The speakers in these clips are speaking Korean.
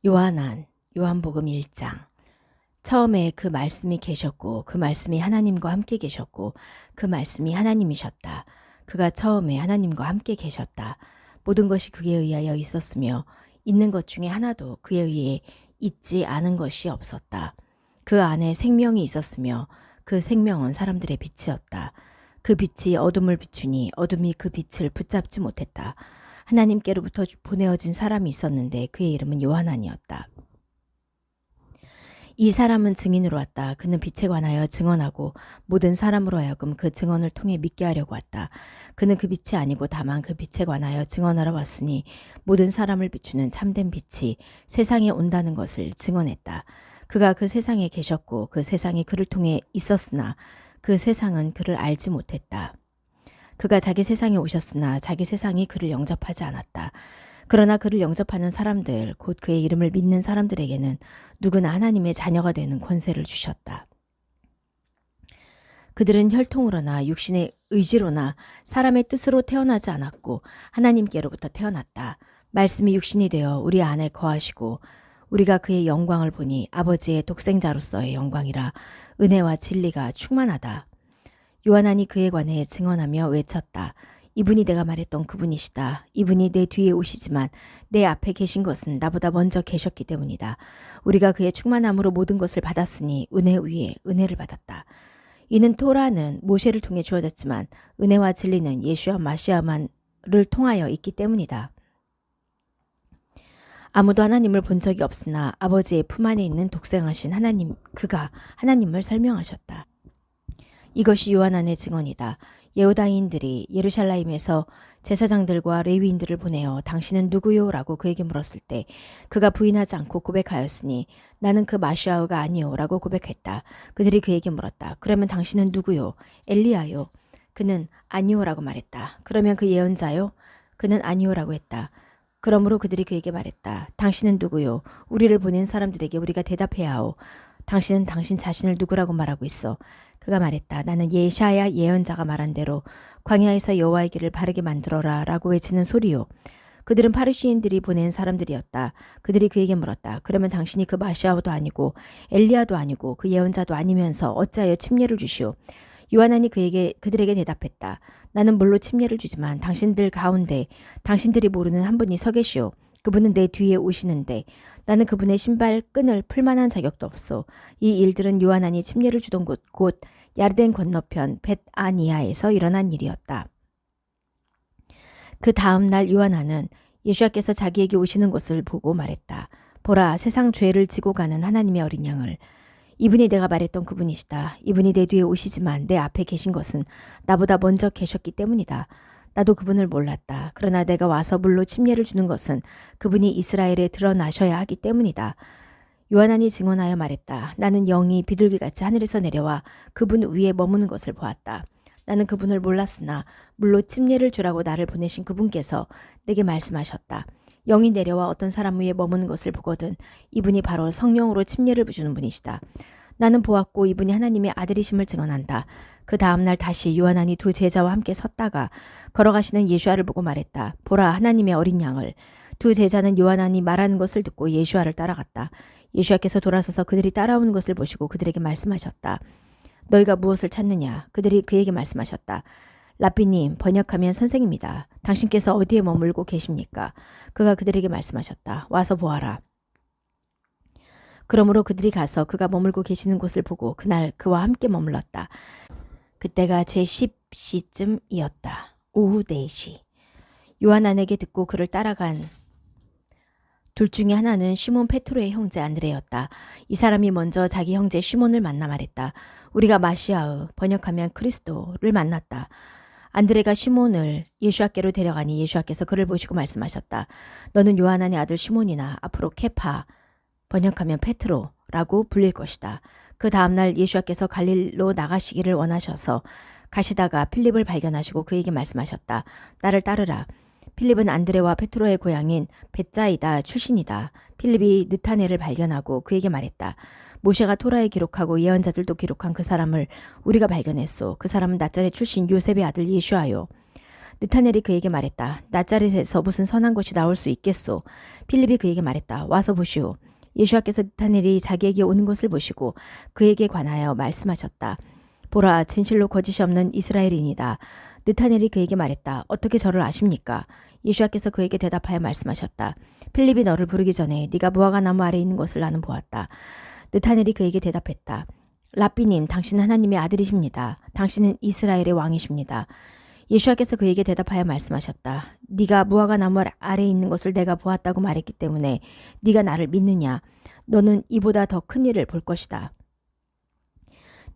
요한복음 1장. 처음에 그 말씀이 계셨고 그 말씀이 하나님과 함께 계셨고 그 말씀이 하나님이셨다. 그가 처음에 하나님과 함께 계셨다. 모든 것이 그에 의하여 있었으며 있는 것 중에 하나도 그에 의해 있지 않은 것이 없었다. 그 안에 생명이 있었으며 그 생명은 사람들의 빛이었다. 그 빛이 어둠을 비추니 어둠이 그 빛을 붙잡지 못했다. 하나님께로부터 보내어진 사람이 있었는데 그의 이름은 요한이었다. 이 사람은 증인으로 왔다. 그는 빛에 관하여 증언하고 모든 사람으로 하여금 그 증언을 통해 믿게 하려고 왔다. 그는 그 빛이 아니고 다만 그 빛에 관하여 증언하러 왔으니 모든 사람을 비추는 참된 빛이 세상에 온다는 것을 증언했다. 그가 그 세상에 계셨고 그 세상이 그를 통해 있었으나 그 세상은 그를 알지 못했다. 그가 자기 세상에 오셨으나 자기 세상이 그를 영접하지 않았다. 그러나 그를 영접하는 사람들, 곧 그의 이름을 믿는 사람들에게는 누구나 하나님의 자녀가 되는 권세를 주셨다. 그들은 혈통으로나 육신의 의지로나 사람의 뜻으로 태어나지 않았고 하나님께로부터 태어났다. 말씀이 육신이 되어 우리 안에 거하시고 우리가 그의 영광을 보니 아버지의 독생자로서의 영광이라 은혜와 진리가 충만하다. 요한이 그에 관해 증언하며 외쳤다. 이분이 내가 말했던 그분이시다. 이분이 내 뒤에 오시지만 내 앞에 계신 것은 나보다 먼저 계셨기 때문이다. 우리가 그의 충만함으로 모든 것을 받았으니 은혜 위에 은혜를 받았다. 이는 토라는 모세를 통해 주어졌지만 은혜와 진리는 예수와 마시아만을 통하여 있기 때문이다. 아무도 하나님을 본 적이 없으나 아버지의 품 안에 있는 독생하신 하나님, 그가 하나님을 설명하셨다. 이것이 요한 안의 증언이다. 예후다인들이 예루살렘에서 제사장들과 레위인들을 보내어 당신은 누구요? 라고 그에게 물었을 때 그가 부인하지 않고 고백하였으니 나는 그 마시아가 아니요 라고 고백했다. 그들이 그에게 물었다. 그러면 당신은 누구요? 엘리야요? 그는 아니요 라고 말했다. 그러면 그 예언자요? 그는 아니요 라고 했다. 그러므로 그들이 그에게 말했다. 당신은 누구요? 우리를 보낸 사람들에게 우리가 대답해야 하오. 당신은 당신 자신을 누구라고 말하고 있어? 그가 말했다. 나는 예샤야 예언자가 말한 대로 광야에서 여호와의 길을 바르게 만들어라 라고 외치는 소리요. 그들은 파리시인들이 보낸 사람들이었다. 그들이 그에게 물었다. 그러면 당신이 그 마시아도 아니고 엘리야도 아니고 그 예언자도 아니면서 어찌하여 침례를 주시오? 요한이 그들에게 대답했다. 나는 물로 침례를 주지만 당신들 가운데 당신들이 모르는 한 분이 서 계시오. 그분은 내 뒤에 오시는데 나는 그분의 신발 끈을 풀만한 자격도 없소. 이 일들은 요한이 침례를 주던 곳 곧 야르덴 건너편 벳아니아에서 일어난 일이었다. 그 다음 날 요한은 예수께서 자기에게 오시는 것을 보고 말했다. 보라, 세상 죄를 지고 가는 하나님의 어린 양을. 이분이 내가 말했던 그분이시다. 이분이 내 뒤에 오시지만 내 앞에 계신 것은 나보다 먼저 계셨기 때문이다. 나도 그분을 몰랐다. 그러나 내가 와서 물로 침례를 주는 것은 그분이 이스라엘에 드러나셔야 하기 때문이다. 요한이 증언하여 말했다. 나는 영이 비둘기같이 하늘에서 내려와 그분 위에 머무는 것을 보았다. 나는 그분을 몰랐으나 물로 침례를 주라고 나를 보내신 그분께서 내게 말씀하셨다. 영이 내려와 어떤 사람 위에 머무는 것을 보거든 이분이 바로 성령으로 침례를 부주는 분이시다. 나는 보았고 이분이 하나님의 아들이심을 증언한다. 그 다음날 다시 요한이 두 제자와 함께 섰다가 걸어가시는 예수아를 보고 말했다. 보라, 하나님의 어린 양을. 두 제자는 요한이 말하는 것을 듣고 예수아를 따라갔다. 예수아께서 돌아서서 그들이 따라오는 것을 보시고 그들에게 말씀하셨다. 너희가 무엇을 찾느냐? 그들이 그에게 말씀하셨다. 라삐님, 번역하면 선생입니다. 당신께서 어디에 머물고 계십니까? 그가 그들에게 말씀하셨다. 와서 보아라. 그러므로 그들이 가서 그가 머물고 계시는 곳을 보고 그날 그와 함께 머물렀다. 그때가 제10시쯤이었다. 오후 4시. 요한에게 듣고 그를 따라간 둘 중에 하나는 시몬 페트로의 형제 안드레였다. 이 사람이 먼저 자기 형제 시몬을 만나 말했다. 우리가 마시아의 번역하면 그리스도를 만났다. 안드레가 시몬을 예수께로 데려가니 예수께서 그를 보시고 말씀하셨다. 너는 요한의 아들 시몬이나 앞으로 케파 번역하면 페트로라고 불릴 것이다. 그 다음날 예수께서 갈릴로 나가시기를 원하셔서 가시다가 필립을 발견하시고 그에게 말씀하셨다. 나를 따르라. 필립은 안드레와 페트로의 고향인 벳자이다 출신이다. 필립이 느타넬을 발견하고 그에게 말했다. 모세가 토라에 기록하고 예언자들도 기록한 그 사람을 우리가 발견했소. 그 사람은 나자렛 출신 요셉의 아들 예수아요. 느타넬이 그에게 말했다. 나자렛에서 무슨 선한 것이 나올 수 있겠소. 필립이 그에게 말했다. 와서 보시오. 예수와께서 느타넬이 자기에게 오는 것을 보시고 그에게 관하여 말씀하셨다. 보라, 진실로 거짓이 없는 이스라엘인이다. 느타넬이 그에게 말했다. 어떻게 저를 아십니까? 예수와께서 그에게 대답하여 말씀하셨다. 필립이 너를 부르기 전에 네가 무화과 나무 아래 있는 것을 나는 보았다. 느타넬이 그에게 대답했다. 랍비님, 당신은 하나님의 아들이십니다. 당신은 이스라엘의 왕이십니다. 예수와께서 그에게 대답하여 말씀하셨다. 네가 무화과 나무 아래에 있는 것을 내가 보았다고 말했기 때문에 네가 나를 믿느냐? 너는 이보다 더 큰 일을 볼 것이다.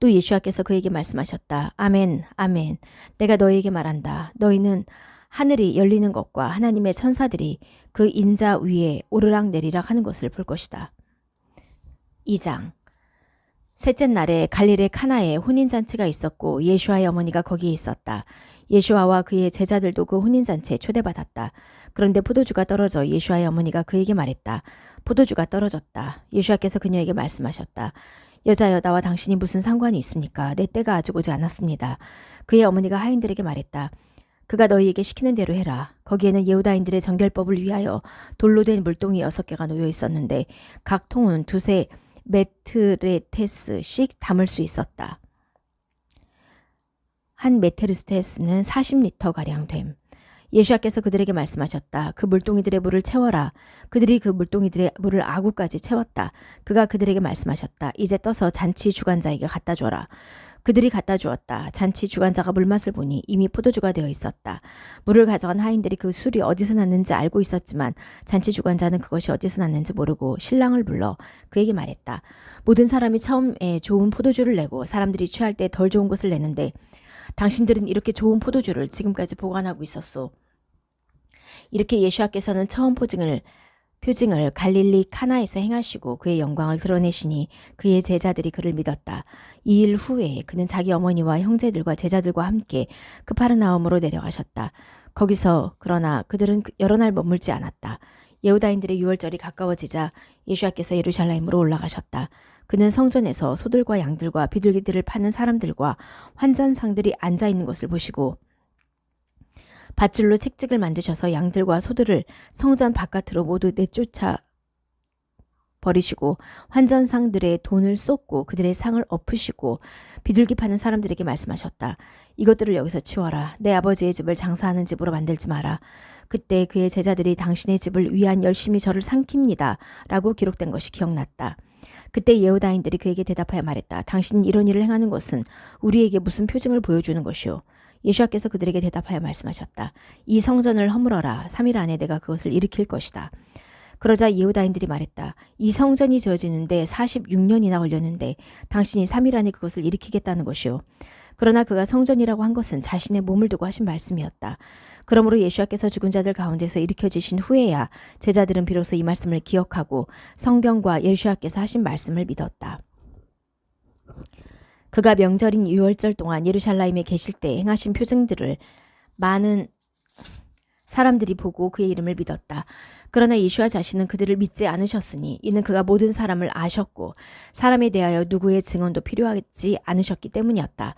또 예수와께서 그에게 말씀하셨다. 아멘, 아멘. 내가 너희에게 말한다. 너희는 하늘이 열리는 것과 하나님의 천사들이 그 인자 위에 오르락 내리락 하는 것을 볼 것이다. 2장. 셋째 날에 갈릴리 카나에 혼인잔치가 있었고 예수와의 어머니가 거기에 있었다. 예수와와 그의 제자들도 그 혼인잔치에 초대받았다. 그런데 포도주가 떨어져 예수와의 어머니가 그에게 말했다. 포도주가 떨어졌다. 예수와께서 그녀에게 말씀하셨다. 여자여, 나와 당신이 무슨 상관이 있습니까? 내 때가 아직 오지 않았습니다. 그의 어머니가 하인들에게 말했다. 그가 너희에게 시키는 대로 해라. 거기에는 예후다인들의 정결법을 위하여 돌로 된 물동이 6개가 놓여 있었는데 각 통은 2세 메트레테스씩 담을 수 있었다. 한 메테르스테스는 40리터가량 됨. 예수와께서 그들에게 말씀하셨다. 그 물동이들의 물을 채워라. 그들이 그 물동이들의 물을 아구까지 채웠다. 그가 그들에게 말씀하셨다. 이제 떠서 잔치 주관자에게 갖다 줘라. 그들이 갖다 주었다. 잔치 주관자가 물맛을 보니 이미 포도주가 되어 있었다. 물을 가져간 하인들이 그 술이 어디서 났는지 알고 있었지만 잔치 주관자는 그것이 어디서 났는지 모르고 신랑을 불러 그에게 말했다. 모든 사람이 처음에 좋은 포도주를 내고 사람들이 취할 때 덜 좋은 것을 내는데 당신들은 이렇게 좋은 포도주를 지금까지 보관하고 있었소. 이렇게 예수와께서는 처음 표징을 갈릴리 카나에서 행하시고 그의 영광을 드러내시니 그의 제자들이 그를 믿었다. 이 일 후에 그는 자기 어머니와 형제들과 제자들과 함께 그파르나움으로 내려가셨다. 거기서 그러나 그들은 여러 날 머물지 않았다. 예후다인들의 유월절이 가까워지자 예수와께서 예루살렘으로 올라가셨다. 그는 성전에서 소들과 양들과 비둘기들을 파는 사람들과 환전상들이 앉아있는 것을 보시고 밧줄로 책찍을 만드셔서 양들과 소들을 성전 바깥으로 모두 내쫓아 버리시고 환전상들의 돈을 쏟고 그들의 상을 엎으시고 비둘기 파는 사람들에게 말씀하셨다. 이것들을 여기서 치워라. 내 아버지의 집을 장사하는 집으로 만들지 마라. 그때 그의 제자들이 당신의 집을 위한 열심히 저를 삼킵니다. 라고 기록된 것이 기억났다. 그때 예후다인들이 그에게 대답하여 말했다. 당신이 이런 일을 행하는 것은 우리에게 무슨 표징을 보여주는 것이오? 예수와께서 그들에게 대답하여 말씀하셨다. 이 성전을 허물어라. 3일 안에 내가 그것을 일으킬 것이다. 그러자 예후다인들이 말했다. 이 성전이 지어지는데 46년이나 걸렸는데 당신이 3일 안에 그것을 일으키겠다는 것이오. 그러나 그가 성전이라고 한 것은 자신의 몸을 두고 하신 말씀이었다. 그러므로 예수와께서 죽은 자들 가운데서 일으켜지신 후에야 제자들은 비로소 이 말씀을 기억하고 성경과 예수와께서 하신 말씀을 믿었다. 그가 명절인 유월절 동안 예루살렘에 계실 때 행하신 표징들을 많은 사람들이 보고 그의 이름을 믿었다. 그러나 예수와 자신은 그들을 믿지 않으셨으니 이는 그가 모든 사람을 아셨고 사람에 대하여 누구의 증언도 필요하지 않으셨기 때문이었다.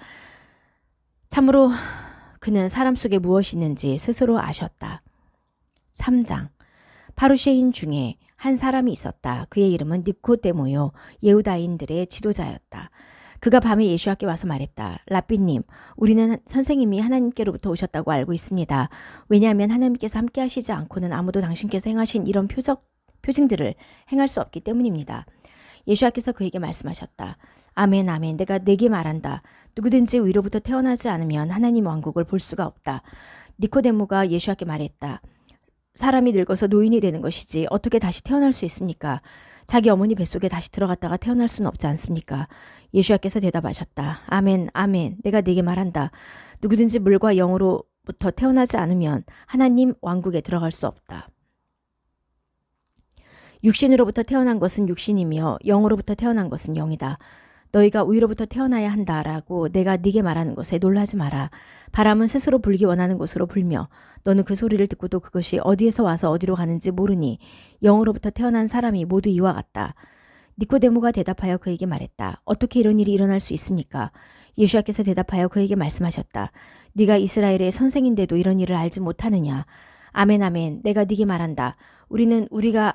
참으로 그는 사람 속에 무엇이 있는지 스스로 아셨다. 3장. 파루쉐인 중에 한 사람이 있었다. 그의 이름은 니코데모요. 예후다인들의 지도자였다. 그가 밤에 예수와께 와서 말했다. 랍비님, 우리는 선생님이 하나님께로부터 오셨다고 알고 있습니다. 왜냐하면 하나님께서 함께 하시지 않고는 아무도 당신께서 행하신 이런 표징들을 행할 수 없기 때문입니다. 예수와께서 그에게 말씀하셨다. 아멘, 아멘. 내가 네게 말한다. 누구든지 위로부터 태어나지 않으면 하나님 왕국을 볼 수가 없다. 니코데모가 예수와께 말했다. 사람이 늙어서 노인이 되는 것이지 어떻게 다시 태어날 수 있습니까? 자기 어머니 뱃속에 다시 들어갔다가 태어날 수는 없지 않습니까? 예수와께서 대답하셨다. 아멘, 아멘. 내가 네게 말한다. 누구든지 물과 영으로부터 태어나지 않으면 하나님 왕국에 들어갈 수 없다. 육신으로부터 태어난 것은 육신이며 영으로부터 태어난 것은 영이다. 너희가 위로부터 태어나야 한다라고 내가 네게 말하는 것에 놀라지 마라. 바람은 스스로 불기 원하는 곳으로 불며 너는 그 소리를 듣고도 그것이 어디에서 와서 어디로 가는지 모르니 영으로부터 태어난 사람이 모두 이와 같다. 니코데모가 대답하여 그에게 말했다. 어떻게 이런 일이 일어날 수 있습니까? 예수께서 대답하여 그에게 말씀하셨다. 네가 이스라엘의 선생인데도 이런 일을 알지 못하느냐? 아멘 아멘. 내가 네게 말한다. 우리는 우리가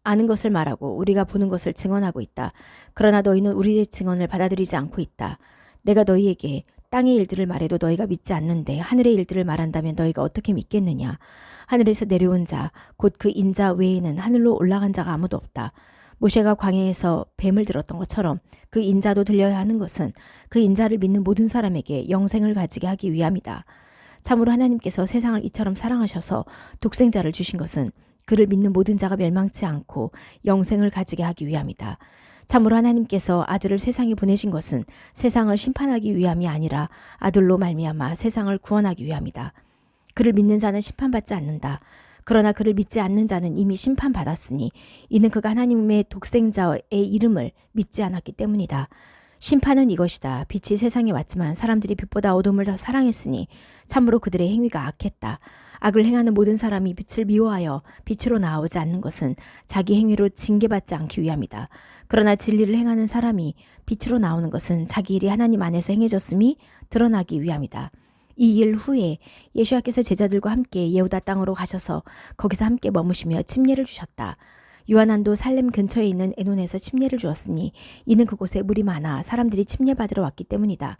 아는 것을 말하고 우리가 보는 것을 증언하고 있다. 그러나 너희는 우리의 증언을 받아들이지 않고 있다. 내가 너희에게 땅의 일들을 말해도 너희가 믿지 않는데 하늘의 일들을 말한다면 너희가 어떻게 믿겠느냐? 하늘에서 내려온 자, 곧 그 인자 외에는 하늘로 올라간 자가 아무도 없다. 모세가 광야에서 뱀을 들었던 것처럼 그 인자도 들려야 하는 것은 그 인자를 믿는 모든 사람에게 영생을 가지게 하기 위함이다. 참으로 하나님께서 세상을 이처럼 사랑하셔서 독생자를 주신 것은 그를 믿는 모든 자가 멸망치 않고 영생을 가지게 하기 위함이다. 참으로 하나님께서 아들을 세상에 보내신 것은 세상을 심판하기 위함이 아니라 아들로 말미암아 세상을 구원하기 위함이다. 그를 믿는 자는 심판받지 않는다. 그러나 그를 믿지 않는 자는 이미 심판받았으니 이는 그가 하나님의 독생자의 이름을 믿지 않았기 때문이다. 심판은 이것이다. 빛이 세상에 왔지만 사람들이 빛보다 어둠을 더 사랑했으니 참으로 그들의 행위가 악했다. 악을 행하는 모든 사람이 빛을 미워하여 빛으로 나오지 않는 것은 자기 행위로 징계받지 않기 위함이다. 그러나 진리를 행하는 사람이 빛으로 나오는 것은 자기 일이 하나님 안에서 행해졌음이 드러나기 위함이다. 이 일 후에 예수께서 제자들과 함께 예후다 땅으로 가셔서 거기서 함께 머무시며 침례를 주셨다. 요한안도 살렘 근처에 있는 에논에서 침례를 주었으니 이는 그곳에 물이 많아 사람들이 침례 받으러 왔기 때문이다.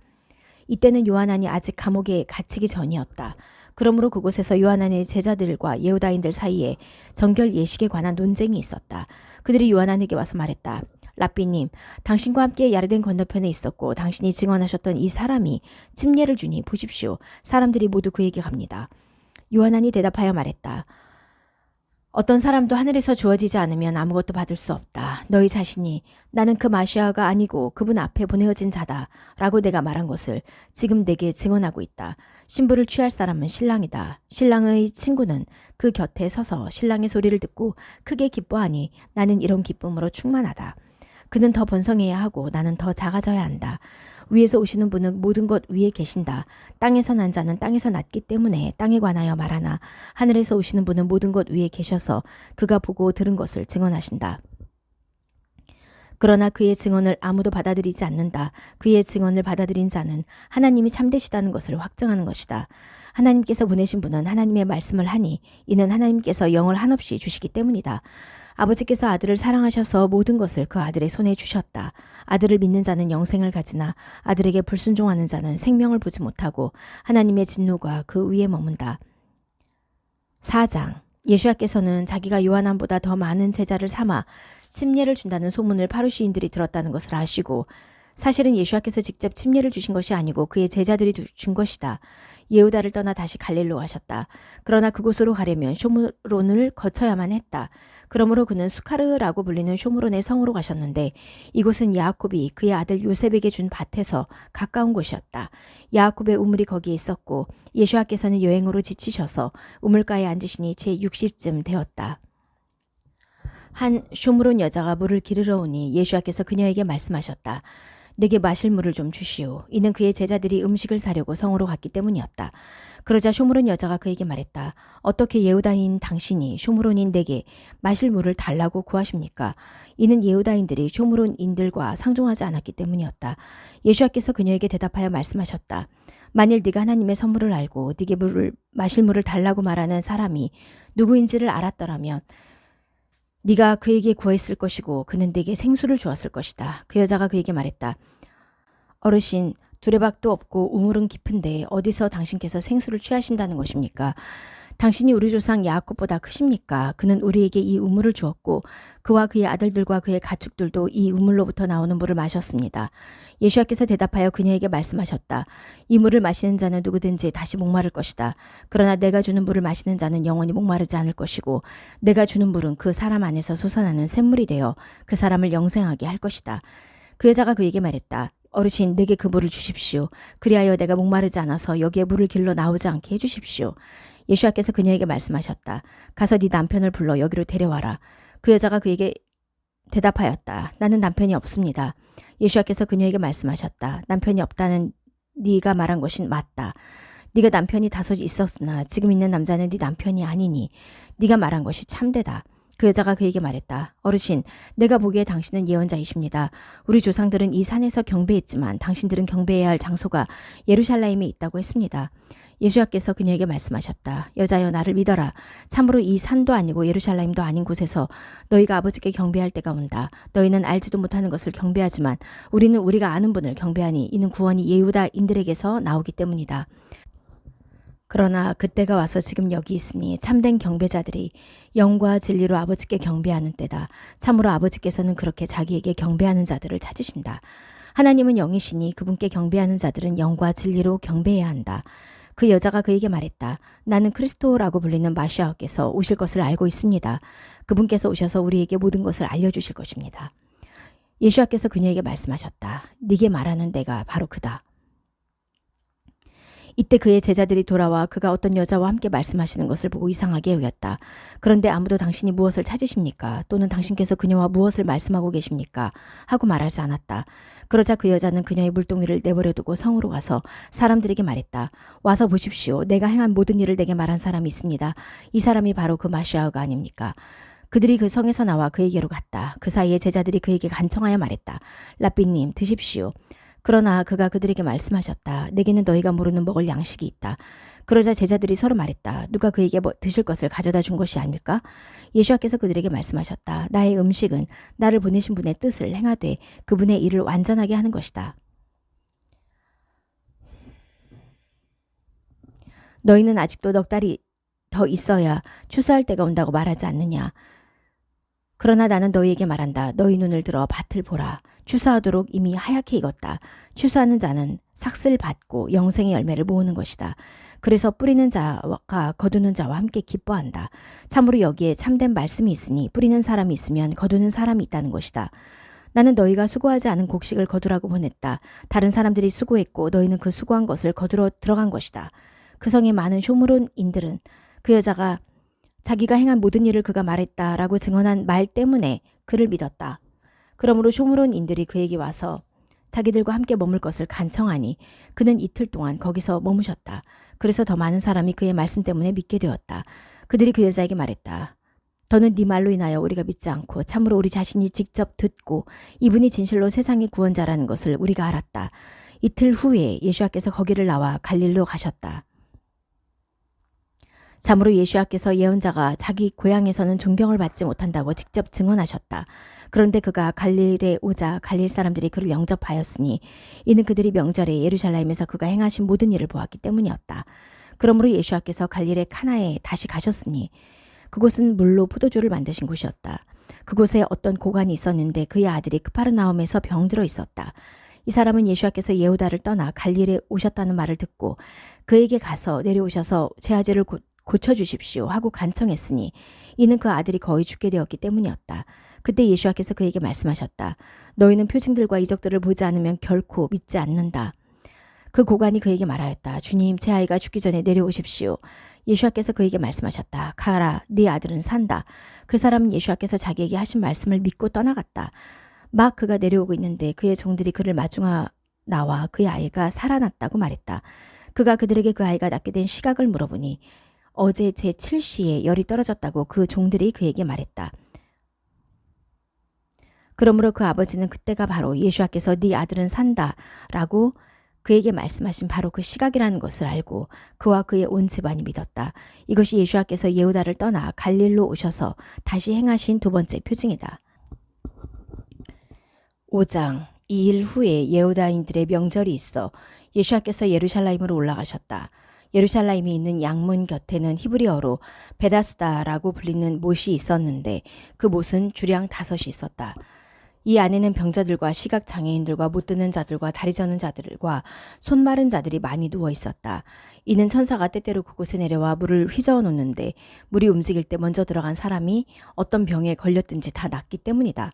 이때는 요한안이 아직 감옥에 갇히기 전이었다. 그러므로 그곳에서 요한안의 제자들과 예후다인들 사이에 정결 예식에 관한 논쟁이 있었다. 그들이 요한안에게 와서 말했다. 랍비님, 당신과 함께 야르덴 건너편에 있었고 당신이 증언하셨던 이 사람이 침례를 주니 보십시오. 사람들이 모두 그에게 갑니다. 요한안이 대답하여 말했다. 어떤 사람도 하늘에서 주어지지 않으면 아무것도 받을 수 없다. 너희 자신이 나는 그 마시아가 아니고 그분 앞에 보내어진 자다 라고 내가 말한 것을 지금 내게 증언하고 있다. 신부를 취할 사람은 신랑이다. 신랑의 친구는 그 곁에 서서 신랑의 소리를 듣고 크게 기뻐하니 나는 이런 기쁨으로 충만하다. 그는 더 번성해야 하고 나는 더 작아져야 한다. 위에서 오시는 분은 모든 것 위에 계신다. 땅에서 난 자는 땅에서 났기 때문에 땅에 관하여 말하나 하늘에서 오시는 분은 모든 것 위에 계셔서 그가 보고 들은 것을 증언하신다. 그러나 그의 증언을 아무도 받아들이지 않는다. 그의 증언을 받아들인 자는 하나님이 참되시다는 것을 확증하는 것이다. 하나님께서 보내신 분은 하나님의 말씀을 하니 이는 하나님께서 영을 한없이 주시기 때문이다. 아버지께서 아들을 사랑하셔서 모든 것을 그 아들의 손에 주셨다. 아들을 믿는 자는 영생을 가지나 아들에게 불순종하는 자는 생명을 보지 못하고 하나님의 진노가 그 위에 머문다. 4장. 예수께서는 자기가 요한안보다 더 많은 제자를 삼아 침례를 준다는 소문을 파루시인들이 들었다는 것을 아시고 사실은 예수께서 직접 침례를 주신 것이 아니고 그의 제자들이 준 것이다. 예후다를 떠나 다시 갈릴로 가셨다. 그러나 그곳으로 가려면 쇼므론을 거쳐야만 했다. 그러므로 그는 수카르라고 불리는 쇼므론의 성으로 가셨는데 이곳은 야곱이 그의 아들 요셉에게 준 밭에서 가까운 곳이었다. 야곱의 우물이 거기에 있었고 예수께서는 여행으로 지치셔서 우물가에 앉으시니 제 60쯤 되었다. 한 쇼므론 여자가 물을 기르러 오니 예수께서 그녀에게 말씀하셨다. 내게 마실 물을 좀 주시오. 이는 그의 제자들이 음식을 사려고 성으로 갔기 때문이었다. 그러자 쇼므론 여자가 그에게 말했다. 어떻게 예후다인 당신이 쇼므론인 내게 마실 물을 달라고 구하십니까? 이는 예후다인들이 쇼므론인들과 상종하지 않았기 때문이었다. 예수께서 그녀에게 대답하여 말씀하셨다. 만일 네가 하나님의 선물을 알고 네게 마실 물을 달라고 말하는 사람이 누구인지를 알았더라면 네가 그에게 구했을 것이고 그는 네게 생수를 주었을 것이다. 그 여자가 그에게 말했다. 어르신, 두레박도 없고 우물은 깊은데 어디서 당신께서 생수를 취하신다는 것입니까? 당신이 우리 조상 야곱보다 크십니까? 그는 우리에게 이 우물을 주었고 그와 그의 아들들과 그의 가축들도 이 우물로부터 나오는 물을 마셨습니다. 예수께서 대답하여 그녀에게 말씀하셨다. 이 물을 마시는 자는 누구든지 다시 목마를 것이다. 그러나 내가 주는 물을 마시는 자는 영원히 목마르지 않을 것이고 내가 주는 물은 그 사람 안에서 솟아나는 샘물이 되어 그 사람을 영생하게 할 것이다. 그 여자가 그에게 말했다. 어르신, 내게 그 물을 주십시오. 그리하여 내가 목마르지 않아서 여기에 물을 길러 나오지 않게 해주십시오. 예수께서 그녀에게 말씀하셨다. 가서 네 남편을 불러 여기로 데려와라. 그 여자가 그에게 대답하였다. 나는 남편이 없습니다. 예수께서 그녀에게 말씀하셨다. 남편이 없다는 네가 말한 것이 맞다. 네가 남편이 다섯 있었으나 지금 있는 남자는 네 남편이 아니니 네가 말한 것이 참되다. 그 여자가 그에게 말했다. 어르신, 내가 보기에 당신은 예언자이십니다. 우리 조상들은 이 산에서 경배했지만 당신들은 경배해야 할 장소가 예루살렘에 있다고 했습니다. 예수께서 그녀에게 말씀하셨다. 여자여, 나를 믿어라. 참으로 이 산도 아니고 예루살렘도 아닌 곳에서 너희가 아버지께 경배할 때가 온다. 너희는 알지도 못하는 것을 경배하지만 우리는 우리가 아는 분을 경배하니 이는 구원이 예후다인들에게서 나오기 때문이다. 그러나 그때가 와서 지금 여기 있으니 참된 경배자들이 영과 진리로 아버지께 경배하는 때다. 참으로 아버지께서는 그렇게 자기에게 경배하는 자들을 찾으신다. 하나님은 영이시니 그분께 경배하는 자들은 영과 진리로 경배해야 한다. 그 여자가 그에게 말했다. 나는 크리스토라고 불리는 마시아께서 오실 것을 알고 있습니다. 그분께서 오셔서 우리에게 모든 것을 알려주실 것입니다. 예수께서 그녀에게 말씀하셨다. 네게 말하는 내가 바로 그다. 이때 그의 제자들이 돌아와 그가 어떤 여자와 함께 말씀하시는 것을 보고 이상하게 여겼다. 그런데 아무도 당신이 무엇을 찾으십니까? 또는 당신께서 그녀와 무엇을 말씀하고 계십니까? 하고 말하지 않았다. 그러자 그 여자는 그녀의 물동이를 내버려두고 성으로 가서 사람들에게 말했다. 와서 보십시오. 내가 행한 모든 일을 내게 말한 사람이 있습니다. 이 사람이 바로 그 마시아가 아닙니까? 그들이 그 성에서 나와 그에게로 갔다. 그 사이에 제자들이 그에게 간청하여 말했다. 랍비님, 드십시오. 그러나 그가 그들에게 말씀하셨다. 내게는 너희가 모르는 먹을 양식이 있다. 그러자 제자들이 서로 말했다. 누가 그에게 드실 것을 가져다 준 것이 아닐까? 예수께서 그들에게 말씀하셨다. 나의 음식은 나를 보내신 분의 뜻을 행하되 그분의 일을 완전하게 하는 것이다. 너희는 아직도 넉 달이 더 있어야 추수할 때가 온다고 말하지 않느냐? 그러나 나는 너희에게 말한다. 너희 눈을 들어 밭을 보라. 추수하도록 이미 하얗게 익었다. 추수하는 자는 삭슬 받고 영생의 열매를 모으는 것이다. 그래서 뿌리는 자와 거두는 자와 함께 기뻐한다. 참으로 여기에 참된 말씀이 있으니 뿌리는 사람이 있으면 거두는 사람이 있다는 것이다. 나는 너희가 수고하지 않은 곡식을 거두라고 보냈다. 다른 사람들이 수고했고 너희는 그 수고한 것을 거두러 들어간 것이다. 그 성의 많은 쇼므론인들은 그 여자가 자기가 행한 모든 일을 그가 말했다라고 증언한 말 때문에 그를 믿었다. 그러므로 쇼므론인들이 그에게 와서 자기들과 함께 머물 것을 간청하니 그는 이틀 동안 거기서 머무셨다. 그래서 더 많은 사람이 그의 말씀 때문에 믿게 되었다. 그들이 그 여자에게 말했다. 더는 네 말로 인하여 우리가 믿지 않고 참으로 우리 자신이 직접 듣고 이분이 진실로 세상의 구원자라는 것을 우리가 알았다. 이틀 후에 예수께서 거기를 나와 갈릴리로 가셨다. 참으로 예수께서 예언자가 자기 고향에서는 존경을 받지 못한다고 직접 증언하셨다. 그런데 그가 갈릴리에 오자 갈릴 사람들이 그를 영접하였으니 이는 그들이 명절에 예루살렘에서 그가 행하신 모든 일을 보았기 때문이었다. 그러므로 예수께서 갈릴리 카나에 다시 가셨으니 그곳은 물로 포도주를 만드신 곳이었다. 그곳에 어떤 고관이 있었는데 그의 아들이 크파르나움에서 병들어 있었다. 이 사람은 예수께서 예후다를 떠나 갈릴리에 오셨다는 말을 듣고 그에게 가서 내려오셔서 제 아들을 고쳐주십시오 하고 간청했으니 이는 그 아들이 거의 죽게 되었기 때문이었다. 그때 예수께서 그에게 말씀하셨다. 너희는 표징들과 이적들을 보지 않으면 결코 믿지 않는다. 그 고관이 그에게 말하였다. 주님, 제 아이가 죽기 전에 내려오십시오. 예수께서 그에게 말씀하셨다. 가라, 네 아들은 산다. 그 사람은 예수께서 자기에게 하신 말씀을 믿고 떠나갔다. 막 그가 내려오고 있는데 그의 종들이 그를 마중하 나와 그의 아이가 살아났다고 말했다. 그가 그들에게 그 아이가 낳게 된 시각을 물어보니 어제 제7시에 열이 떨어졌다고 그 종들이 그에게 말했다. 그러므로 그 아버지는 그때가 바로 예수께서 네 아들은 산다 라고 그에게 말씀하신 바로 그 시각이라는 것을 알고 그와 그의 온 집안이 믿었다. 이것이 예수께서 예후다를 떠나 갈릴리로 오셔서 다시 행하신 두 번째 표징이다. 5장. 이 일 후에 예후다인들의 명절이 있어 예수께서 예루살렘으로 올라가셨다. 예루살렘에 있는 양문 곁에는 히브리어로 베다스다라고 불리는 못이 있었는데 그 못은 주량 5이 있었다. 이 안에는 병자들과 시각장애인들과 못 듣는 자들과 다리 저는 자들과 손 마른 자들이 많이 누워 있었다. 이는 천사가 때때로 그곳에 내려와 물을 휘저어 놓는데 물이 움직일 때 먼저 들어간 사람이 어떤 병에 걸렸든지 다 낫기 때문이다.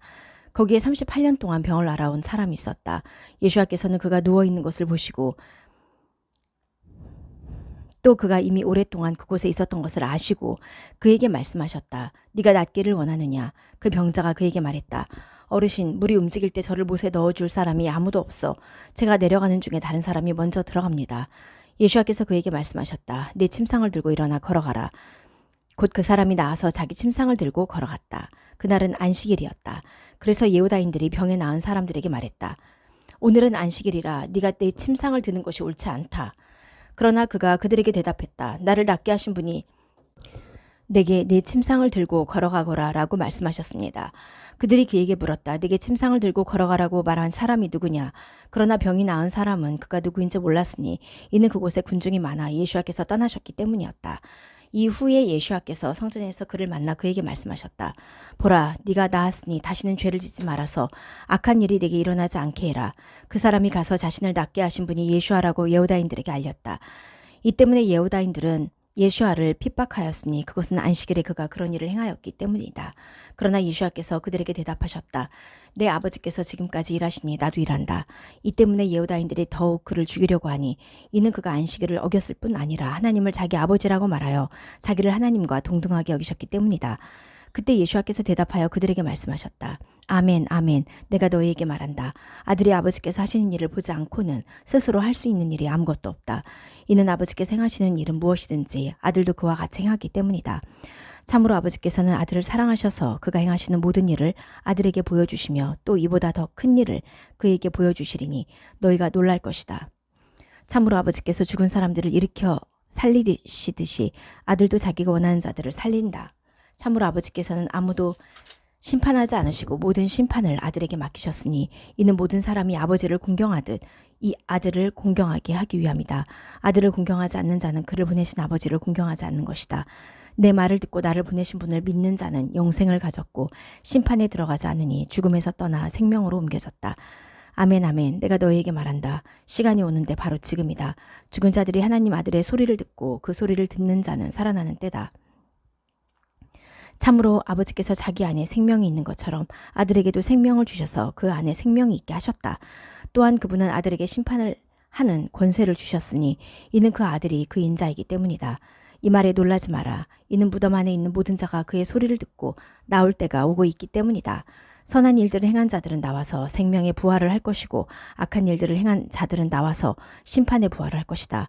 거기에 38년 동안 병을 앓아온 사람이 있었다. 예수께서는 그가 누워있는 것을 보시고 또 그가 이미 오랫동안 그곳에 있었던 것을 아시고 그에게 말씀하셨다. 네가 낫기를 원하느냐? 그 병자가 그에게 말했다. 어르신, 물이 움직일 때 저를 못에 넣어줄 사람이 아무도 없어. 제가 내려가는 중에 다른 사람이 먼저 들어갑니다. 예수께서 그에게 말씀하셨다. 네 침상을 들고 일어나 걸어가라. 곧 그 사람이 나와서 자기 침상을 들고 걸어갔다. 그날은 안식일이었다. 그래서 예후다인들이 병에 나은 사람들에게 말했다. 오늘은 안식일이라 네가 내 침상을 드는 것이 옳지 않다. 그러나 그가 그들에게 대답했다. 나를 낫게 하신 분이 내게 내 침상을 들고 걸어가거라 라고 말씀하셨습니다. 그들이 그에게 물었다. 내게 침상을 들고 걸어가라고 말한 사람이 누구냐? 그러나 병이 나은 사람은 그가 누구인지 몰랐으니 이는 그곳에 군중이 많아 예수와께서 떠나셨기 때문이었다. 이후에 예수와께서 성전에서 그를 만나 그에게 말씀하셨다. 보라, 네가 나았으니 다시는 죄를 짓지 말아서 악한 일이 네게 일어나지 않게 해라. 그 사람이 가서 자신을 낫게 하신 분이 예수와라고 예후다인들에게 알렸다. 이 때문에 예후다인들은 예수와를 핍박하였으니 그것은 안식일에 그가 그런 일을 행하였기 때문이다. 그러나 예수와께서 그들에게 대답하셨다. 내 아버지께서 지금까지 일하시니 나도 일한다. 이 때문에 예후다인들이 더욱 그를 죽이려고 하니 이는 그가 안식일을 어겼을 뿐 아니라 하나님을 자기 아버지라고 말하여 자기를 하나님과 동등하게 여기셨기 때문이다. 그때 예수와께서 대답하여 그들에게 말씀하셨다. 아멘, 아멘. 내가 너희에게 말한다. 아들이 아버지께서 하시는 일을 보지 않고는 스스로 할 수 있는 일이 아무것도 없다. 이는 아버지께서 행하시는 일은 무엇이든지 아들도 그와 같이 행하기 때문이다. 참으로 아버지께서는 아들을 사랑하셔서 그가 행하시는 모든 일을 아들에게 보여주시며 또 이보다 더 큰 일을 그에게 보여주시리니 너희가 놀랄 것이다. 참으로 아버지께서 죽은 사람들을 일으켜 살리시듯이 아들도 자기가 원하는 자들을 살린다. 참으로 아버지께서는 아무도 심판하지 않으시고 모든 심판을 아들에게 맡기셨으니 이는 모든 사람이 아버지를 공경하듯 이 아들을 공경하게 하기 위함이다. 아들을 공경하지 않는 자는 그를 보내신 아버지를 공경하지 않는 것이다. 내 말을 듣고 나를 보내신 분을 믿는 자는 영생을 가졌고 심판에 들어가지 않으니 죽음에서 떠나 생명으로 옮겨졌다. 아멘, 아멘. 내가 너희에게 말한다. 시간이 오는데 바로 지금이다. 죽은 자들이 하나님 아들의 소리를 듣고 그 소리를 듣는 자는 살아나는 때다. 참으로 아버지께서 자기 안에 생명이 있는 것처럼 아들에게도 생명을 주셔서 그 안에 생명이 있게 하셨다. 또한 그분은 아들에게 심판을 하는 권세를 주셨으니 이는 그 아들이 그 인자이기 때문이다. 이 말에 놀라지 마라. 이는 무덤 안에 있는 모든 자가 그의 소리를 듣고 나올 때가 오고 있기 때문이다. 선한 일들을 행한 자들은 나와서 생명의 부활을 할 것이고 악한 일들을 행한 자들은 나와서 심판의 부활을 할 것이다.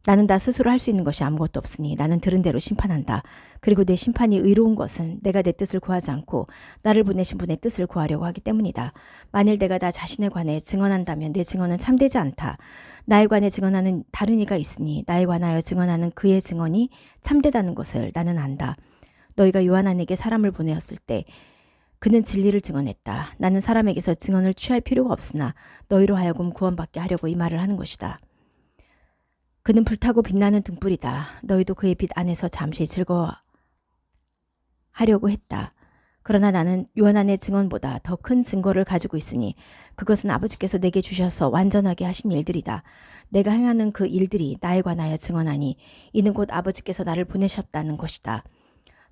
나는 나 스스로 할 수 있는 것이 아무것도 없으니 나는 들은 대로 심판한다. 그리고 내 심판이 의로운 것은 내가 내 뜻을 구하지 않고 나를 보내신 분의 뜻을 구하려고 하기 때문이다. 만일 내가 나 자신에 관해 증언한다면 내 증언은 참되지 않다. 나에 관해 증언하는 다른 이가 있으니 나에 관하여 증언하는 그의 증언이 참되다는 것을 나는 안다. 너희가 요한에게 사람을 보내었을 때 그는 진리를 증언했다. 나는 사람에게서 증언을 취할 필요가 없으나 너희로 하여금 구원받게 하려고 이 말을 하는 것이다. 그는 불타고 빛나는 등불이다. 너희도 그의 빛 안에서 잠시 즐거워하려고 했다. 그러나 나는 요한의 증언보다 더 큰 증거를 가지고 있으니 그것은 아버지께서 내게 주셔서 완전하게 하신 일들이다. 내가 행하는 그 일들이 나에 관하여 증언하니 이는 곧 아버지께서 나를 보내셨다는 것이다.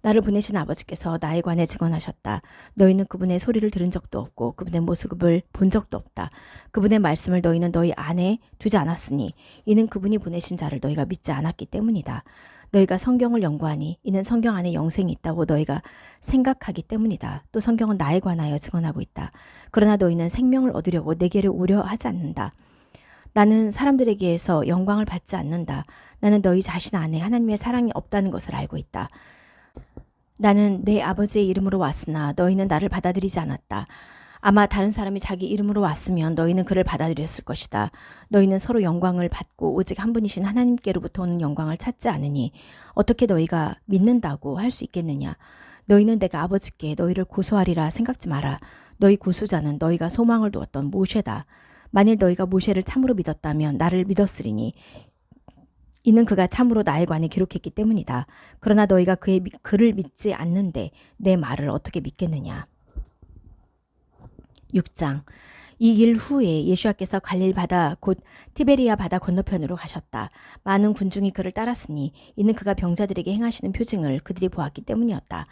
나를 보내신 아버지께서 나에 관해 증언하셨다. 너희는 그분의 소리를 들은 적도 없고 그분의 모습을 본 적도 없다. 그분의 말씀을 너희는 너희 안에 두지 않았으니 이는 그분이 보내신 자를 너희가 믿지 않았기 때문이다. 너희가 성경을 연구하니 이는 성경 안에 영생이 있다고 너희가 생각하기 때문이다. 또 성경은 나에 관하여 증언하고 있다. 그러나 너희는 생명을 얻으려고 내게를 오려 하지 않는다. 나는 사람들에게서 영광을 받지 않는다. 나는 너희 자신 안에 하나님의 사랑이 없다는 것을 알고 있다. 나는 내 아버지의 이름으로 왔으나 너희는 나를 받아들이지 않았다. 아마 다른 사람이 자기 이름으로 왔으면 너희는 그를 받아들였을 것이다. 너희는 서로 영광을 받고 오직 한 분이신 하나님께로부터 오는 영광을 찾지 않으니 어떻게 너희가 믿는다고 할 수 있겠느냐. 너희는 내가 아버지께 너희를 고소하리라 생각지 마라. 너희 고소자는 너희가 소망을 두었던 모세다. 만일 너희가 모세를 참으로 믿었다면 나를 믿었으리니 이는 그가 참으로 나에 관해 기록했기 때문이다. 그러나 너희가 그의 글을 믿지 않는데 내 말을 어떻게 믿겠느냐. 6장. 이 일 후에 예수와께서 갈릴 바다 곧 티베리아 바다 건너편으로 가셨다. 많은 군중이 그를 따랐으니 이는 그가 병자들에게 행하시는 표징을 그들이 보았기 때문이었다.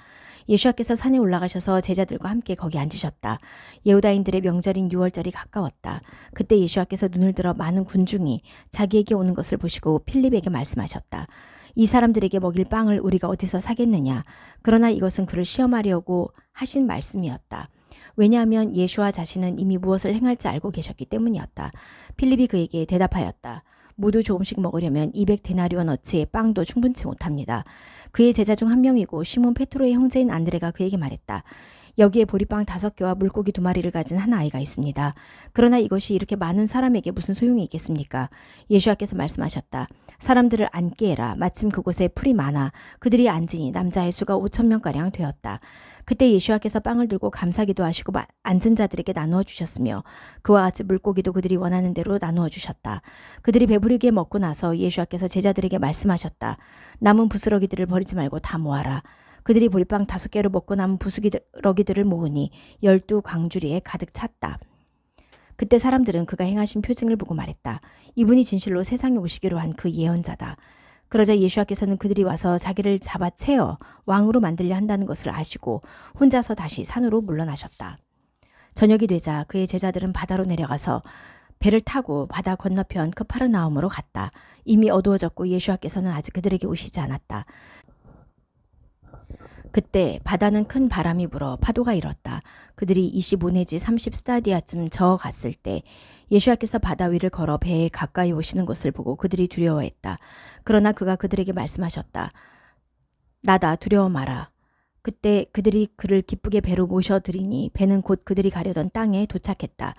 예수와께서 산에 올라가셔서 제자들과 함께 거기 앉으셨다. 예후다인들의 명절인 유월절이 가까웠다. 그때 예수와께서 눈을 들어 많은 군중이 자기에게 오는 것을 보시고 필립에게 말씀하셨다. 이 사람들에게 먹일 빵을 우리가 어디서 사겠느냐. 그러나 이것은 그를 시험하려고 하신 말씀이었다. 왜냐하면 예수와 자신은 이미 무엇을 행할지 알고 계셨기 때문이었다. 필립이 그에게 대답하였다. 모두 조금씩 먹으려면 200데나리온어치의 빵도 충분치 못합니다. 그의 제자 중 한 명이고 시몬 페트로의 형제인 안드레가 그에게 말했다. 여기에 보리빵 5개와 물고기 2마리를 가진 한 아이가 있습니다. 그러나 이것이 이렇게 많은 사람에게 무슨 소용이 있겠습니까? 예수께서 말씀하셨다. 사람들을 앉게 해라. 마침 그곳에 풀이 많아 그들이 앉으니 남자의 수가 5,000명가량 되었다. 그때 예수께서 빵을 들고 감사기도 하시고 앉은 자들에게 나누어 주셨으며 그와 같이 물고기도 그들이 원하는 대로 나누어 주셨다. 그들이 배부르게 먹고 나서 예수께서 제자들에게 말씀하셨다. 남은 부스러기들을 버리지 말고 다 모아라. 그들이 보리빵 5개로 먹고 남은 부스러기들을 모으니 12광주리에 가득 찼다. 그때 사람들은 그가 행하신 표징을 보고 말했다. 이분이 진실로 세상에 오시기로 한 그 예언자다. 그러자 예수께서는 그들이 와서 자기를 잡아 채워 왕으로 만들려 한다는 것을 아시고 혼자서 다시 산으로 물러나셨다. 저녁이 되자 그의 제자들은 바다로 내려가서 배를 타고 바다 건너편 크파르나움으로 갔다. 이미 어두워졌고 예수께서는 아직 그들에게 오시지 않았다. 그때 바다는 큰 바람이 불어 파도가 일었다. 그들이 25 내지 30스타디아쯤 저어갔을 때 예수께서 바다 위를 걸어 배에 가까이 오시는 것을 보고 그들이 두려워했다. 그러나 그가 그들에게 말씀하셨다. 나다, 두려워 마라. 그때 그들이 그를 기쁘게 배로 모셔들이니 배는 곧 그들이 가려던 땅에 도착했다.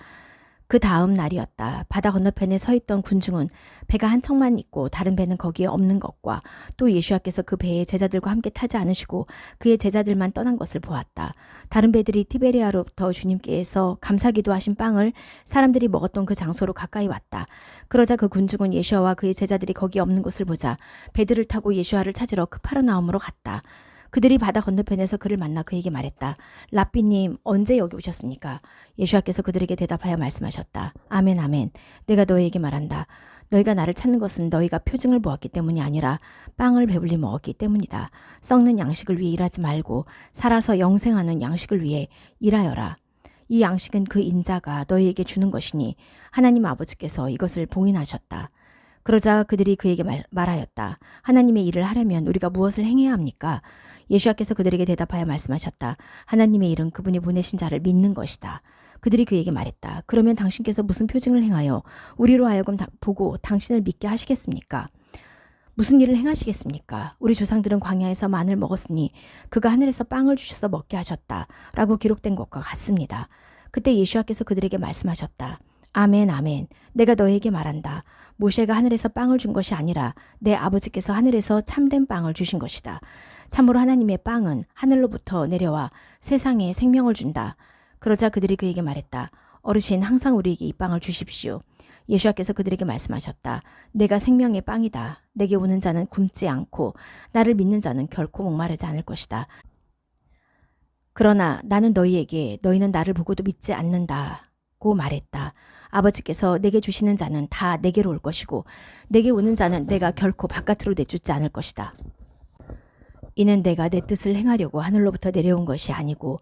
그 다음 날이었다. 바다 건너편에 서 있던 군중은 배가 한 척만 있고 다른 배는 거기에 없는 것과 또 예수께서 그 배에 제자들과 함께 타지 않으시고 그의 제자들만 떠난 것을 보았다. 다른 배들이 티베리아로부터 주님께서 감사기도 하신 빵을 사람들이 먹었던 그 장소로 가까이 왔다. 그러자 그 군중은 예수와 그의 제자들이 거기 없는 것을 보자 배들을 타고 예수를 찾으러 크파르나움으로 갔다. 그들이 바다 건너편에서 그를 만나 그에게 말했다. 랍비님, 언제 여기 오셨습니까? 예수께서 그들에게 대답하여 말씀하셨다. 아멘, 아멘. 내가 너희에게 말한다. 너희가 나를 찾는 것은 너희가 표징을 보았기 때문이 아니라 빵을 배불리 먹었기 때문이다. 썩는 양식을 위해 일하지 말고 살아서 영생하는 양식을 위해 일하여라. 이 양식은 그 인자가 너희에게 주는 것이니 하나님 아버지께서 이것을 봉인하셨다. 그러자 그들이 그에게 말하였다. 하나님의 일을 하려면 우리가 무엇을 행해야 합니까? 예수께서 그들에게 대답하여 말씀하셨다. 하나님의 일은 그분이 보내신 자를 믿는 것이다. 그들이 그에게 말했다. 그러면 당신께서 무슨 표징을 행하여 우리로 하여금 보고 당신을 믿게 하시겠습니까? 무슨 일을 행하시겠습니까? 우리 조상들은 광야에서 만을 먹었으니 그가 하늘에서 빵을 주셔서 먹게 하셨다. 라고 기록된 것과 같습니다. 그때 예수께서 그들에게 말씀하셨다. 아멘, 아멘. 내가 너에게 말한다. 모세가 하늘에서 빵을 준 것이 아니라 내 아버지께서 하늘에서 참된 빵을 주신 것이다. 참으로 하나님의 빵은 하늘로부터 내려와 세상에 생명을 준다. 그러자 그들이 그에게 말했다. 어르신, 항상 우리에게 이 빵을 주십시오. 예수께서 그들에게 말씀하셨다. 내가 생명의 빵이다. 내게 오는 자는 굶지 않고 나를 믿는 자는 결코 목마르지 않을 것이다. 그러나 나는 너희에게 너희는 나를 보고도 믿지 않는다고 말했다. 아버지께서 내게 주시는 자는 다 내게로 올 것이고 내게 오는 자는 내가 결코 바깥으로 내쫓지 않을 것이다. 이는 내가 내 뜻을 행하려고 하늘로부터 내려온 것이 아니고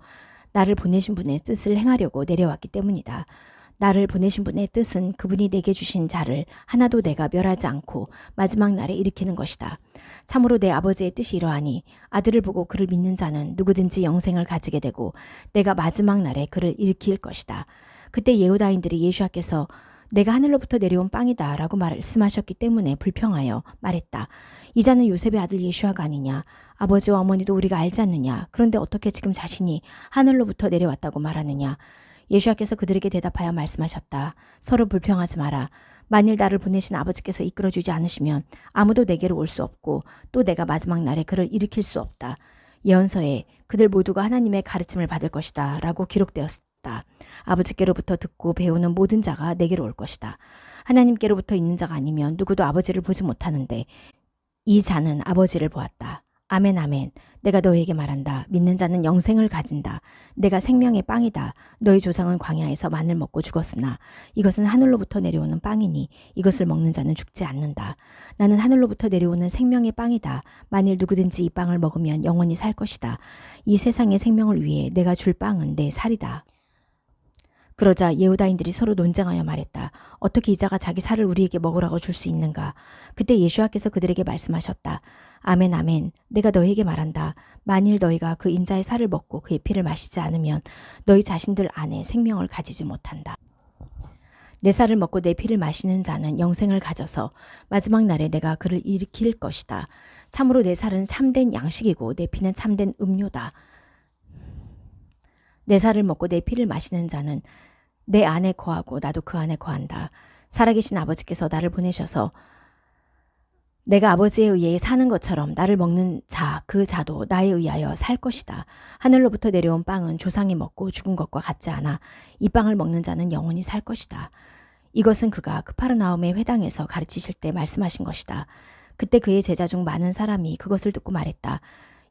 나를 보내신 분의 뜻을 행하려고 내려왔기 때문이다. 나를 보내신 분의 뜻은 그분이 내게 주신 자를 하나도 내가 멸하지 않고 마지막 날에 일으키는 것이다. 참으로 내 아버지의 뜻이 이러하니 아들을 보고 그를 믿는 자는 누구든지 영생을 가지게 되고 내가 마지막 날에 그를 일으킬 것이다. 그때 예후다인들이 예수께서 내가 하늘로부터 내려온 빵이다 라고 말씀하셨기 때문에 불평하여 말했다. 이 자는 요셉의 아들 예수아가 아니냐? 아버지와 어머니도 우리가 알지 않느냐? 그런데 어떻게 지금 자신이 하늘로부터 내려왔다고 말하느냐? 예수께서 그들에게 대답하여 말씀하셨다. 서로 불평하지 마라. 만일 나를 보내신 아버지께서 이끌어주지 않으시면 아무도 내게로 올 수 없고 또 내가 마지막 날에 그를 일으킬 수 없다. 예언서에 그들 모두가 하나님의 가르침을 받을 것이다 라고 기록되었다. 아버지께로부터 듣고 배우는 모든 자가 내게로 올 것이다. 하나님께로부터 있는 자가 아니면 누구도 아버지를 보지 못하는데 이 자는 아버지를 보았다. 아멘, 아멘. 내가 너희에게 말한다. 믿는 자는 영생을 가진다. 내가 생명의 빵이다. 너희 조상은 광야에서 만을 먹고 죽었으나 이것은 하늘로부터 내려오는 빵이니 이것을 먹는 자는 죽지 않는다. 나는 하늘로부터 내려오는 생명의 빵이다. 만일 누구든지 이 빵을 먹으면 영원히 살 것이다. 이 세상의 생명을 위해 내가 줄 빵은 내 살이다. 그러자 예후다인들이 서로 논쟁하여 말했다. 어떻게 이 자가 자기 살을 우리에게 먹으라고 줄 수 있는가? 그때 예수께서 그들에게 말씀하셨다. 아멘, 아멘. 내가 너희에게 말한다. 만일 너희가 그 인자의 살을 먹고 그의 피를 마시지 않으면 너희 자신들 안에 생명을 가지지 못한다. 내 살을 먹고 내 피를 마시는 자는 영생을 가져서 마지막 날에 내가 그를 일으킬 것이다. 참으로 내 살은 참된 양식이고 내 피는 참된 음료다. 내 살을 먹고 내 피를 마시는 자는 내 안에 거하고 나도 그 안에 거한다. 살아계신 아버지께서 나를 보내셔서 내가 아버지에 의해 사는 것처럼 나를 먹는 자, 그 자도 나에 의하여 살 것이다. 하늘로부터 내려온 빵은 조상이 먹고 죽은 것과 같지 않아 이 빵을 먹는 자는 영원히 살 것이다. 이것은 그가 크파르나움의 회당에서 가르치실 때 말씀하신 것이다. 그때 그의 제자 중 많은 사람이 그것을 듣고 말했다.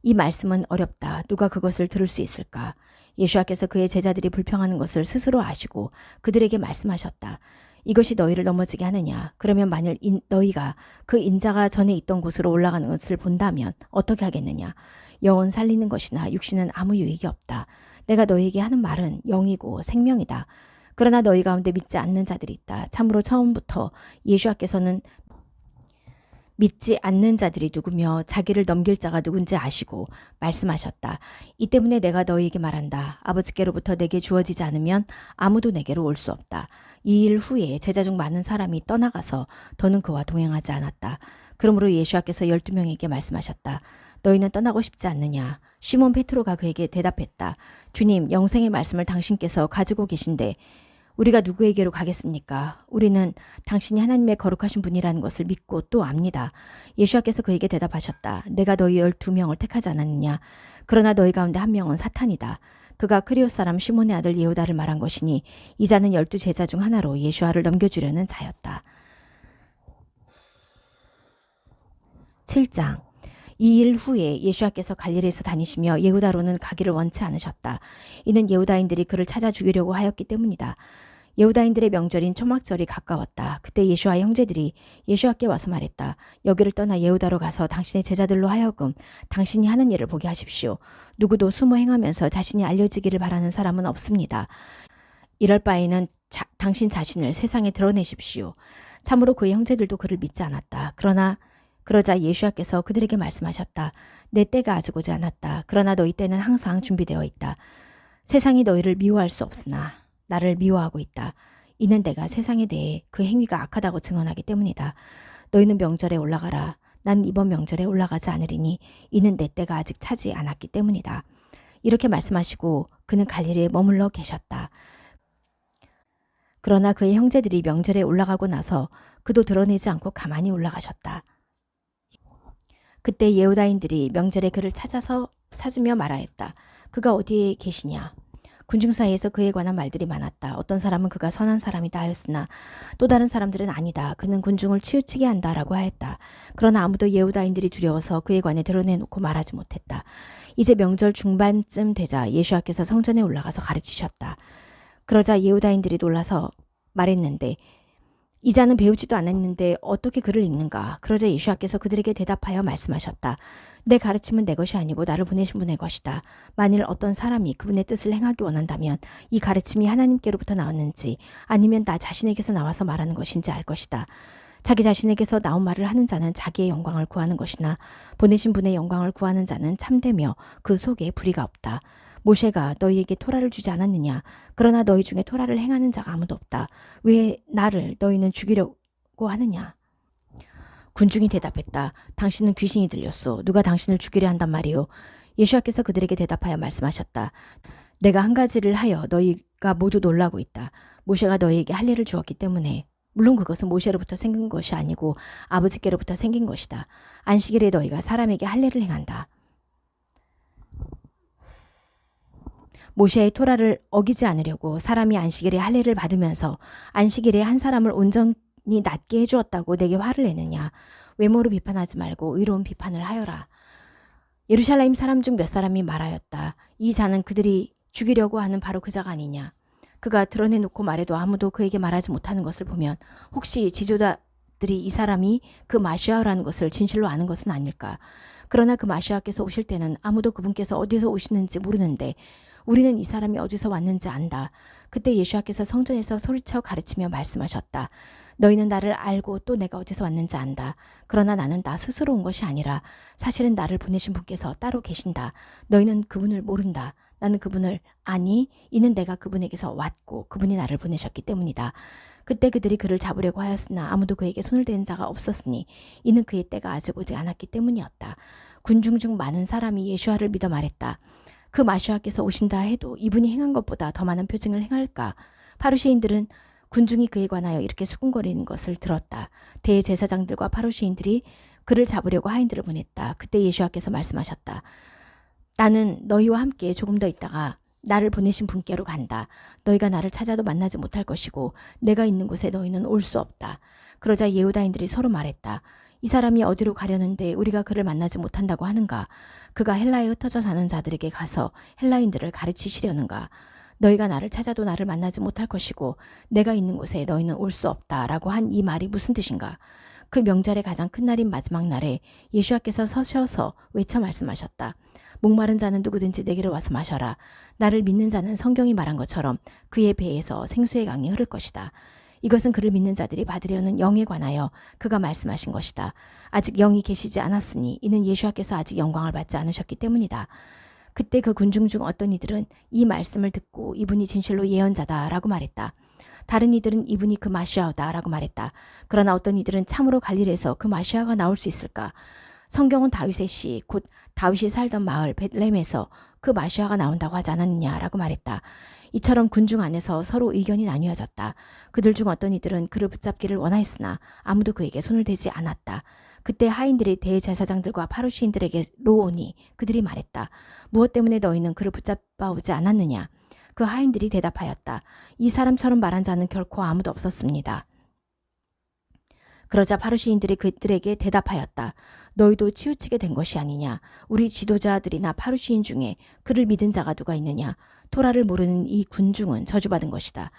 이 말씀은 어렵다. 누가 그것을 들을 수 있을까? 예수와께서 그의 제자들이 불평하는 것을 스스로 아시고 그들에게 말씀하셨다. 이것이 너희를 넘어지게 하느냐? 그러면 만일 너희가 그 인자가 전에 있던 곳으로 올라가는 것을 본다면 어떻게 하겠느냐? 영혼 살리는 것이나 육신은 아무 유익이 없다. 내가 너희에게 하는 말은 영이고 생명이다. 그러나 너희 가운데 믿지 않는 자들이 있다. 참으로 처음부터 예수와께서는 믿지 않는 자들이 누구며 자기를 넘길 자가 누군지 아시고 말씀하셨다. 이 때문에 내가 너희에게 말한다. 아버지께로부터 내게 주어지지 않으면 아무도 내게로 올 수 없다. 이 일 후에 제자 중 많은 사람이 떠나가서 더는 그와 동행하지 않았다. 그러므로 예수와께서 12명에게 말씀하셨다. 너희는 떠나고 싶지 않느냐? 시몬 베드로가 그에게 대답했다. 주님, 영생의 말씀을 당신께서 가지고 계신데 우리가 누구에게로 가겠습니까? 우리는 당신이 하나님의 거룩하신 분이라는 것을 믿고 또 압니다. 예수와께서 그에게 대답하셨다. 내가 너희 12명을 택하지 않았느냐? 그러나 너희 가운데 한 명은 사탄이다. 그가 크리오 사람 시몬의 아들 예후다를 말한 것이니 이 자는 12제자 중 하나로 예수와를 넘겨주려는 자였다. 7장. 이 일 후에 예수와께서 갈릴리에서 다니시며 예후다로는 가기를 원치 않으셨다. 이는 예후다인들이 그를 찾아 죽이려고 하였기 때문이다. 예후다인들의 명절인 초막절이 가까웠다. 그때 예수와의 형제들이 예수와께 와서 말했다. 여기를 떠나 예후다로 가서 당신의 제자들로 하여금 당신이 하는 일을 보게 하십시오. 누구도 숨어 행하면서 자신이 알려지기를 바라는 사람은 없습니다. 이럴 바에는 당신 자신을 세상에 드러내십시오. 참으로 그의 형제들도 그를 믿지 않았다. 그러자 예수와께서 그들에게 말씀하셨다. 내 때가 아직 오지 않았다. 그러나 너희 때는 항상 준비되어 있다. 세상이 너희를 미워할 수 없으나 나를 미워하고 있다. 이는 내가 세상에 대해 그 행위가 악하다고 증언하기 때문이다. 너희는 명절에 올라가라. 난 이번 명절에 올라가지 않으리니 이는 내 때가 아직 차지 않았기 때문이다. 이렇게 말씀하시고 그는 갈릴리에 머물러 계셨다. 그러나 그의 형제들이 명절에 올라가고 나서 그도 드러내지 않고 가만히 올라가셨다. 그때 예후다인들이 명절에 그를 찾으며 말하였다. 그가 어디에 계시냐? 군중 사이에서 그에 관한 말들이 많았다. 어떤 사람은 그가 선한 사람이다 하였으나 또 다른 사람들은 아니다. 그는 군중을 치우치게 한다라고 하였다. 그러나 아무도 예후다인들이 두려워서 그에 관해 드러내놓고 말하지 못했다. 이제 명절 중반쯤 되자 예수와께서 성전에 올라가서 가르치셨다. 그러자 예후다인들이 놀라서 말했는데 이 자는 배우지도 않았는데 어떻게 글을 읽는가? 그러자 예수와께서 그들에게 대답하여 말씀하셨다. 내 가르침은 내 것이 아니고 나를 보내신 분의 것이다. 만일 어떤 사람이 그분의 뜻을 행하기 원한다면 이 가르침이 하나님께로부터 나왔는지 아니면 나 자신에게서 나와서 말하는 것인지 알 것이다. 자기 자신에게서 나온 말을 하는 자는 자기의 영광을 구하는 것이나 보내신 분의 영광을 구하는 자는 참되며 그 속에 불의가 없다. 모세가 너희에게 토라를 주지 않았느냐? 그러나 너희 중에 토라를 행하는 자가 아무도 없다. 왜 나를 너희는 죽이려고 하느냐? 군중이 대답했다. 당신은 귀신이 들렸소. 누가 당신을 죽이려 한단 말이오? 예수와께서 그들에게 대답하여 말씀하셨다. 내가 한 가지를 하여 너희가 모두 놀라고 있다. 모세가 너희에게 할 일을 주었기 때문에. 물론 그것은 모세로부터 생긴 것이 아니고 아버지께로부터 생긴 것이다. 안식일에 너희가 사람에게 할 일을 행한다. 모세의 토라를 어기지 않으려고 사람이 안식일에 할례를 받으면서 안식일에 한 사람을 온전히 낫게 해주었다고 내게 화를 내느냐. 외모로 비판하지 말고 의로운 비판을 하여라. 예루살렘 사람 중 몇 사람이 말하였다. 이 자는 그들이 죽이려고 하는 바로 그 자가 아니냐. 그가 드러내놓고 말해도 아무도 그에게 말하지 못하는 것을 보면 혹시 지도자들이 이 사람이 그 마시아라는 것을 진실로 아는 것은 아닐까. 그러나 그 마시아께서 오실 때는 아무도 그분께서 어디서 오시는지 모르는데 우리는 이 사람이 어디서 왔는지 안다. 그때 예수와께서 성전에서 소리쳐 가르치며 말씀하셨다. 너희는 나를 알고 또 내가 어디서 왔는지 안다. 그러나 나는 나 스스로 온 것이 아니라 사실은 나를 보내신 분께서 따로 계신다. 너희는 그분을 모른다. 나는 그분을 아니 이는 내가 그분에게서 왔고 그분이 나를 보내셨기 때문이다. 그때 그들이 그를 잡으려고 하였으나 아무도 그에게 손을 대는 자가 없었으니 이는 그의 때가 아직 오지 않았기 때문이었다. 군중 중 많은 사람이 예수와를 믿어 말했다. 그 마시아께서 오신다 해도 이분이 행한 것보다 더 많은 표징을 행할까? 파루시인들은 군중이 그에 관하여 이렇게 수군거리는 것을 들었다. 대제사장들과 파루시인들이 그를 잡으려고 하인들을 보냈다. 그때 예수와께서 말씀하셨다. 나는 너희와 함께 조금 더 있다가 나를 보내신 분께로 간다. 너희가 나를 찾아도 만나지 못할 것이고 내가 있는 곳에 너희는 올 수 없다. 그러자 예후다인들이 서로 말했다. 이 사람이 어디로 가려는데 우리가 그를 만나지 못한다고 하는가? 그가 헬라에 흩어져 사는 자들에게 가서 헬라인들을 가르치시려는가? 너희가 나를 찾아도 나를 만나지 못할 것이고 내가 있는 곳에 너희는 올 수 없다라고 한 이 말이 무슨 뜻인가? 그 명절의 가장 큰 날인 마지막 날에 예수와께서 서셔서 외쳐 말씀하셨다. 목마른 자는 누구든지 내게로 와서 마셔라. 나를 믿는 자는 성경이 말한 것처럼 그의 배에서 생수의 강이 흐를 것이다. 이것은 그를 믿는 자들이 받으려는 영에 관하여 그가 말씀하신 것이다. 아직 영이 계시지 않았으니 이는 예수와께서 아직 영광을 받지 않으셨기 때문이다. 그때 그 군중 중 어떤 이들은 이 말씀을 듣고 이분이 진실로 예언자다라고 말했다. 다른 이들은 이분이 그 마시아다라고 말했다. 그러나 어떤 이들은 참으로 갈릴리에서 그 마시아가 나올 수 있을까? 성경은 다윗의 시, 곧 다윗이 살던 마을 벳레헴에서 그 마시아가 나온다고 하지 않았느냐라고 말했다. 이처럼 군중 안에서 서로 의견이 나뉘어졌다. 그들 중 어떤 이들은 그를 붙잡기를 원하였으나 아무도 그에게 손을 대지 않았다. 그때 하인들이 대제사장들과 파루시인들에게로 오니 그들이 말했다. 무엇 때문에 너희는 그를 붙잡아 오지 않았느냐? 그 하인들이 대답하였다. 이 사람처럼 말한 자는 결코 아무도 없었습니다. 그러자 파루시인들이 그들에게 대답하였다. 너희도 치우치게 된 것이 아니냐. 우리 지도자들이나 파루시인 중에 그를 믿은 자가 누가 있느냐. 토라를 모르는 이 군중은 저주받은 것이다.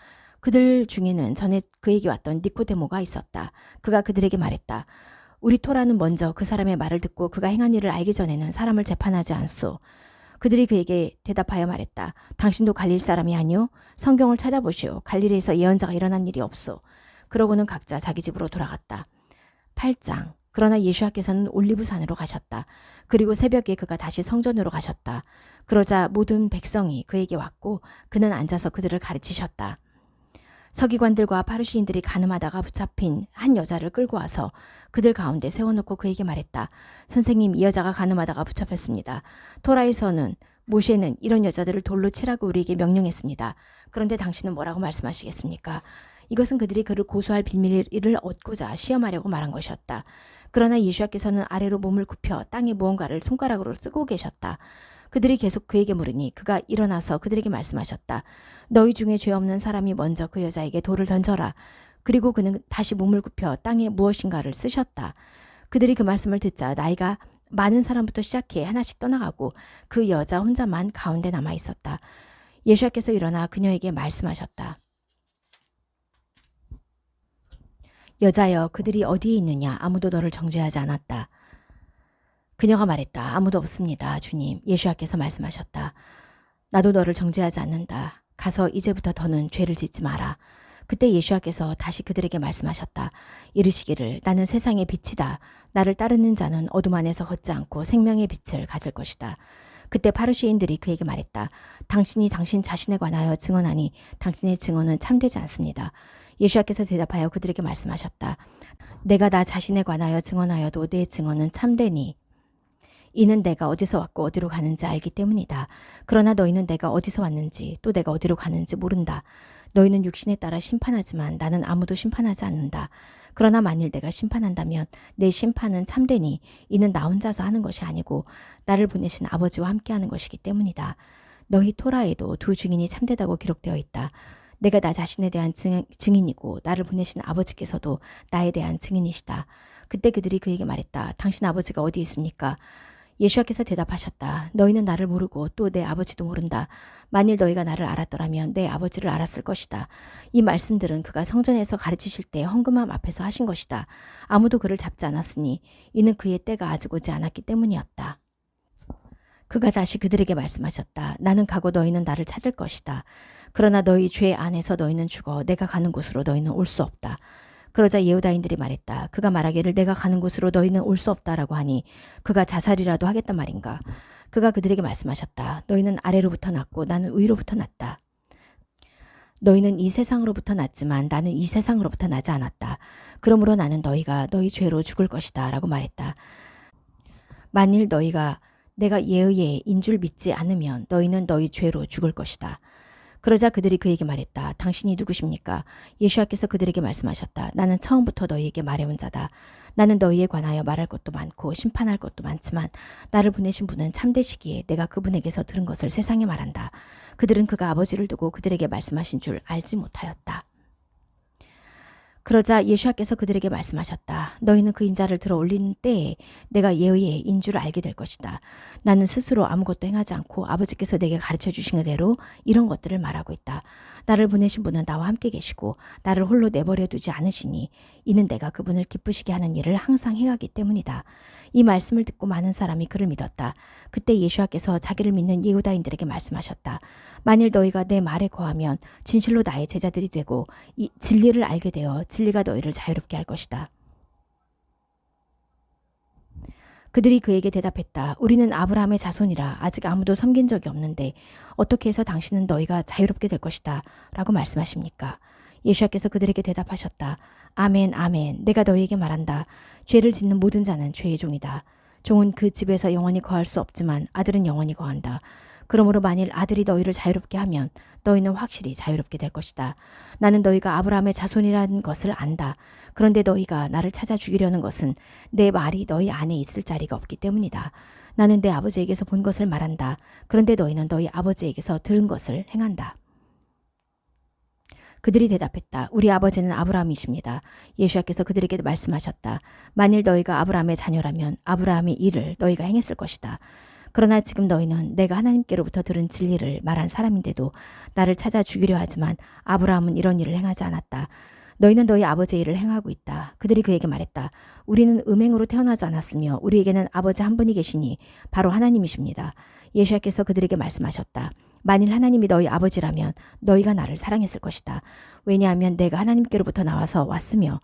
그들 중에는 전에 그에게 왔던 니코데모가 있었다. 그가 그들에게 말했다. 우리 토라는 먼저 그 사람의 말을 듣고 그가 행한 일을 알기 전에는 사람을 재판하지 않소. 그들이 그에게 대답하여 말했다. 당신도 갈릴 사람이 아니오? 성경을 찾아보시오. 갈릴리에서 예언자가 일어난 일이 없소. 그러고는 각자 자기 집으로 돌아갔다. 8장. 그러나 예수와께서는 올리브산으로 가셨다. 그리고 새벽에 그가 다시 성전으로 가셨다. 그러자 모든 백성이 그에게 왔고 그는 앉아서 그들을 가르치셨다. 서기관들과 파르시인들이 가늠하다가 붙잡힌 한 여자를 끌고 와서 그들 가운데 세워놓고 그에게 말했다. 선생님, 이 여자가 가늠하다가 붙잡혔습니다. 토라에서는 모세는 이런 여자들을 돌로 치라고 우리에게 명령했습니다. 그런데 당신은 뭐라고 말씀하시겠습니까? 이것은 그들이 그를 고소할 비밀을 얻고자 시험하려고 말한 것이었다. 그러나 예수와께서는 아래로 몸을 굽혀 땅에 무언가를 손가락으로 쓰고 계셨다. 그들이 계속 그에게 물으니 그가 일어나서 그들에게 말씀하셨다. 너희 중에 죄 없는 사람이 먼저 그 여자에게 돌을 던져라. 그리고 그는 다시 몸을 굽혀 땅에 무엇인가를 쓰셨다. 그들이 그 말씀을 듣자 나이가 많은 사람부터 시작해 하나씩 떠나가고 그 여자 혼자만 가운데 남아 있었다. 예수와께서 일어나 그녀에게 말씀하셨다. 여자여, 그들이 어디에 있느냐? 아무도 너를 정죄하지 않았다. 그녀가 말했다. 아무도 없습니다, 주님. 예수와께서 말씀하셨다. 나도 너를 정죄하지 않는다. 가서 이제부터 더는 죄를 짓지 마라. 그때 예수와께서 다시 그들에게 말씀하셨다. 이르시기를 나는 세상의 빛이다. 나를 따르는 자는 어둠 안에서 걷지 않고 생명의 빛을 가질 것이다. 그때 파르시인들이 그에게 말했다. 당신이 당신 자신에 관하여 증언하니 당신의 증언은 참되지 않습니다. 예수와께서 대답하여 그들에게 말씀하셨다. 내가 나 자신에 관하여 증언하여도 내 증언은 참되니 이는 내가 어디서 왔고 어디로 가는지 알기 때문이다. 그러나 너희는 내가 어디서 왔는지 또 내가 어디로 가는지 모른다. 너희는 육신에 따라 심판하지만 나는 아무도 심판하지 않는다. 그러나 만일 내가 심판한다면 내 심판은 참되니 이는 나 혼자서 하는 것이 아니고 나를 보내신 아버지와 함께하는 것이기 때문이다. 너희 토라에도 두 증인이 참되다고 기록되어 있다. 내가 나 자신에 대한 증인이고 나를 보내신 아버지께서도 나에 대한 증인이시다. 그때 그들이 그에게 말했다. 당신 아버지가 어디 있습니까? 예수와께서 대답하셨다. 너희는 나를 모르고 또 내 아버지도 모른다. 만일 너희가 나를 알았더라면 내 아버지를 알았을 것이다. 이 말씀들은 그가 성전에서 가르치실 때 헌금함 앞에서 하신 것이다. 아무도 그를 잡지 않았으니 이는 그의 때가 아직 오지 않았기 때문이었다. 그가 다시 그들에게 말씀하셨다. 나는 가고 너희는 나를 찾을 것이다. 그러나 너희 죄 안에서 너희는 죽어 내가 가는 곳으로 너희는 올 수 없다. 그러자 예후다인들이 말했다. 그가 말하기를 내가 가는 곳으로 너희는 올 수 없다라고 하니 그가 자살이라도 하겠단 말인가. 그가 그들에게 말씀하셨다. 너희는 아래로부터 났고 나는 위로부터 났다. 너희는 이 세상으로부터 났지만 나는 이 세상으로부터 나지 않았다. 그러므로 나는 너희가 너희 죄로 죽을 것이다 라고 말했다. 만일 너희가 내가 예의의 인줄 믿지 않으면 너희는 너희 죄로 죽을 것이다. 그러자 그들이 그에게 말했다. 당신이 누구십니까? 예수께서 그들에게 말씀하셨다. 나는 처음부터 너희에게 말해온 자다. 나는 너희에 관하여 말할 것도 많고 심판할 것도 많지만 나를 보내신 분은 참되시기에 내가 그분에게서 들은 것을 세상에 말한다. 그들은 그가 아버지를 두고 그들에게 말씀하신 줄 알지 못하였다. 그러자 예수께서 그들에게 말씀하셨다. 너희는 그 인자를 들어 올리는 때에 내가 예의의 인줄을 알게 될 것이다. 나는 스스로 아무것도 행하지 않고 아버지께서 내게 가르쳐 주신 대로 이런 것들을 말하고 있다. 나를 보내신 분은 나와 함께 계시고 나를 홀로 내버려 두지 않으시니 이는 내가 그분을 기쁘시게 하는 일을 항상 행하기 때문이다. 이 말씀을 듣고 많은 사람이 그를 믿었다. 그때 예수께서 자기를 믿는 예후다인들에게 말씀하셨다. 만일 너희가 내 말에 거하면 진실로 나의 제자들이 되고 이 진리를 알게 되어 진리가 너희를 자유롭게 할 것이다. 그들이 그에게 대답했다. 우리는 아브라함의 자손이라 아직 아무도 섬긴 적이 없는데 어떻게 해서 당신은 너희가 자유롭게 될 것이다 라고 말씀하십니까? 예수께서 그들에게 대답하셨다. 아멘 아멘 내가 너희에게 말한다. 죄를 짓는 모든 자는 죄의 종이다. 종은 그 집에서 영원히 거할 수 없지만 아들은 영원히 거한다. 그러므로 만일 아들이 너희를 자유롭게 하면 너희는 확실히 자유롭게 될 것이다. 나는 너희가 아브라함의 자손이라는 것을 안다. 그런데 너희가 나를 찾아 죽이려는 것은 내 말이 너희 안에 있을 자리가 없기 때문이다. 나는 내 아버지에게서 본 것을 말한다. 그런데 너희는 너희 아버지에게서 들은 것을 행한다. 그들이 대답했다. 우리 아버지는 아브라함이십니다. 예수께서 그들에게 말씀하셨다. 만일 너희가 아브라함의 자녀라면 아브라함의 일을 너희가 행했을 것이다. 그러나 지금 너희는 내가 하나님께로부터 들은 진리를 말한 사람인데도 나를 찾아 죽이려 하지만 아브라함은 이런 일을 행하지 않았다. 너희는 너희 아버지의 일을 행하고 있다. 그들이 그에게 말했다. 우리는 음행으로 태어나지 않았으며 우리에게는 아버지 한 분이 계시니 바로 하나님이십니다. 예수께서 그들에게 말씀하셨다. 만일 하나님이 너희 아버지라면 너희가 나를 사랑했을 것이다. 왜냐하면 내가 하나님께로부터 나와서 왔으며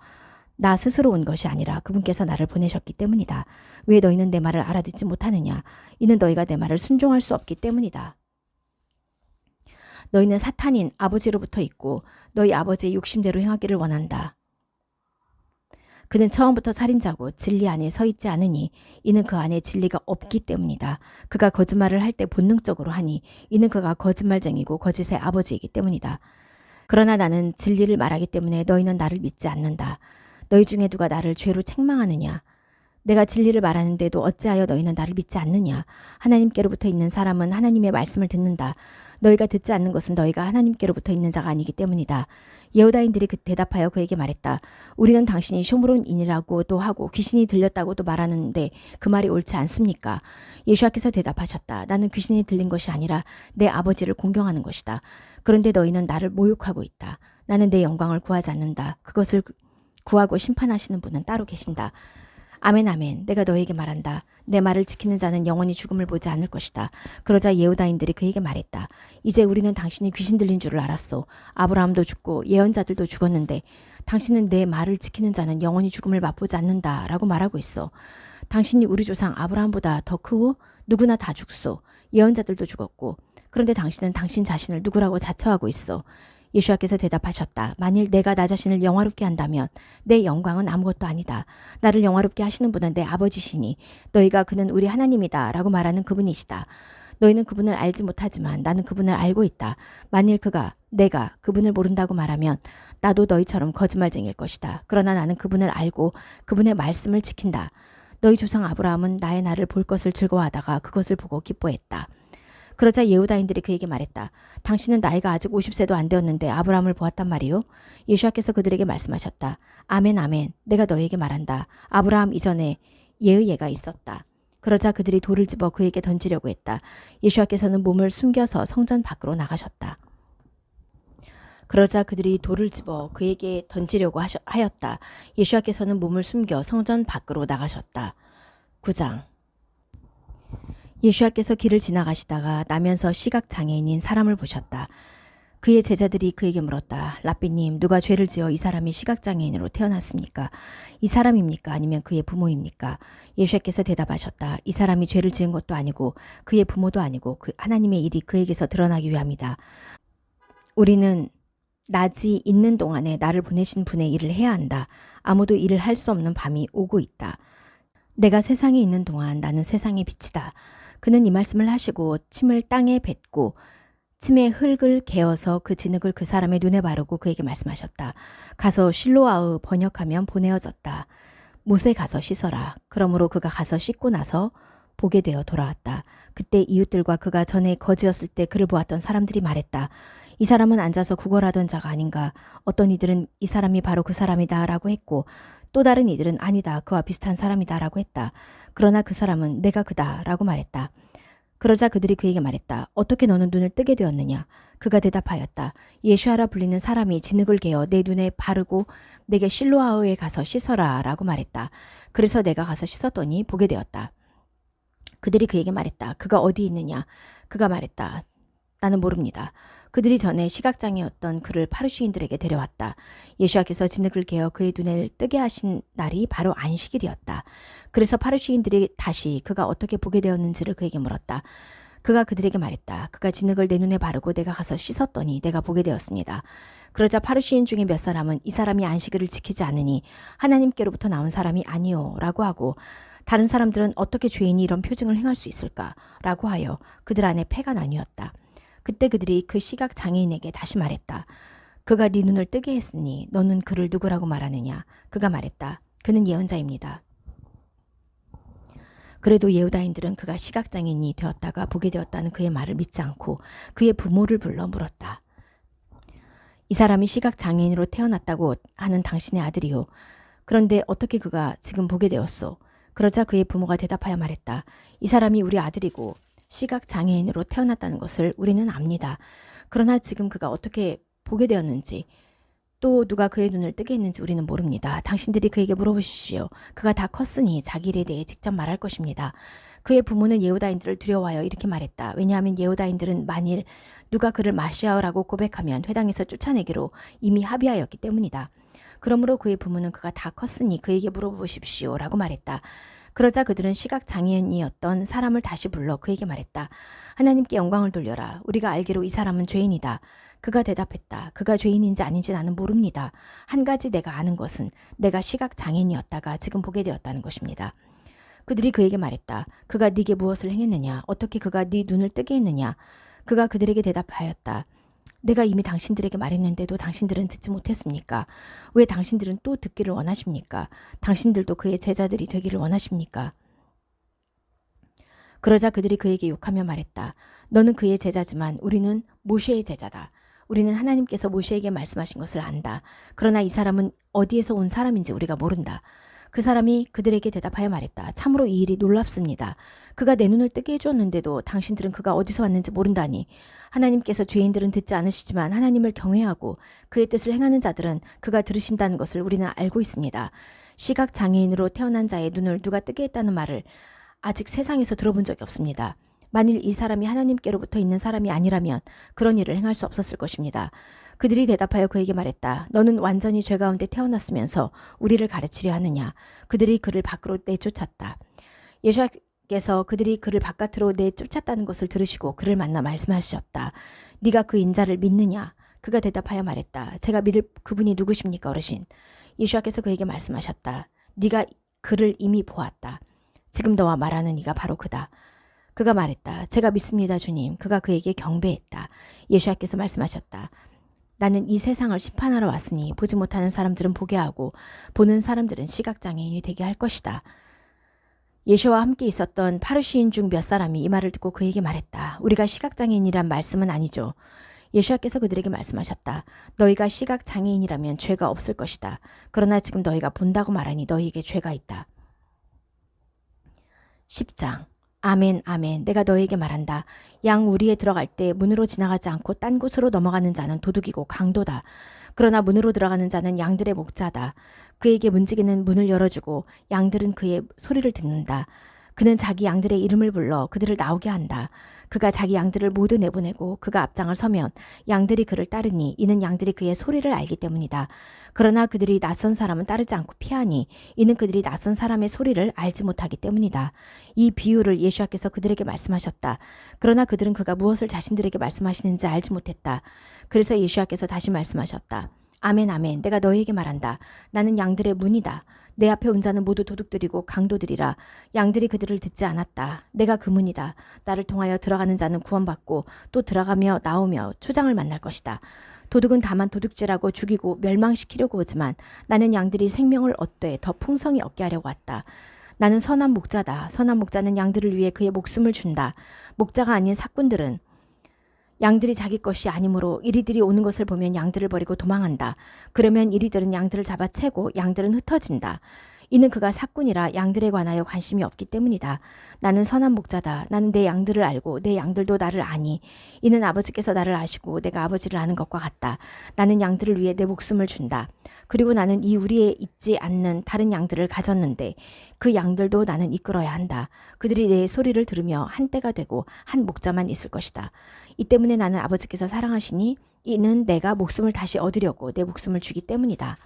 나 스스로 온 것이 아니라 그분께서 나를 보내셨기 때문이다. 왜 너희는 내 말을 알아듣지 못하느냐? 이는 너희가 내 말을 순종할 수 없기 때문이다. 너희는 사탄인 아버지로부터 있고 너희 아버지의 욕심대로 행하기를 원한다. 그는 처음부터 살인자고 진리 안에 서 있지 않으니 이는 그 안에 진리가 없기 때문이다. 그가 거짓말을 할 때 본능적으로 하니 이는 그가 거짓말쟁이고 거짓의 아버지이기 때문이다. 그러나 나는 진리를 말하기 때문에 너희는 나를 믿지 않는다. 너희 중에 누가 나를 죄로 책망하느냐? 내가 진리를 말하는데도 어찌하여 너희는 나를 믿지 않느냐? 하나님께로부터 있는 사람은 하나님의 말씀을 듣는다. 너희가 듣지 않는 것은 너희가 하나님께로부터 있는 자가 아니기 때문이다. 예후다인들이 대답하여 그에게 말했다. 우리는 당신이 쇼므론인이라고도 하고 귀신이 들렸다고도 말하는데 그 말이 옳지 않습니까? 예수께서 대답하셨다. 나는 귀신이 들린 것이 아니라 내 아버지를 공경하는 것이다. 그런데 너희는 나를 모욕하고 있다. 나는 내 영광을 구하지 않는다. 그것을 구하고 심판하시는 분은 따로 계신다. 아멘 아멘 내가 너에게 말한다. 내 말을 지키는 자는 영원히 죽음을 보지 않을 것이다. 그러자 예후다인들이 그에게 말했다. 이제 우리는 당신이 귀신 들린 줄을 알았소. 아브라함도 죽고 예언자들도 죽었는데 당신은 내 말을 지키는 자는 영원히 죽음을 맛보지 않는다 라고 말하고 있어. 당신이 우리 조상 아브라함보다 더 크고 누구나 다 죽소. 예언자들도 죽었고 그런데 당신은 당신 자신을 누구라고 자처하고 있어. 예수께서 대답하셨다. 만일 내가 나 자신을 영화롭게 한다면 내 영광은 아무것도 아니다. 나를 영화롭게 하시는 분은 내 아버지시니 너희가 그는 우리 하나님이다 라고 말하는 그분이시다. 너희는 그분을 알지 못하지만 나는 그분을 알고 있다. 만일 내가 그분을 모른다고 말하면 나도 너희처럼 거짓말쟁이일 것이다. 그러나 나는 그분을 알고 그분의 말씀을 지킨다. 너희 조상 아브라함은 나의 날을 볼 것을 즐거워하다가 그것을 보고 기뻐했다. 그러자 예후다인들이 그에게 말했다. 당신은 나이가 아직 50세도 안 되었는데 아브라함을 보았단 말이요? 예수께서 그들에게 말씀하셨다. 아멘 아멘 내가 너에게 말한다. 아브라함 이전에 예의가 있었다. 그러자 그들이 돌을 집어 그에게 던지려고 했다. 예수께서는 몸을 숨겨서 성전 밖으로 나가셨다. 그러자 그들이 돌을 집어 그에게 던지려고 하였다. 예수께서는 몸을 숨겨 성전 밖으로 나가셨다. 9장 예수께서 길을 지나가시다가 나면서 시각장애인인 사람을 보셨다. 그의 제자들이 그에게 물었다. 랍비님, 누가 죄를 지어 이 사람이 시각장애인으로 태어났습니까? 이 사람입니까? 아니면 그의 부모입니까? 예수께서 대답하셨다. 이 사람이 죄를 지은 것도 아니고 그의 부모도 아니고 그 하나님의 일이 그에게서 드러나기 위함이다. 우리는 낮이 있는 동안에 나를 보내신 분의 일을 해야 한다. 아무도 일을 할 수 없는 밤이 오고 있다. 내가 세상에 있는 동안 나는 세상의 빛이다. 그는 이 말씀을 하시고 침을 땅에 뱉고 침의 흙을 개어서 그 진흙을 그 사람의 눈에 바르고 그에게 말씀하셨다. 가서 실로아의 번역하면 보내어졌다. 못에 가서 씻어라. 그러므로 그가 가서 씻고 나서 보게 되어 돌아왔다. 그때 이웃들과 그가 전에 거지였을 때 그를 보았던 사람들이 말했다. 이 사람은 앉아서 구걸하던 자가 아닌가. 어떤 이들은 이 사람이 바로 그 사람이다 라고 했고 또 다른 이들은 아니다. 그와 비슷한 사람이다 라고 했다. 그러나 그 사람은 내가 그다 라고 말했다. 그러자 그들이 그에게 말했다. 어떻게 너는 눈을 뜨게 되었느냐? 그가 대답하였다. 예슈아라 불리는 사람이 진흙을 개어 내 눈에 바르고 내게 실로아에 가서 씻어라 라고 말했다. 그래서 내가 가서 씻었더니 보게 되었다. 그들이 그에게 말했다. 그가 어디 있느냐? 그가 말했다. 나는 모릅니다. 그들이 전에 시각장애였던 그를 파르시인들에게 데려왔다. 예수께서 진흙을 개어 그의 눈을 뜨게 하신 날이 바로 안식일이었다. 그래서 파르시인들이 다시 그가 어떻게 보게 되었는지를 그에게 물었다. 그가 그들에게 말했다. 그가 진흙을 내 눈에 바르고 내가 가서 씻었더니 내가 보게 되었습니다. 그러자 파르시인 중에 몇 사람은 이 사람이 안식일을 지키지 않으니 하나님께로부터 나온 사람이 아니요 라고 하고 다른 사람들은 어떻게 죄인이 이런 표징을 행할 수 있을까? 라고 하여 그들 안에 패가 나뉘었다. 그때 그들이 그 시각 장애인에게 다시 말했다. 그가 네 눈을 뜨게 했으니 너는 그를 누구라고 말하느냐? 그가 말했다. 그는 예언자입니다. 그래도 예후다인들은 그가 시각장애인이 되었다가 보게 되었다는 그의 말을 믿지 않고 그의 부모를 불러 물었다. 이 사람이 시각장애인으로 태어났다고 하는 당신의 아들이요. 그런데 어떻게 그가 지금 보게 되었소? 그러자 그의 부모가 대답하여 말했다. 이 사람이 우리 아들이고 시각장애인으로 태어났다는 것을 우리는 압니다. 그러나 지금 그가 어떻게 보게 되었는지 또 누가 그의 눈을 뜨게 했는지 우리는 모릅니다. 당신들이 그에게 물어보십시오. 그가 다 컸으니 자기 일에 대해 직접 말할 것입니다. 그의 부모는 예후다인들을 두려워하여 이렇게 말했다. 왜냐하면 예후다인들은 만일 누가 그를 마시아라고 고백하면 회당에서 쫓아내기로 이미 합의하였기 때문이다. 그러므로 그의 부모는 그가 다 컸으니 그에게 물어보십시오 라고 말했다. 그러자 그들은 시각장애인이었던 사람을 다시 불러 그에게 말했다. 하나님께 영광을 돌려라. 우리가 알기로 이 사람은 죄인이다. 그가 대답했다. 그가 죄인인지 아닌지 나는 모릅니다. 한 가지 내가 아는 것은 내가 시각장애인이었다가 지금 보게 되었다는 것입니다. 그들이 그에게 말했다. 그가 네게 무엇을 행했느냐? 어떻게 그가 네 눈을 뜨게 했느냐? 그가 그들에게 대답하였다. 내가 이미 당신들에게 말했는데도 당신들은 듣지 못했습니까? 왜 당신들은 또 듣기를 원하십니까? 당신들도 그의 제자들이 되기를 원하십니까? 그러자 그들이 그에게 욕하며 말했다. 너는 그의 제자지만 우리는 모세의 제자다. 우리는 하나님께서 모세에게 말씀하신 것을 안다. 그러나 이 사람은 어디에서 온 사람인지 우리가 모른다. 그 사람이 그들에게 대답하여 말했다. 참으로 이 일이 놀랍습니다. 그가 내 눈을 뜨게 해주었는데도 당신들은 그가 어디서 왔는지 모른다니. 하나님께서 죄인들은 듣지 않으시지만 하나님을 경외하고 그의 뜻을 행하는 자들은 그가 들으신다는 것을 우리는 알고 있습니다. 시각장애인으로 태어난 자의 눈을 누가 뜨게 했다는 말을 아직 세상에서 들어본 적이 없습니다. 만일 이 사람이 하나님께로부터 있는 사람이 아니라면 그런 일을 행할 수 없었을 것입니다. 그들이 대답하여 그에게 말했다. 너는 완전히 죄 가운데 태어났으면서 우리를 가르치려 하느냐. 그들이 그를 밖으로 내쫓았다. 예수께서 그들이 그를 바깥으로 내쫓았다는 것을 들으시고 그를 만나 말씀하셨다. 네가 그 인자를 믿느냐. 그가 대답하여 말했다. 제가 믿을 그분이 누구십니까 어르신. 예수께서 그에게 말씀하셨다. 네가 그를 이미 보았다. 지금 너와 말하는 이가 바로 그다. 그가 말했다. 제가 믿습니다 주님. 그가 그에게 경배했다. 예수께서 말씀하셨다. 나는 이 세상을 심판하러 왔으니 보지 못하는 사람들은 보게 하고 보는 사람들은 시각장애인이 되게 할 것이다. 예수와 함께 있었던 파르시인 중 몇 사람이 이 말을 듣고 그에게 말했다. 우리가 시각장애인이란 말씀은 아니죠. 예수께서 그들에게 말씀하셨다. 너희가 시각장애인이라면 죄가 없을 것이다. 그러나 지금 너희가 본다고 말하니 너희에게 죄가 있다. 10장 아멘 아멘 내가 너에게 말한다. 양 우리에 들어갈 때 문으로 지나가지 않고 딴 곳으로 넘어가는 자는 도둑이고 강도다. 그러나 문으로 들어가는 자는 양들의 목자다. 그에게 문지기는 문을 열어주고 양들은 그의 소리를 듣는다. 그는 자기 양들의 이름을 불러 그들을 나오게 한다. 그가 자기 양들을 모두 내보내고 그가 앞장을 서면 양들이 그를 따르니 이는 양들이 그의 소리를 알기 때문이다. 그러나 그들이 낯선 사람은 따르지 않고 피하니 이는 그들이 낯선 사람의 소리를 알지 못하기 때문이다. 이 비유를 예수께서 그들에게 말씀하셨다. 그러나 그들은 그가 무엇을 자신들에게 말씀하시는지 알지 못했다. 그래서 예수께서 다시 말씀하셨다. 아멘 아멘 내가 너희에게 말한다. 나는 양들의 문이다. 내 앞에 온 자는 모두 도둑들이고 강도들이라. 양들이 그들을 듣지 않았다. 내가 그 문이다. 나를 통하여 들어가는 자는 구원받고 또 들어가며 나오며 초장을 만날 것이다. 도둑은 다만 도둑질하고 죽이고 멸망시키려고 오지만 나는 양들이 생명을 얻되 더 풍성히 얻게 하려고 왔다. 나는 선한 목자다. 선한 목자는 양들을 위해 그의 목숨을 준다. 목자가 아닌 사꾼들은 양들이 자기 것이 아니므로 이리들이 오는 것을 보면 양들을 버리고 도망한다. 그러면 이리들은 양들을 잡아채고 양들은 흩어진다. 이는 그가 사꾼이라 양들에 관하여 관심이 없기 때문이다. 나는 선한 목자다. 나는 내 양들을 알고 내 양들도 나를 아니. 이는 아버지께서 나를 아시고 내가 아버지를 아는 것과 같다. 나는 양들을 위해 내 목숨을 준다. 그리고 나는 이 우리에 있지 않는 다른 양들을 가졌는데 그 양들도 나는 이끌어야 한다. 그들이 내 소리를 들으며 한 떼가 되고 한 목자만 있을 것이다. 이 때문에 나는 아버지께서 사랑하시니 이는 내가 목숨을 다시 얻으려고 내 목숨을 주기 때문이다.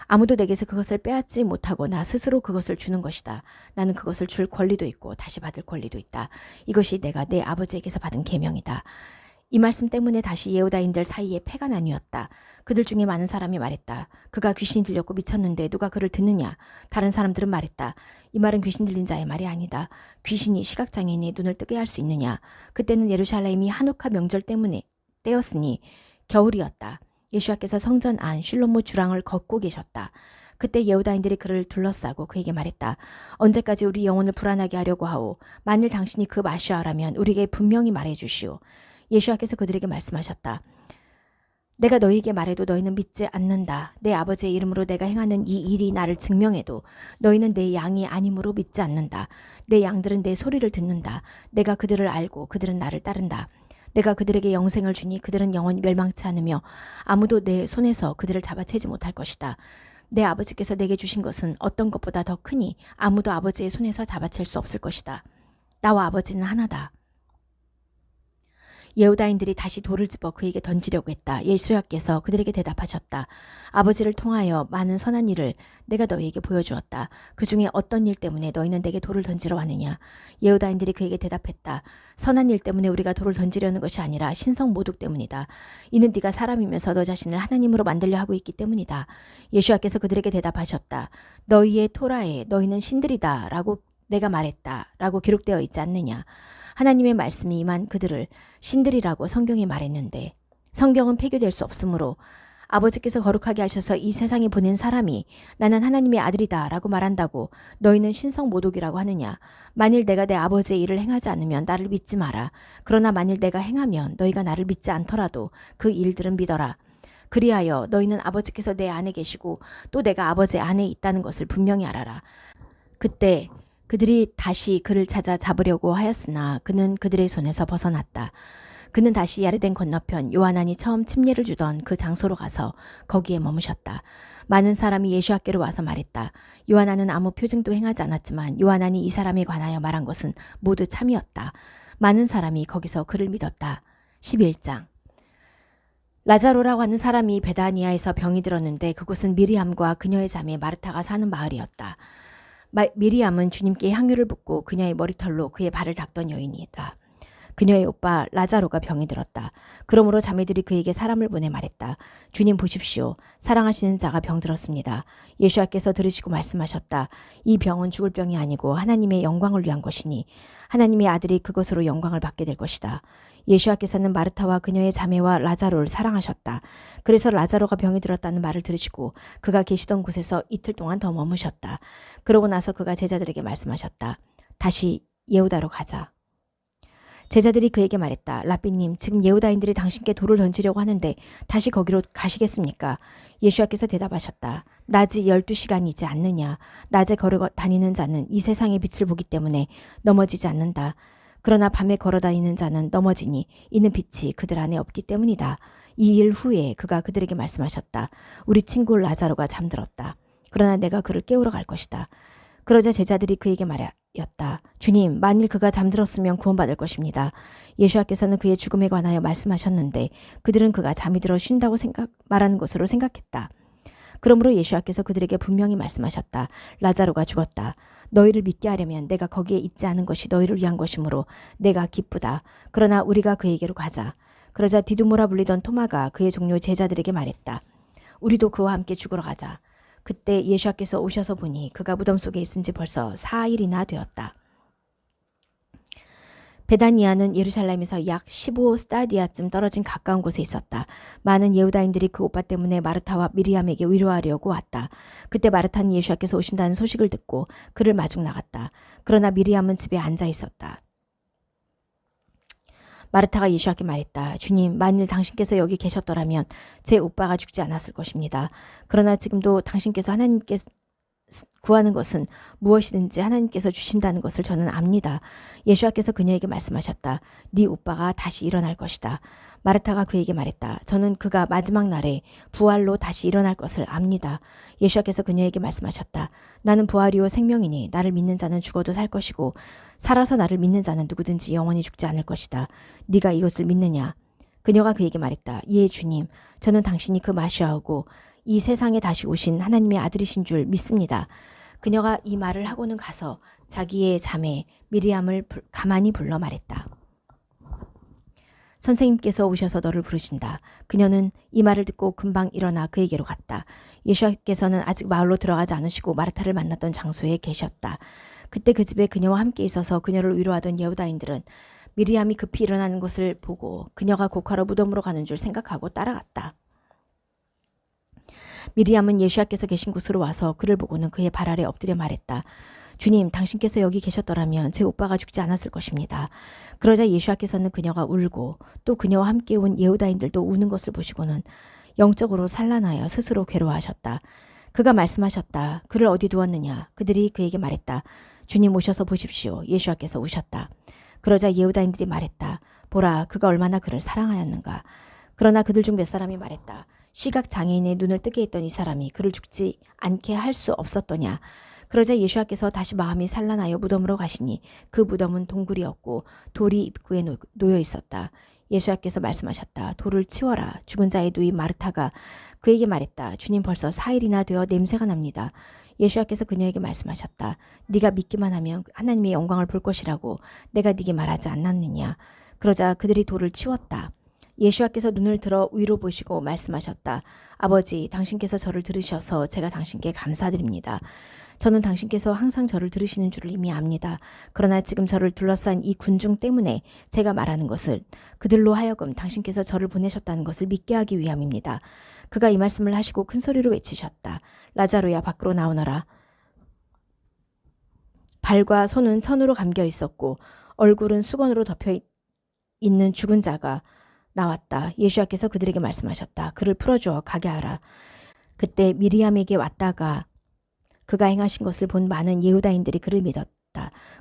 아무도 내게서 그것을 빼앗지 못하고 나 스스로 그것을 주는 것이다. 나는 그것을 줄 권리도 있고 다시 받을 권리도 있다. 이것이 내가 내 아버지에게서 받은 계명이다. 이 말씀 때문에 다시 예후다인들 사이에 패가 나뉘었다. 그들 중에 많은 사람이 말했다. 그가 귀신이 들렸고 미쳤는데 누가 그를 듣느냐? 다른 사람들은 말했다. 이 말은 귀신 들린 자의 말이 아니다. 귀신이 시각장애인의 눈을 뜨게 할 수 있느냐? 그때는 예루살렘이 한옥화 명절 때문에 때였으니 겨울이었다. 예수께서 성전 안 실로모 주랑을 걷고 계셨다. 그때 예후다인들이 그를 둘러싸고 그에게 말했다. 언제까지 우리 영혼을 불안하게 하려고 하오? 만일 당신이 그 마시아라면 우리에게 분명히 말해주시오. 예수께서 그들에게 말씀하셨다. 내가 너희에게 말해도 너희는 믿지 않는다. 내 아버지의 이름으로 내가 행하는 이 일이 나를 증명해도 너희는 내 양이 아니므로 믿지 않는다. 내 양들은 내 소리를 듣는다. 내가 그들을 알고 그들은 나를 따른다. 내가 그들에게 영생을 주니 그들은 영원히 멸망치 않으며 아무도 내 손에서 그들을 잡아채지 못할 것이다. 내 아버지께서 내게 주신 것은 어떤 것보다 더 크니 아무도 아버지의 손에서 잡아챌 수 없을 것이다. 나와 아버지는 하나다. 예후다인들이 다시 돌을 집어 그에게 던지려고 했다. 예수께서 그들에게 대답하셨다. 아버지를 통하여 많은 선한 일을 내가 너희에게 보여주었다. 그 중에 어떤 일 때문에 너희는 내게 돌을 던지러 왔느냐? 예후다인들이 그에게 대답했다. 선한 일 때문에 우리가 돌을 던지려는 것이 아니라 신성 모독 때문이다. 이는 네가 사람이면서 너 자신을 하나님으로 만들려 하고 있기 때문이다. 예수께서 그들에게 대답하셨다. 너희의 토라에 너희는 신들이다 라고 내가 말했다 라고 기록되어 있지 않느냐? 하나님의 말씀이 임한 그들을 신들이라고 성경에 말했는데 성경은 폐교될 수 없으므로 아버지께서 거룩하게 하셔서 이 세상에 보낸 사람이 나는 하나님의 아들이다 라고 말한다고 너희는 신성 모독이라고 하느냐? 만일 내가 내 아버지의 일을 행하지 않으면 나를 믿지 마라. 그러나 만일 내가 행하면 너희가 나를 믿지 않더라도 그 일들은 믿어라. 그리하여 너희는 아버지께서 내 안에 계시고 또 내가 아버지 안에 있다는 것을 분명히 알아라. 그때 그들이 다시 그를 찾아 잡으려고 하였으나 그는 그들의 손에서 벗어났다. 그는 다시 야르덴 건너편 요하난이 처음 침례를 주던 그 장소로 가서 거기에 머무셨다. 많은 사람이 예수께로 와서 말했다. 요하난은 아무 표징도 행하지 않았지만 요하난이 이 사람에 관하여 말한 것은 모두 참이었다. 많은 사람이 거기서 그를 믿었다. 11장 라자로라고 하는 사람이 베다니아에서 병이 들었는데 그곳은 미리암과 그녀의 자매 마르타가 사는 마을이었다. 미리암은 주님께 향유를 붓고 그녀의 머리털로 그의 발을 닦던 여인이다. 그녀의 오빠 라자로가 병이 들었다. 그러므로 자매들이 그에게 사람을 보내 말했다. 주님 보십시오. 사랑하시는 자가 병들었습니다. 예수께서 들으시고 말씀하셨다. 이 병은 죽을 병이 아니고 하나님의 영광을 위한 것이니 하나님의 아들이 그것으로 영광을 받게 될 것이다. 예수께서는 마르타와 그녀의 자매와 라자로를 사랑하셨다. 그래서 라자로가 병이 들었다는 말을 들으시고 그가 계시던 곳에서 이틀 동안 더 머무셨다. 그러고 나서 그가 제자들에게 말씀하셨다. 다시 예후다로 가자. 제자들이 그에게 말했다. 라삐님, 지금 예후다인들이 당신께 돌을 던지려고 하는데 다시 거기로 가시겠습니까? 예수께서 대답하셨다. 낮이 12시간이지 않느냐. 낮에 걸어 다니는 자는 이 세상의 빛을 보기 때문에 넘어지지 않는다. 그러나 밤에 걸어 다니는 자는 넘어지니 이는 빛이 그들 안에 없기 때문이다. 이 일 후에 그가 그들에게 말씀하셨다. 우리 친구 라자로가 잠들었다. 그러나 내가 그를 깨우러 갈 것이다. 그러자 제자들이 그에게 였다. 주님, 만일 그가 잠들었으면 구원받을 것입니다. 예수와께서는 그의 죽음에 관하여 말씀하셨는데 그들은 그가 잠이 들어 쉰다고 말하는 것으로 생각했다. 그러므로 예수와께서 그들에게 분명히 말씀하셨다. 라자로가 죽었다. 너희를 믿게 하려면 내가 거기에 있지 않은 것이 너희를 위한 것이므로 내가 기쁘다. 그러나 우리가 그에게로 가자. 그러자 디두모라 불리던 토마가 그의 종료 제자들에게 말했다. 우리도 그와 함께 죽으러 가자. 그때 예수와께서 오셔서 보니 그가 무덤 속에 있은 지 벌써 4일이나 되었다. 베다니아는 예루살렘에서 약 15스타디아쯤 떨어진 가까운 곳에 있었다. 많은 예후다인들이 그 오빠 때문에 마르타와 미리암에게 위로하려고 왔다. 그때 마르타는 예수와께서 오신다는 소식을 듣고 그를 마중 나갔다. 그러나 미리암은 집에 앉아 있었다. 마르타가 예수와께 말했다. 주님, 만일 당신께서 여기 계셨더라면 제 오빠가 죽지 않았을 것입니다. 그러나 지금도 당신께서 하나님께 구하는 것은 무엇이든지 하나님께서 주신다는 것을 저는 압니다. 예수와께서 그녀에게 말씀하셨다. 네 오빠가 다시 일어날 것이다. 마르타가 그에게 말했다. 저는 그가 마지막 날에 부활로 다시 일어날 것을 압니다. 예수와께서 그녀에게 말씀하셨다. 나는 부활이요 생명이니 나를 믿는 자는 죽어도 살 것이고 살아서 나를 믿는 자는 누구든지 영원히 죽지 않을 것이다. 네가 이것을 믿느냐? 그녀가 그에게 말했다. 예, 주님. 저는 당신이 그 마시아이고 이 세상에 다시 오신 하나님의 아들이신 줄 믿습니다. 그녀가 이 말을 하고는 가서 자기의 자매 미리암을 가만히 불러 말했다. 선생님께서 오셔서 너를 부르신다. 그녀는 이 말을 듣고 금방 일어나 그에게로 갔다. 예수께서는 아직 마을로 들어가지 않으시고 마르타를 만났던 장소에 계셨다. 그때 그 집에 그녀와 함께 있어서 그녀를 위로하던 예후다인들은 미리암이 급히 일어나는 것을 보고 그녀가 곡하러 무덤으로 가는 줄 생각하고 따라갔다. 미리암은 예수와께서 계신 곳으로 와서 그를 보고는 그의 발 아래 엎드려 말했다. 주님, 당신께서 여기 계셨더라면 제 오빠가 죽지 않았을 것입니다. 그러자 예수와께서는 그녀가 울고 또 그녀와 함께 온 예후다인들도 우는 것을 보시고는 영적으로 산란하여 스스로 괴로워하셨다. 그가 말씀하셨다. 그를 어디 두었느냐? 그들이 그에게 말했다. 주님 오셔서 보십시오. 예수와께서 우셨다. 그러자 예후다인들이 말했다. 보라, 그가 얼마나 그를 사랑하였는가. 그러나 그들 중 몇 사람이 말했다. 시각 장애인의 눈을 뜨게 했던 이 사람이 그를 죽지 않게 할 수 없었더냐. 그러자 예수와께서 다시 마음이 산란하여 무덤으로 가시니 그 무덤은 동굴이었고 돌이 입구에 놓여 있었다. 예수와께서 말씀하셨다. 돌을 치워라. 죽은 자의 누이 마르타가 그에게 말했다. 주님, 벌써 4일이나 되어 냄새가 납니다. 예수와께서 그녀에게 말씀하셨다. 네가 믿기만 하면 하나님의 영광을 볼 것이라고 내가 네게 말하지 않았느냐. 그러자 그들이 돌을 치웠다. 예수와께서 눈을 들어 위로 보시고 말씀하셨다. 아버지, 당신께서 저를 들으셔서 제가 당신께 감사드립니다. 저는 당신께서 항상 저를 들으시는 줄을 이미 압니다. 그러나 지금 저를 둘러싼 이 군중 때문에 제가 말하는 것을 그들로 하여금 당신께서 저를 보내셨다는 것을 믿게 하기 위함입니다. 그가 이 말씀을 하시고 큰 소리로 외치셨다. 라자로야, 밖으로 나오너라. 발과 손은 천으로 감겨 있었고 얼굴은 수건으로 덮여 있는 죽은 자가 나왔다. 예수와께서 그들에게 말씀하셨다. 그를 풀어주어 가게 하라. 그때 미리암에게 왔다가 그가 행하신 것을 본 많은 예후다인들이 그를 믿었다.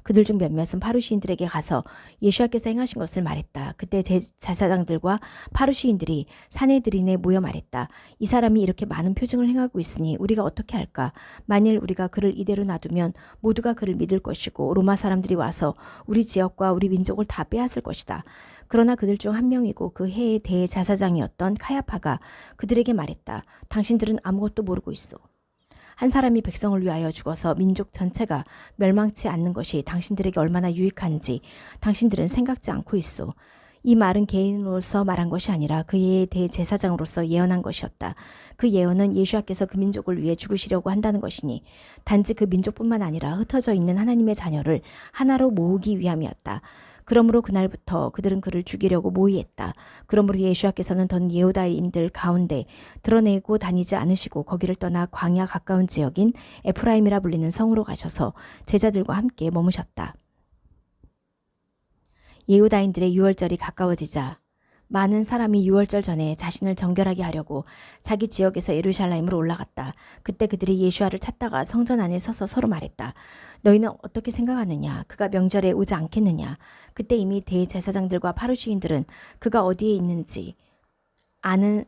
그들 중 몇몇은 파루시인들에게 가서 예수와께서 행하신 것을 말했다. 그때 제사장들과 파루시인들이 사내들인에 모여 말했다. 이 사람이 이렇게 많은 표징을 행하고 있으니 우리가 어떻게 할까? 만일 우리가 그를 이대로 놔두면 모두가 그를 믿을 것이고 로마 사람들이 와서 우리 지역과 우리 민족을 다 빼앗을 것이다. 그러나 그들 중 한 명이고 그 해의 대제사장이었던 카야파가 그들에게 말했다. 당신들은 아무것도 모르고 있어. 한 사람이 백성을 위하여 죽어서 민족 전체가 멸망치 않는 것이 당신들에게 얼마나 유익한지 당신들은 생각지 않고 있어. 이 말은 개인으로서 말한 것이 아니라 그의 대제사장으로서 예언한 것이었다. 그 예언은 예수와께서 그 민족을 위해 죽으시려고 한다는 것이니 단지 그 민족뿐만 아니라 흩어져 있는 하나님의 자녀를 하나로 모으기 위함이었다. 그러므로 그날부터 그들은 그를 죽이려고 모의했다. 그러므로 예수와께서는 던 예후다인들 가운데 드러내고 다니지 않으시고 거기를 떠나 광야 가까운 지역인 에프라임이라 불리는 성으로 가셔서 제자들과 함께 머무셨다. 예후다인들의 유월절이 가까워지자 많은 사람이 유월절 전에 자신을 정결하게 하려고 자기 지역에서 예루살렘으로 올라갔다. 그때 그들이 예수와를 찾다가 성전 안에 서서 서로 말했다. 너희는 어떻게 생각하느냐? 그가 명절에 오지 않겠느냐? 그때 이미 대제사장들과 파루시인들은 그가 어디에 있는지 아는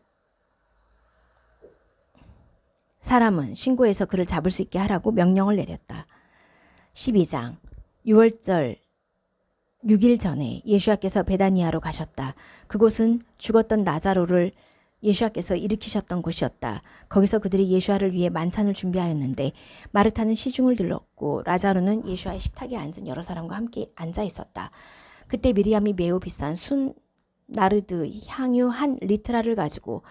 사람은 신고해서 그를 잡을 수 있게 하라고 명령을 내렸다. 12장 유월절 6일 전에 예수와께서 베다니아로 가셨다. 그곳은 죽었던 나자로를 예수와께서 일으키셨던 곳이었다. 거기서 그들이 예수와를 위해 만찬을 준비하였는데 마르타는 시중을 들렀고 라자로는 예수와의 식탁에 앉은 여러 사람과 함께 앉아 있었다. 그때 미리암이 매우 비싼 순 나르드 향유 한 리트라를 가지고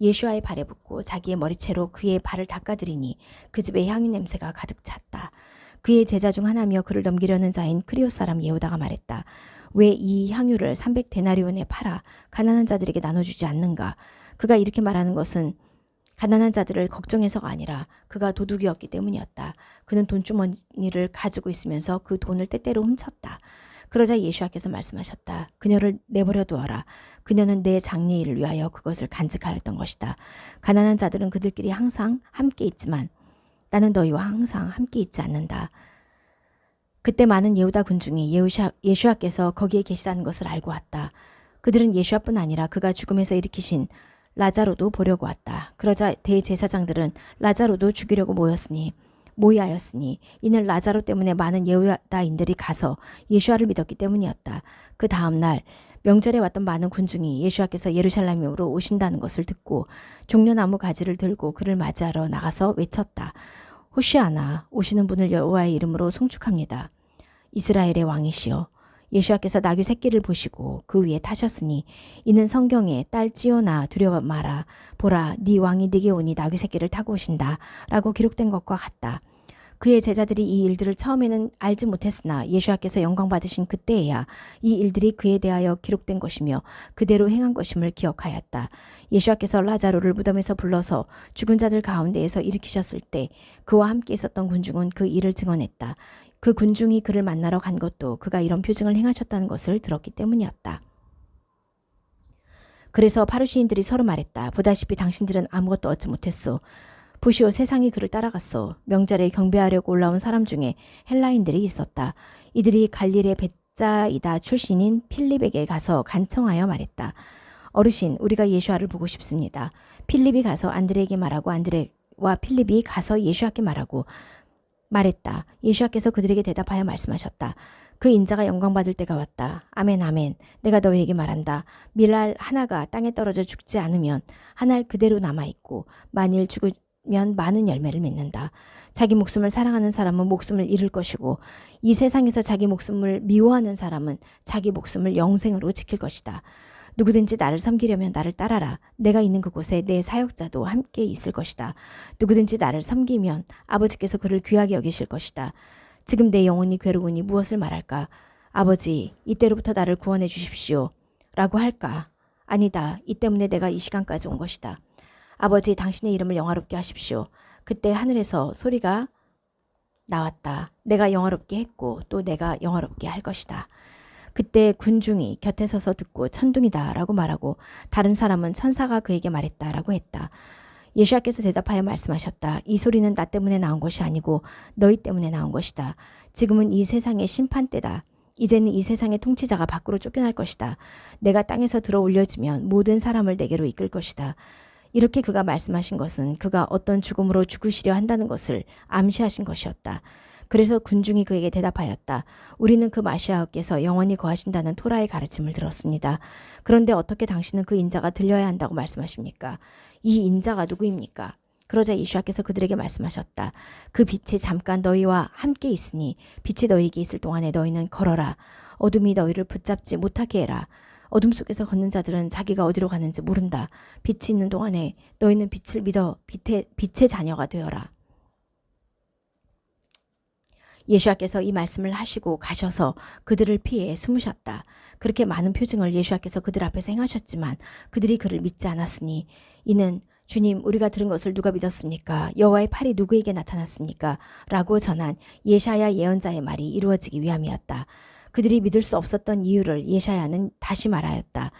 예수와의 발에 붓고 자기의 머리채로 그의 발을 닦아드리니 그 집에 향유 냄새가 가득 찼다. 그의 제자 중 하나며 그를 넘기려는 자인 크리오 사람 예후다가 말했다. 왜 이 향유를 300데나리온에 팔아 가난한 자들에게 나눠주지 않는가? 그가 이렇게 말하는 것은 가난한 자들을 걱정해서가 아니라 그가 도둑이었기 때문이었다. 그는 돈주머니를 가지고 있으면서 그 돈을 때때로 훔쳤다. 그러자 예수와께서 말씀하셨다. 그녀를 내버려 두어라. 그녀는 내 장래일을 위하여 그것을 간직하였던 것이다. 가난한 자들은 그들끼리 항상 함께 있지만 나는 너희와 항상 함께 있지 않는다. 그때 많은 예후다 군중이 예수와께서 거기에 계시다는 것을 알고 왔다. 그들은 예수와뿐 아니라 그가 죽음에서 일으키신 라자로도 보려고 왔다. 그러자 대제사장들은 라자로도 죽이려고 모의하였으니 이는 라자로 때문에 많은 예후다인들이 가서 예수와를 믿었기 때문이었다. 그 다음 날 명절에 왔던 많은 군중이 예수와께서 예루살렘으로 오신다는 것을 듣고 종려나무 가지를 들고 그를 맞이하러 나가서 외쳤다. 호시아나, 오시는 분을 여호와의 이름으로 송축합니다. 이스라엘의 왕이시여, 예수와께서 나귀 새끼를 보시고 그 위에 타셨으니 이는 성경에 딸 찌오나 두려워 마라. 보라, 네 왕이 네게 오니 나귀 새끼를 타고 오신다 라고 기록된 것과 같다. 그의 제자들이 이 일들을 처음에는 알지 못했으나 예수와께서 영광 받으신 그때에야 이 일들이 그에 대하여 기록된 것이며 그대로 행한 것임을 기억하였다. 예수와께서 라자로를 무덤에서 불러서 죽은 자들 가운데에서 일으키셨을 때 그와 함께 있었던 군중은 그 일을 증언했다. 그 군중이 그를 만나러 간 것도 그가 이런 표징을 행하셨다는 것을 들었기 때문이었다. 그래서 파르시인들이 서로 말했다. 보다시피 당신들은 아무것도 얻지 못했소. 보시오, 세상이 그를 따라갔소. 명절에 경배하려고 올라온 사람 중에 헬라인들이 있었다. 이들이 갈릴의 벳자이다 출신인 필립에게 가서 간청하여 말했다. 어르신, 우리가 예수와를 보고 싶습니다. 필립이 가서 안드레에게 말하고 안드레와 필립이 가서 예수와께 말했다. 예수와께서 그들에게 대답하여 말씀하셨다. 그 인자가 영광받을 때가 왔다. 아멘 아멘. 내가 너희에게 말한다. 밀알 하나가 땅에 떨어져 죽지 않으면 한 알 그대로 남아있고 만일 죽으면 많은 열매를 맺는다. 자기 목숨을 사랑하는 사람은 목숨을 잃을 것이고 이 세상에서 자기 목숨을 미워하는 사람은 자기 목숨을 영생으로 지킬 것이다. 누구든지 나를 섬기려면 나를 따라라. 내가 있는 그곳에 내 사역자도 함께 있을 것이다. 누구든지 나를 섬기면 아버지께서 그를 귀하게 여기실 것이다. 지금 내 영혼이 괴로우니 무엇을 말할까? 아버지, 이때로부터 나를 구원해 주십시오. 라고 할까? 아니다. 이 때문에 내가 이 시간까지 온 것이다. 아버지, 당신의 이름을 영화롭게 하십시오. 그때 하늘에서 소리가 나왔다. 내가 영화롭게 했고 또 내가 영화롭게 할 것이다. 그때 군중이 곁에 서서 듣고 천둥이다 라고 말하고 다른 사람은 천사가 그에게 말했다 라고 했다. 예수와께서 대답하여 말씀하셨다. 이 소리는 나 때문에 나온 것이 아니고 너희 때문에 나온 것이다. 지금은 이 세상의 심판 때다. 이제는 이 세상의 통치자가 밖으로 쫓겨날 것이다. 내가 땅에서 들어 올려지면 모든 사람을 내게로 이끌 것이다. 이렇게 그가 말씀하신 것은 그가 어떤 죽음으로 죽으시려 한다는 것을 암시하신 것이었다. 그래서 군중이 그에게 대답하였다. 우리는 그 마시아께서 영원히 거하신다는 토라의 가르침을 들었습니다. 그런데 어떻게 당신은 그 인자가 들려야 한다고 말씀하십니까? 이 인자가 누구입니까? 그러자 예수와께서 그들에게 말씀하셨다. 그 빛이 잠깐 너희와 함께 있으니 빛이 너희에게 있을 동안에 너희는 걸어라. 어둠이 너희를 붙잡지 못하게 해라. 어둠 속에서 걷는 자들은 자기가 어디로 가는지 모른다. 빛이 있는 동안에 너희는 빛을 믿어 빛의 자녀가 되어라. 예수와께서 이 말씀을 하시고 가셔서 그들을 피해 숨으셨다. 그렇게 많은 표징을 예수와께서 그들 앞에서 행하셨지만 그들이 그를 믿지 않았으니 이는 주님, 우리가 들은 것을 누가 믿었습니까? 여호와의 팔이 누구에게 나타났습니까? 라고 전한 예샤야 예언자의 말이 이루어지기 위함이었다. 그들이 믿을 수 없었던 이유를 예샤야는 다시 말하였다.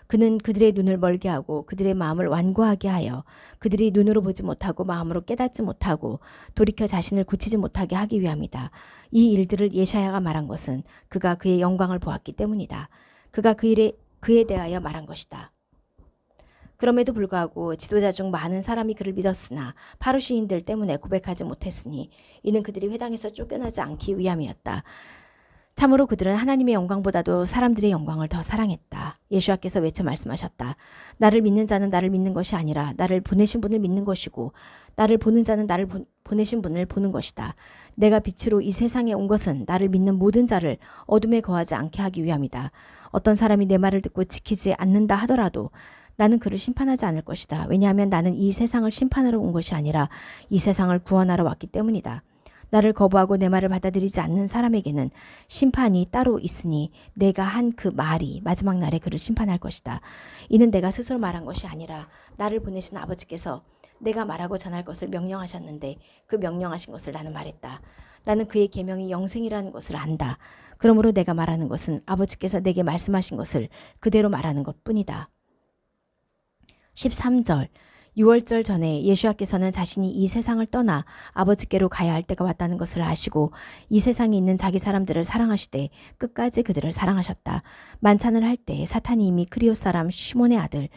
그는 그들의 눈을 멀게 하고 그들의 마음을 완고하게 하여 그들이 눈으로 보지 못하고 마음으로 깨닫지 못하고 돌이켜 자신을 고치지 못하게 하기 위함이다. 이 일들을 예샤야가 말한 것은 그가 그의 영광을 보았기 때문이다. 그가 그에 대하여 말한 것이다. 그럼에도 불구하고 지도자 중 많은 사람이 그를 믿었으나 파루시인들 때문에 고백하지 못했으니 이는 그들이 회당에서 쫓겨나지 않기 위함이었다. 참으로 그들은 하나님의 영광보다도 사람들의 영광을 더 사랑했다. 예수와께서 외쳐 말씀하셨다. 나를 믿는 자는 나를 믿는 것이 아니라 나를 보내신 분을 믿는 것이고 나를 보는 자는 나를 보내신 분을 보는 것이다. 내가 빛으로 이 세상에 온 것은 나를 믿는 모든 자를 어둠에 거하지 않게 하기 위함이다. 어떤 사람이 내 말을 듣고 지키지 않는다 하더라도 나는 그를 심판하지 않을 것이다. 왜냐하면 나는 이 세상을 심판하러 온 것이 아니라 이 세상을 구원하러 왔기 때문이다. 나를 거부하고 내 말을 받아들이지 않는 사람에게는 심판이 따로 있으니 내가 한 그 말이 마지막 날에 그를 심판할 것이다. 이는 내가 스스로 말한 것이 아니라 나를 보내신 아버지께서 내가 말하고 전할 것을 명령하셨는데 그 명령하신 것을 나는 말했다. 나는 그의 계명이 영생이라는 것을 안다. 그러므로 내가 말하는 것은 아버지께서 내게 말씀하신 것을 그대로 말하는 것뿐이다. 13절 유월절 전에 예수와께서는 자신이 이 세상을 떠나 아버지께로 가야 할 때가 왔다는 것을 아시고 이 세상에 있는 자기 사람들을 사랑하시되 끝까지 그들을 사랑하셨다. 만찬을 할 때 사탄이 이미 크리오 사람 시몬의 아들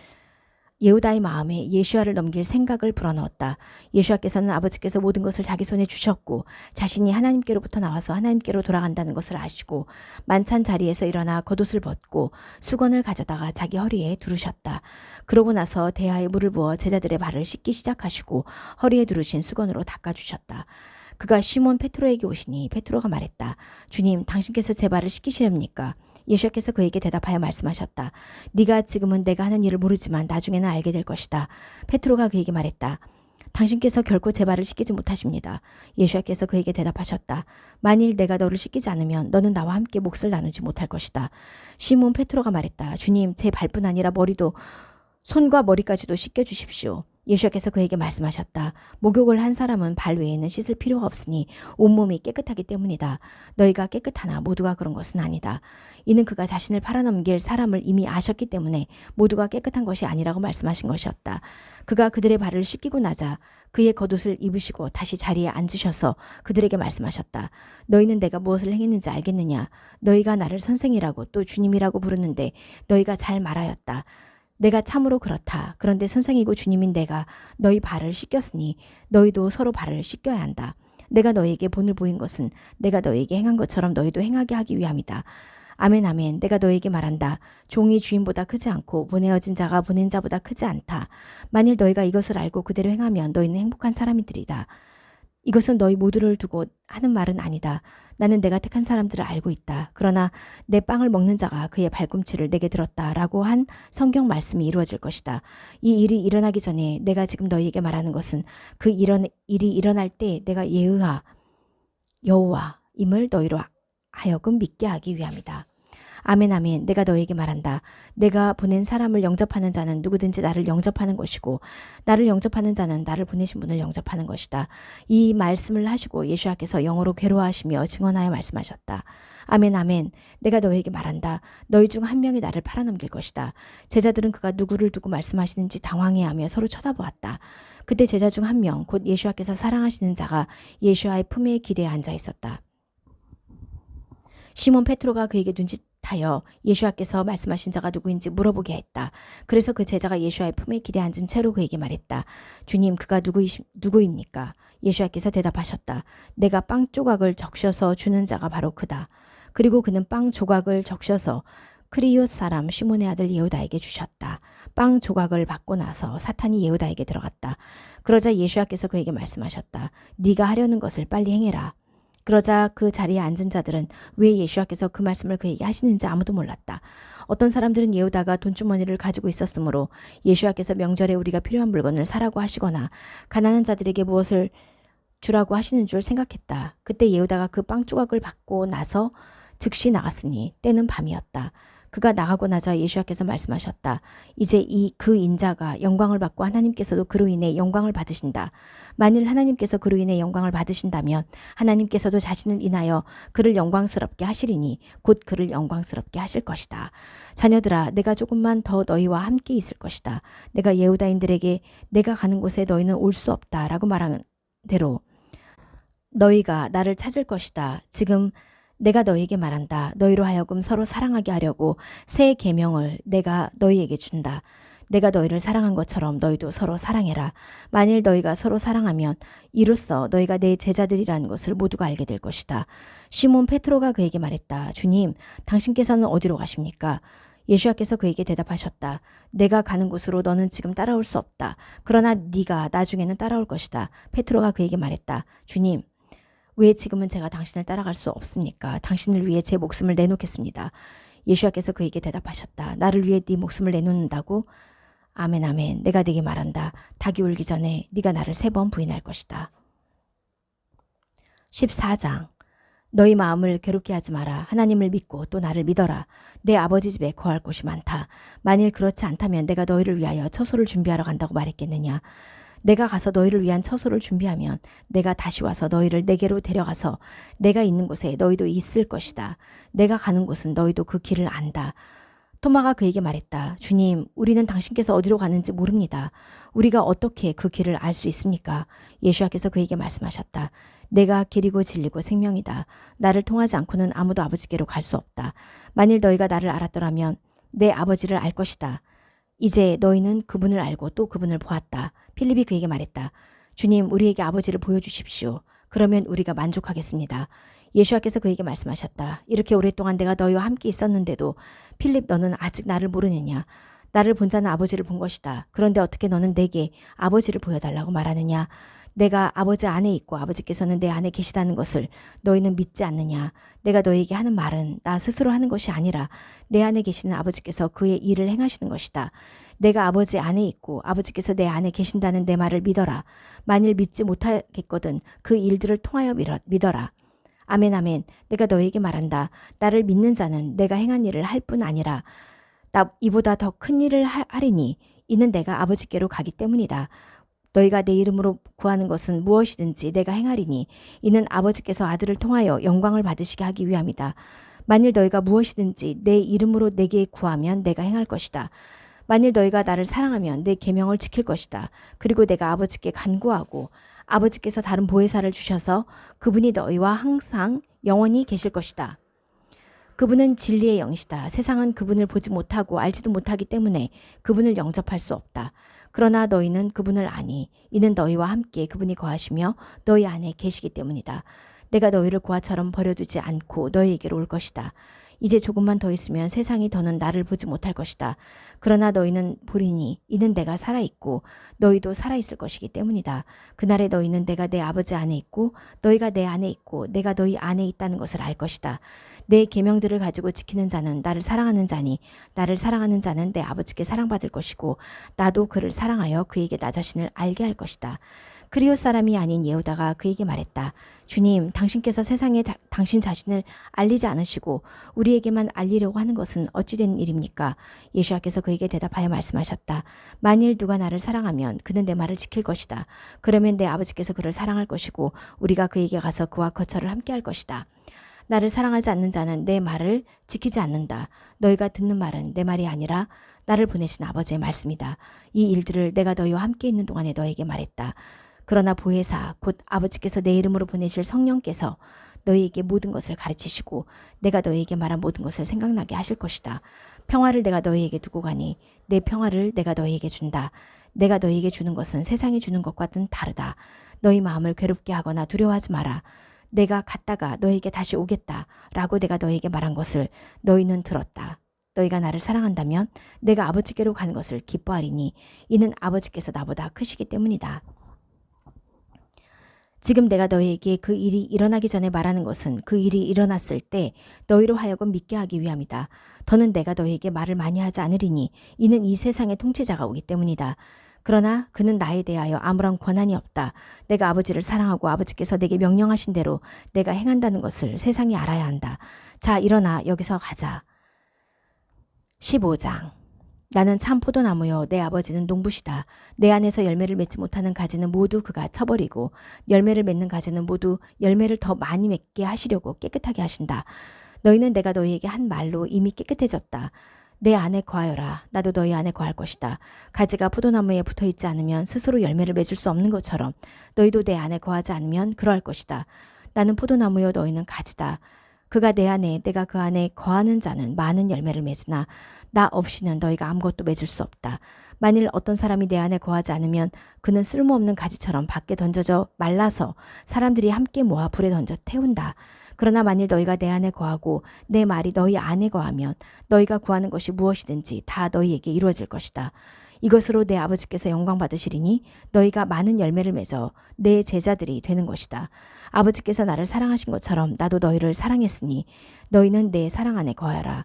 예후다의 마음에 예수와를 넘길 생각을 불어넣었다. 예수와께서는 아버지께서 모든 것을 자기 손에 주셨고 자신이 하나님께로부터 나와서 하나님께로 돌아간다는 것을 아시고 만찬 자리에서 일어나 겉옷을 벗고 수건을 가져다가 자기 허리에 두르셨다. 그러고 나서 대야에 물을 부어 제자들의 발을 씻기 시작하시고 허리에 두르신 수건으로 닦아주셨다. 그가 시몬 페트로에게 오시니 페트로가 말했다. 주님, 당신께서 제 발을 씻기시렵니까? 예수께서 그에게 대답하여 말씀하셨다. 네가 지금은 내가 하는 일을 모르지만 나중에는 알게 될 것이다. 페트로가 그에게 말했다. 당신께서 결코 제 발을 씻기지 못하십니다. 예수께서 그에게 대답하셨다. 만일 내가 너를 씻기지 않으면 너는 나와 함께 몫을 나누지 못할 것이다. 시몬 페트로가 말했다. 주님, 제 발뿐 아니라 머리도 손과 머리까지도 씻겨주십시오. 예수께서 그에게 말씀하셨다. 목욕을 한 사람은 발 외에는 씻을 필요가 없으니 온몸이 깨끗하기 때문이다. 너희가 깨끗하나 모두가 그런 것은 아니다. 이는 그가 자신을 팔아넘길 사람을 이미 아셨기 때문에 모두가 깨끗한 것이 아니라고 말씀하신 것이었다. 그가 그들의 발을 씻기고 나자 그의 겉옷을 입으시고 다시 자리에 앉으셔서 그들에게 말씀하셨다. 너희는 내가 무엇을 행했는지 알겠느냐? 너희가 나를 선생이라고 또 주님이라고 부르는데 너희가 잘 말하였다. 내가 참으로 그렇다. 그런데 선생이고 주님인 내가 너희 발을 씻겼으니 너희도 서로 발을 씻겨야 한다. 내가 너희에게 본을 보인 것은 내가 너희에게 행한 것처럼 너희도 행하게 하기 위함이다. 아멘 아멘. 내가 너희에게 말한다. 종이 주인보다 크지 않고 보내어진 자가 보낸 자보다 크지 않다. 만일 너희가 이것을 알고 그대로 행하면 너희는 행복한 사람이들이다. 이것은 너희 모두를 두고 하는 말은 아니다. 나는 내가 택한 사람들을 알고 있다. 그러나 내 빵을 먹는 자가 그의 발꿈치를 내게 들었다라고 한 성경 말씀이 이루어질 것이다. 이 일이 일어나기 전에 내가 지금 너희에게 말하는 것은 그 일이 일어날 때 내가 여호와임을 너희로 하여금 믿게 하기 위함이다. 아멘 아멘. 내가 너에게 말한다. 내가 보낸 사람을 영접하는 자는 누구든지 나를 영접하는 것이고 나를 영접하는 자는 나를 보내신 분을 영접하는 것이다. 이 말씀을 하시고 예수께서 영어로 괴로워하시며 증언하여 말씀하셨다. 아멘 아멘. 내가 너에게 말한다. 너희 중 한 명이 나를 팔아넘길 것이다. 제자들은 그가 누구를 두고 말씀하시는지 당황해하며 서로 쳐다보았다. 그때 제자 중 한 명, 곧 예수께서 사랑하시는 자가 예수와의 품에 기대에 앉아 있었다. 시몬 페트로가 그에게 눈짓하여 예수께서 말씀하신 자가 누구인지 물어보게 했다. 그래서 그 제자가 예수의 품에 기대 앉은 채로 그에게 말했다. 주님, 그가 누구입니까? 예수께서 대답하셨다. 내가 빵 조각을 적셔서 주는 자가 바로 그다. 그리고 그는 빵 조각을 적셔서 크리오 사람 시몬의 아들 예후다에게 주셨다. 빵 조각을 받고 나서 사탄이 예후다에게 들어갔다. 그러자 예수께서 그에게 말씀하셨다. 네가 하려는 것을 빨리 행해라. 그러자 그 자리에 앉은 자들은 왜 예수께서 그 말씀을 그에게 하시는지 아무도 몰랐다. 어떤 사람들은 예후다가 돈주머니를 가지고 있었으므로 예수께서 명절에 우리가 필요한 물건을 사라고 하시거나 가난한 자들에게 무엇을 주라고 하시는 줄 생각했다. 그때 예후다가 그 빵 조각을 받고 나서 즉시 나갔으니 때는 밤이었다. 그가 나가고 나자 예수께서 말씀하셨다. 이제 그 인자가 영광을 받고 하나님께서도 그로 인해 영광을 받으신다. 만일 하나님께서 그로 인해 영광을 받으신다면 하나님께서도 자신을 인하여 그를 영광스럽게 하시리니 곧 그를 영광스럽게 하실 것이다. 자녀들아, 내가 조금만 더 너희와 함께 있을 것이다. 내가 예후다인들에게 내가 가는 곳에 너희는 올 수 없다 라고 말한 대로 너희가 나를 찾을 것이다. 지금 내가 너희에게 말한다. 너희로 하여금 서로 사랑하게 하려고 새 계명을 내가 너희에게 준다. 내가 너희를 사랑한 것처럼 너희도 서로 사랑해라. 만일 너희가 서로 사랑하면 이로써 너희가 내 제자들이라는 것을 모두가 알게 될 것이다. 시몬 베드로가 그에게 말했다. 주님, 당신께서는 어디로 가십니까? 예수께서 그에게 대답하셨다. 내가 가는 곳으로 너는 지금 따라올 수 없다. 그러나 네가 나중에는 따라올 것이다. 베드로가 그에게 말했다. 주님, 왜 지금은 제가 당신을 따라갈 수 없습니까? 당신을 위해 제 목숨을 내놓겠습니다. 예수께서 그에게 대답하셨다. 나를 위해 네 목숨을 내놓는다고? 아멘 아멘. 내가 네게 말한다. 닭이 울기 전에 네가 나를 3번 부인할 것이다. 14장. 너희 마음을 괴롭게 하지 마라. 하나님을 믿고 또 나를 믿어라. 내 아버지 집에 거할 곳이 많다. 만일 그렇지 않다면 내가 너희를 위하여 처소를 준비하러 간다고 말했겠느냐. 내가 가서 너희를 위한 처소를 준비하면 내가 다시 와서 너희를 내게로 데려가서 내가 있는 곳에 너희도 있을 것이다. 내가 가는 곳은 너희도 그 길을 안다. 토마가 그에게 말했다. 주님, 우리는 당신께서 어디로 가는지 모릅니다. 우리가 어떻게 그 길을 알 수 있습니까? 예수께서 그에게 말씀하셨다. 내가 길이고 진리고 생명이다. 나를 통하지 않고는 아무도 아버지께로 갈 수 없다. 만일 너희가 나를 알았더라면 내 아버지를 알 것이다. 이제 너희는 그분을 알고 또 그분을 보았다. 필립이 그에게 말했다. 주님, 우리에게 아버지를 보여주십시오. 그러면 우리가 만족하겠습니다. 예수께서 그에게 말씀하셨다. 이렇게 오랫동안 내가 너희와 함께 있었는데도 필립, 너는 아직 나를 모르느냐? 나를 본 자는 아버지를 본 것이다. 그런데 어떻게 너는 내게 아버지를 보여달라고 말하느냐? 내가 아버지 안에 있고 아버지께서는 내 안에 계시다는 것을 너희는 믿지 않느냐? 내가 너희에게 하는 말은 나 스스로 하는 것이 아니라 내 안에 계시는 아버지께서 그의 일을 행하시는 것이다. 내가 아버지 안에 있고 아버지께서 내 안에 계신다는 내 말을 믿어라. 만일 믿지 못하겠거든 그 일들을 통하여 믿어라. 아멘 아멘. 내가 너희에게 말한다. 나를 믿는 자는 내가 행한 일을 할 뿐 아니라 이보다 더 큰 일을 하리니 이는 내가 아버지께로 가기 때문이다. 너희가 내 이름으로 구하는 것은 무엇이든지 내가 행하리니 이는 아버지께서 아들을 통하여 영광을 받으시게 하기 위함이다. 만일 너희가 무엇이든지 내 이름으로 내게 구하면 내가 행할 것이다. 만일 너희가 나를 사랑하면 내 계명을 지킬 것이다. 그리고 내가 아버지께 간구하고 아버지께서 다른 보혜사를 주셔서 그분이 너희와 항상 영원히 계실 것이다. 그분은 진리의 영이시다. 세상은 그분을 보지 못하고 알지도 못하기 때문에 그분을 영접할 수 없다. 그러나 너희는 그분을 아니. 이는 너희와 함께 그분이 거하시며 너희 안에 계시기 때문이다. 내가 너희를 고아처럼 버려두지 않고 너희에게로 올 것이다. 이제 조금만 더 있으면 세상이 더는 나를 보지 못할 것이다. 그러나 너희는 보리니 이는 내가 살아있고 너희도 살아있을 것이기 때문이다. 그날에 너희는 내가 내 아버지 안에 있고 너희가 내 안에 있고 내가 너희 안에 있다는 것을 알 것이다. 내 계명들을 가지고 지키는 자는 나를 사랑하는 자니 나를 사랑하는 자는 내 아버지께 사랑받을 것이고 나도 그를 사랑하여 그에게 나 자신을 알게 할 것이다. 그리오 사람이 아닌 예후다가 그에게 말했다. 주님, 당신께서 세상에 당신 자신을 알리지 않으시고 우리에게만 알리려고 하는 것은 어찌 된 일입니까? 예수께서 그에게 대답하여 말씀하셨다. 만일 누가 나를 사랑하면 그는 내 말을 지킬 것이다. 그러면 내 아버지께서 그를 사랑할 것이고 우리가 그에게 가서 그와 거처를 함께 할 것이다. 나를 사랑하지 않는 자는 내 말을 지키지 않는다. 너희가 듣는 말은 내 말이 아니라 나를 보내신 아버지의 말씀이다. 이 일들을 내가 너희와 함께 있는 동안에 너에게 말했다. 그러나 보혜사 곧 아버지께서 내 이름으로 보내실 성령께서 너희에게 모든 것을 가르치시고 내가 너희에게 말한 모든 것을 생각나게 하실 것이다. 평화를 내가 너희에게 두고 가니 내 평화를 내가 너희에게 준다. 내가 너희에게 주는 것은 세상이 주는 것과는 다르다. 너희 마음을 괴롭게 하거나 두려워하지 마라. 내가 갔다가 너희에게 다시 오겠다 라고 내가 너희에게 말한 것을 너희는 들었다. 너희가 나를 사랑한다면 내가 아버지께로 가는 것을 기뻐하리니 이는 아버지께서 나보다 크시기 때문이다. 지금 내가 너희에게 그 일이 일어나기 전에 말하는 것은 그 일이 일어났을 때 너희로 하여금 믿게 하기 위함이다. 더는 내가 너희에게 말을 많이 하지 않으리니 이는 이 세상의 통치자가 오기 때문이다. 그러나 그는 나에 대하여 아무런 권한이 없다. 내가 아버지를 사랑하고 아버지께서 내게 명령하신 대로 내가 행한다는 것을 세상이 알아야 한다. 자, 일어나 여기서 가자. 15장. 나는 참 포도나무요 내 아버지는 농부시다. 내 안에서 열매를 맺지 못하는 가지는 모두 그가 쳐버리고 열매를 맺는 가지는 모두 열매를 더 많이 맺게 하시려고 깨끗하게 하신다. 너희는 내가 너희에게 한 말로 이미 깨끗해졌다. 내 안에 거하여라. 나도 너희 안에 거할 것이다. 가지가 포도나무에 붙어있지 않으면 스스로 열매를 맺을 수 없는 것처럼 너희도 내 안에 거하지 않으면 그러할 것이다. 나는 포도나무요 너희는 가지다. 그가 내 안에 내가 그 안에 거하는 자는 많은 열매를 맺으나 나 없이는 너희가 아무것도 맺을 수 없다. 만일 어떤 사람이 내 안에 거하지 않으면 그는 쓸모없는 가지처럼 밖에 던져져 말라서 사람들이 함께 모아 불에 던져 태운다. 그러나 만일 너희가 내 안에 거하고 내 말이 너희 안에 거하면 너희가 구하는 것이 무엇이든지 다 너희에게 이루어질 것이다. 이것으로 내 아버지께서 영광 받으시리니 너희가 많은 열매를 맺어 내 제자들이 되는 것이다. 아버지께서 나를 사랑하신 것처럼 나도 너희를 사랑했으니 너희는 내 사랑 안에 거하라.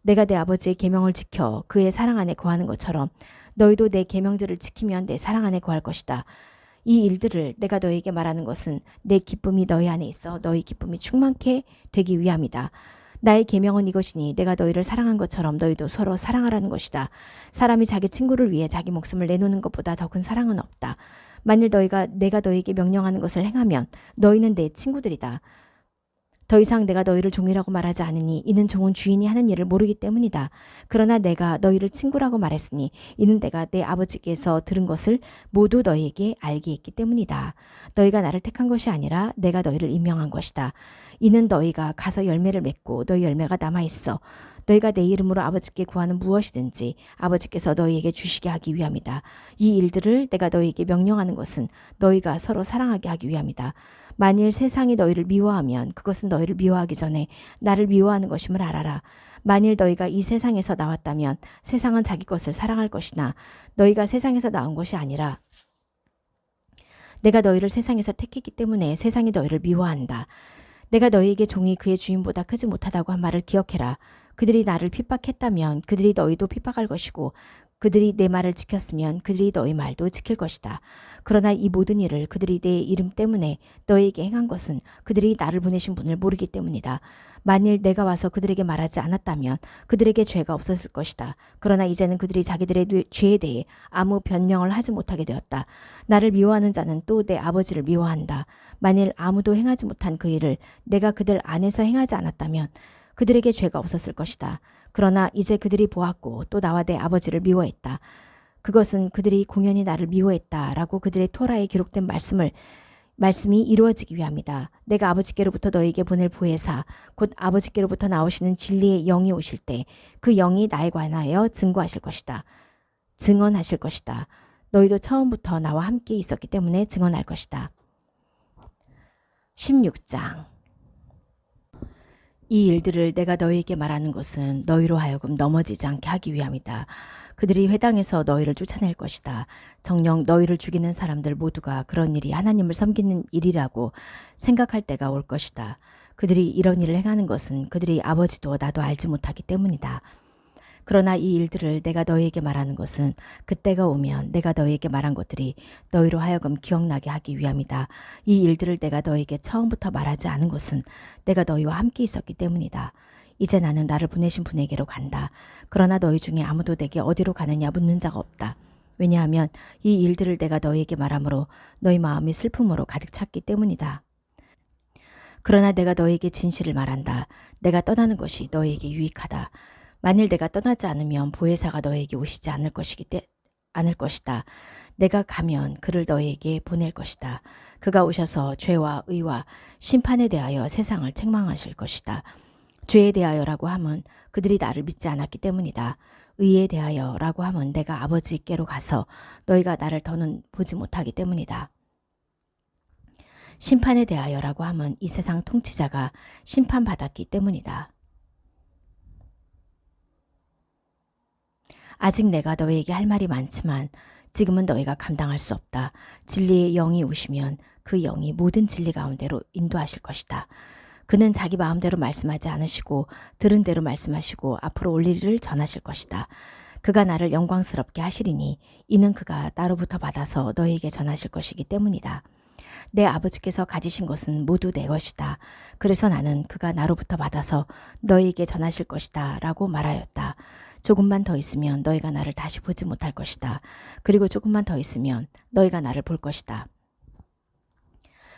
내가 내 아버지의 계명을 지켜 그의 사랑 안에 거하는 것처럼 너희도 내 계명들을 지키면 내 사랑 안에 거할 것이다. 이 일들을 내가 너희에게 말하는 것은 내 기쁨이 너희 안에 있어 너희 기쁨이 충만케 되기 위함이다. 나의 계명은 이것이니 내가 너희를 사랑한 것처럼 너희도 서로 사랑하라는 것이다. 사람이 자기 친구를 위해 자기 목숨을 내놓는 것보다 더 큰 사랑은 없다. 만일 내가 너희에게 명령하는 것을 행하면 너희는 내 친구들이다. 더 이상 내가 너희를 종이라고 말하지 않으니 이는 종은 주인이 하는 일을 모르기 때문이다. 그러나 내가 너희를 친구라고 말했으니 이는 내가 내 아버지께서 들은 것을 모두 너희에게 알게 했기 때문이다. 너희가 나를 택한 것이 아니라 내가 너희를 임명한 것이다. 이는 너희가 가서 열매를 맺고 너희 열매가 남아있어 너희가 내 이름으로 아버지께 구하는 무엇이든지 아버지께서 너희에게 주시게 하기 위함이다. 이 일들을 내가 너희에게 명령하는 것은 너희가 서로 사랑하게 하기 위함이다. 만일 세상이 너희를 미워하면 그것은 너희를 미워하기 전에 나를 미워하는 것임을 알아라. 만일 너희가 이 세상에서 나왔다면 세상은 자기 것을 사랑할 것이나 너희가 세상에서 나온 것이 아니라 내가 너희를 세상에서 택했기 때문에 세상이 너희를 미워한다. 내가 너희에게 종이 그의 주인보다 크지 못하다고 한 말을 기억해라. 그들이 나를 핍박했다면 그들이 너희도 핍박할 것이고 그들이 내 말을 지켰으면 그들이 너희 말도 지킬 것이다. 그러나 이 모든 일을 그들이 내 이름 때문에 너희에게 행한 것은 그들이 나를 보내신 분을 모르기 때문이다. 만일 내가 와서 그들에게 말하지 않았다면 그들에게 죄가 없었을 것이다. 그러나 이제는 그들이 자기들의 죄에 대해 아무 변명을 하지 못하게 되었다. 나를 미워하는 자는 또 내 아버지를 미워한다. 만일 아무도 행하지 못한 그 일을 내가 그들 안에서 행하지 않았다면 그들에게 죄가 없었을 것이다. 그러나 이제 그들이 보았고 또 나와 내 아버지를 미워했다. 그것은 그들이 공연히 나를 미워했다라고 그들의 토라에 기록된 말씀이 이루어지기 위함이다. 내가 아버지께로부터 너희에게 보낼 보혜사 곧 아버지께로부터 나오시는 진리의 영이 오실 때 그 영이 나에 관하여 증거하실 것이다. 증언하실 것이다. 너희도 처음부터 나와 함께 있었기 때문에 증언할 것이다. 16장 이 일들을 내가 너희에게 말하는 것은 너희로 하여금 넘어지지 않게 하기 위함이다. 그들이 회당에서 너희를 쫓아낼 것이다. 정녕 너희를 죽이는 사람들 모두가 그런 일이 하나님을 섬기는 일이라고 생각할 때가 올 것이다. 그들이 이런 일을 행하는 것은 그들이 아버지도 나도 알지 못하기 때문이다. 그러나 이 일들을 내가 너희에게 말하는 것은 그때가 오면 내가 너희에게 말한 것들이 너희로 하여금 기억나게 하기 위함이다. 이 일들을 내가 너희에게 처음부터 말하지 않은 것은 내가 너희와 함께 있었기 때문이다. 이제 나는 나를 보내신 분에게로 간다. 그러나 너희 중에 아무도 내게 어디로 가느냐 묻는 자가 없다. 왜냐하면 이 일들을 내가 너희에게 말하므로 너희 마음이 슬픔으로 가득 찼기 때문이다. 그러나 내가 너희에게 진실을 말한다. 내가 떠나는 것이 너희에게 유익하다. 만일 내가 떠나지 않으면 보혜사가 너에게 오시지 않을 것이다. 내가 가면 그를 너에게 보낼 것이다. 그가 오셔서 죄와 의와 심판에 대하여 세상을 책망하실 것이다. 죄에 대하여라고 함은 그들이 나를 믿지 않았기 때문이다. 의에 대하여라고 함은 내가 아버지께로 가서 너희가 나를 더는 보지 못하기 때문이다. 심판에 대하여라고 함은 이 세상 통치자가 심판받았기 때문이다. 아직 내가 너희에게 할 말이 많지만 지금은 너희가 감당할 수 없다. 진리의 영이 오시면 그 영이 모든 진리 가운데로 인도하실 것이다. 그는 자기 마음대로 말씀하지 않으시고 들은 대로 말씀하시고 앞으로 올 일을 전하실 것이다. 그가 나를 영광스럽게 하시리니 이는 그가 나로부터 받아서 너희에게 전하실 것이기 때문이다. 내 아버지께서 가지신 것은 모두 내 것이다. 그래서 나는 그가 나로부터 받아서 너희에게 전하실 것이다 라고 말하였다. 조금만 더 있으면 너희가 나를 다시 보지 못할 것이다. 그리고 조금만 더 있으면 너희가 나를 볼 것이다.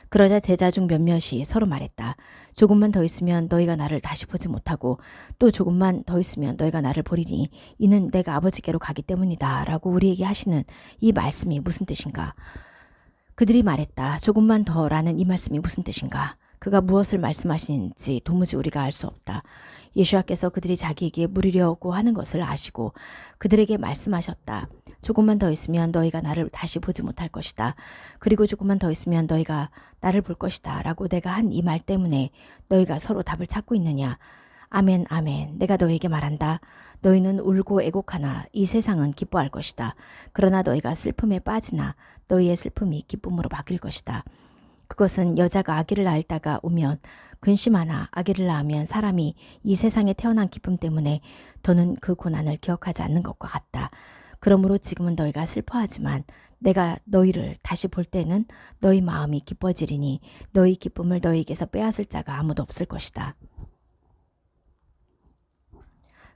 그러자 제자 중 몇몇이 서로 말했다. 조금만 더 있으면 너희가 나를 다시 보지 못하고 또 조금만 더 있으면 너희가 나를 보리니 이는 내가 아버지께로 가기 때문이다 라고 우리에게 하시는 이 말씀이 무슨 뜻인가? 그들이 말했다. 조금만 더 라는 이 말씀이 무슨 뜻인가? 그가 무엇을 말씀하시는지 도무지 우리가 알 수 없다. 예수와께서 그들이 자기에게 물으려고 하는 것을 아시고 그들에게 말씀하셨다. 조금만 더 있으면 너희가 나를 다시 보지 못할 것이다. 그리고 조금만 더 있으면 너희가 나를 볼 것이다. 라고 내가 한 이 말 때문에 너희가 서로 답을 찾고 있느냐. 아멘 아멘 내가 너희에게 말한다. 너희는 울고 애곡하나 이 세상은 기뻐할 것이다. 그러나 너희가 슬픔에 빠지나 너희의 슬픔이 기쁨으로 바뀔 것이다. 그것은 여자가 아기를 낳다가 오면 근심하나 아기를 낳으면 사람이 이 세상에 태어난 기쁨 때문에 더는 그 고난을 기억하지 않는 것과 같다. 그러므로 지금은 너희가 슬퍼하지만 내가 너희를 다시 볼 때는 너희 마음이 기뻐지리니 너희 기쁨을 너희에게서 빼앗을 자가 아무도 없을 것이다.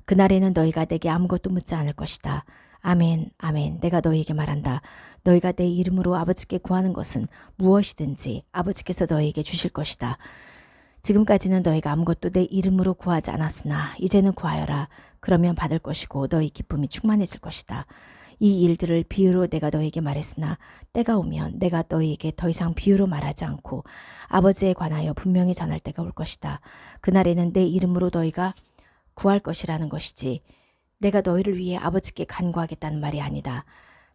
그날에는 너희가 내게 아무것도 묻지 않을 것이다. 아멘, 아멘. 내가 너희에게 말한다. 너희가 내 이름으로 아버지께 구하는 것은 무엇이든지 아버지께서 너희에게 주실 것이다. 지금까지는 너희가 아무것도 내 이름으로 구하지 않았으나 이제는 구하여라. 그러면 받을 것이고 너희 기쁨이 충만해질 것이다. 이 일들을 비유로 내가 너희에게 말했으나 때가 오면 내가 너희에게 더 이상 비유로 말하지 않고 아버지에 관하여 분명히 전할 때가 올 것이다. 그날에는 내 이름으로 너희가 구할 것이라는 것이지 내가 너희를 위해 아버지께 간구하겠다는 말이 아니다.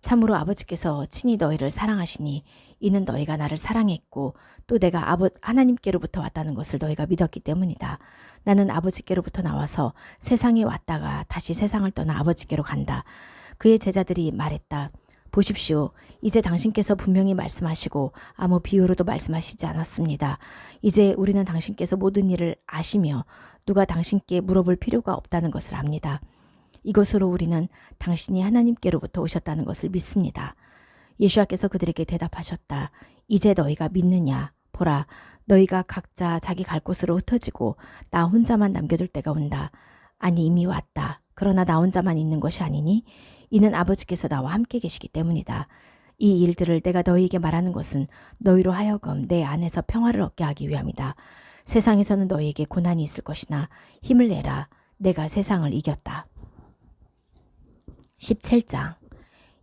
참으로 아버지께서 친히 너희를 사랑하시니 이는 너희가 나를 사랑했고 또 내가 하나님께로부터 왔다는 것을 너희가 믿었기 때문이다. 나는 아버지께로부터 나와서 세상에 왔다가 다시 세상을 떠나 아버지께로 간다. 그의 제자들이 말했다. 보십시오. 이제 당신께서 분명히 말씀하시고 아무 비유로도 말씀하시지 않았습니다. 이제 우리는 당신께서 모든 일을 아시며 누가 당신께 물어볼 필요가 없다는 것을 압니다. 이것으로 우리는 당신이 하나님께로부터 오셨다는 것을 믿습니다. 예수와께서 그들에게 대답하셨다. 이제 너희가 믿느냐? 보라, 너희가 각자 자기 갈 곳으로 흩어지고 나 혼자만 남겨둘 때가 온다. 아니 이미 왔다. 그러나 나 혼자만 있는 것이 아니니 이는 아버지께서 나와 함께 계시기 때문이다. 이 일들을 내가 너희에게 말하는 것은 너희로 하여금 내 안에서 평화를 얻게 하기 위함이다. 세상에서는 너희에게 고난이 있을 것이나 힘을 내라. 내가 세상을 이겼다. 17장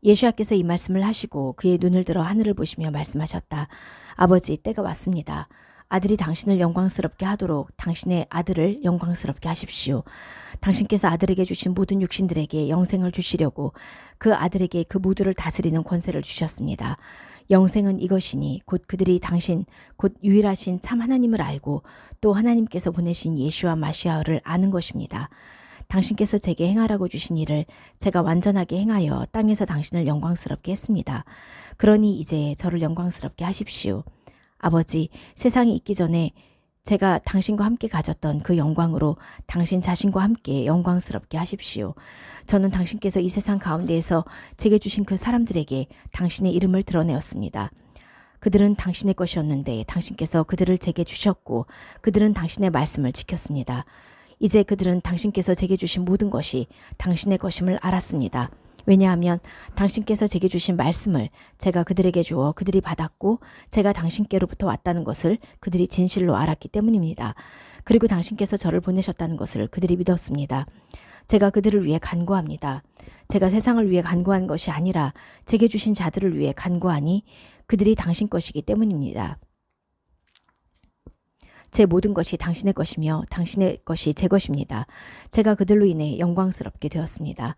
예수와께서 이 말씀을 하시고 그의 눈을 들어 하늘을 보시며 말씀하셨다. 아버지, 때가 왔습니다. 아들이 당신을 영광스럽게 하도록 당신의 아들을 영광스럽게 하십시오. 당신께서 아들에게 주신 모든 육신들에게 영생을 주시려고 그 아들에게 그 모두를 다스리는 권세를 주셨습니다. 영생은 이것이니 곧 그들이 당신 곧 유일하신 참 하나님을 알고 또 하나님께서 보내신 예수와 마시아를 아는 것입니다. 당신께서 제게 행하라고 주신 일을 제가 완전하게 행하여 땅에서 당신을 영광스럽게 했습니다. 그러니 이제 저를 영광스럽게 하십시오. 아버지, 세상이 있기 전에 제가 당신과 함께 가졌던 그 영광으로 당신 자신과 함께 영광스럽게 하십시오. 저는 당신께서 이 세상 가운데에서 제게 주신 그 사람들에게 당신의 이름을 드러내었습니다. 그들은 당신의 것이었는데 당신께서 그들을 제게 주셨고 그들은 당신의 말씀을 지켰습니다. 이제 그들은 당신께서 제게 주신 모든 것이 당신의 것임을 알았습니다. 왜냐하면 당신께서 제게 주신 말씀을 제가 그들에게 주어 그들이 받았고 제가 당신께로부터 왔다는 것을 그들이 진실로 알았기 때문입니다. 그리고 당신께서 저를 보내셨다는 것을 그들이 믿었습니다. 제가 그들을 위해 간구합니다. 제가 세상을 위해 간구한 것이 아니라 제게 주신 자들을 위해 간구하니 그들이 당신 것이기 때문입니다. 제 모든 것이 당신의 것이며 당신의 것이 제 것입니다. 제가 그들로 인해 영광스럽게 되었습니다.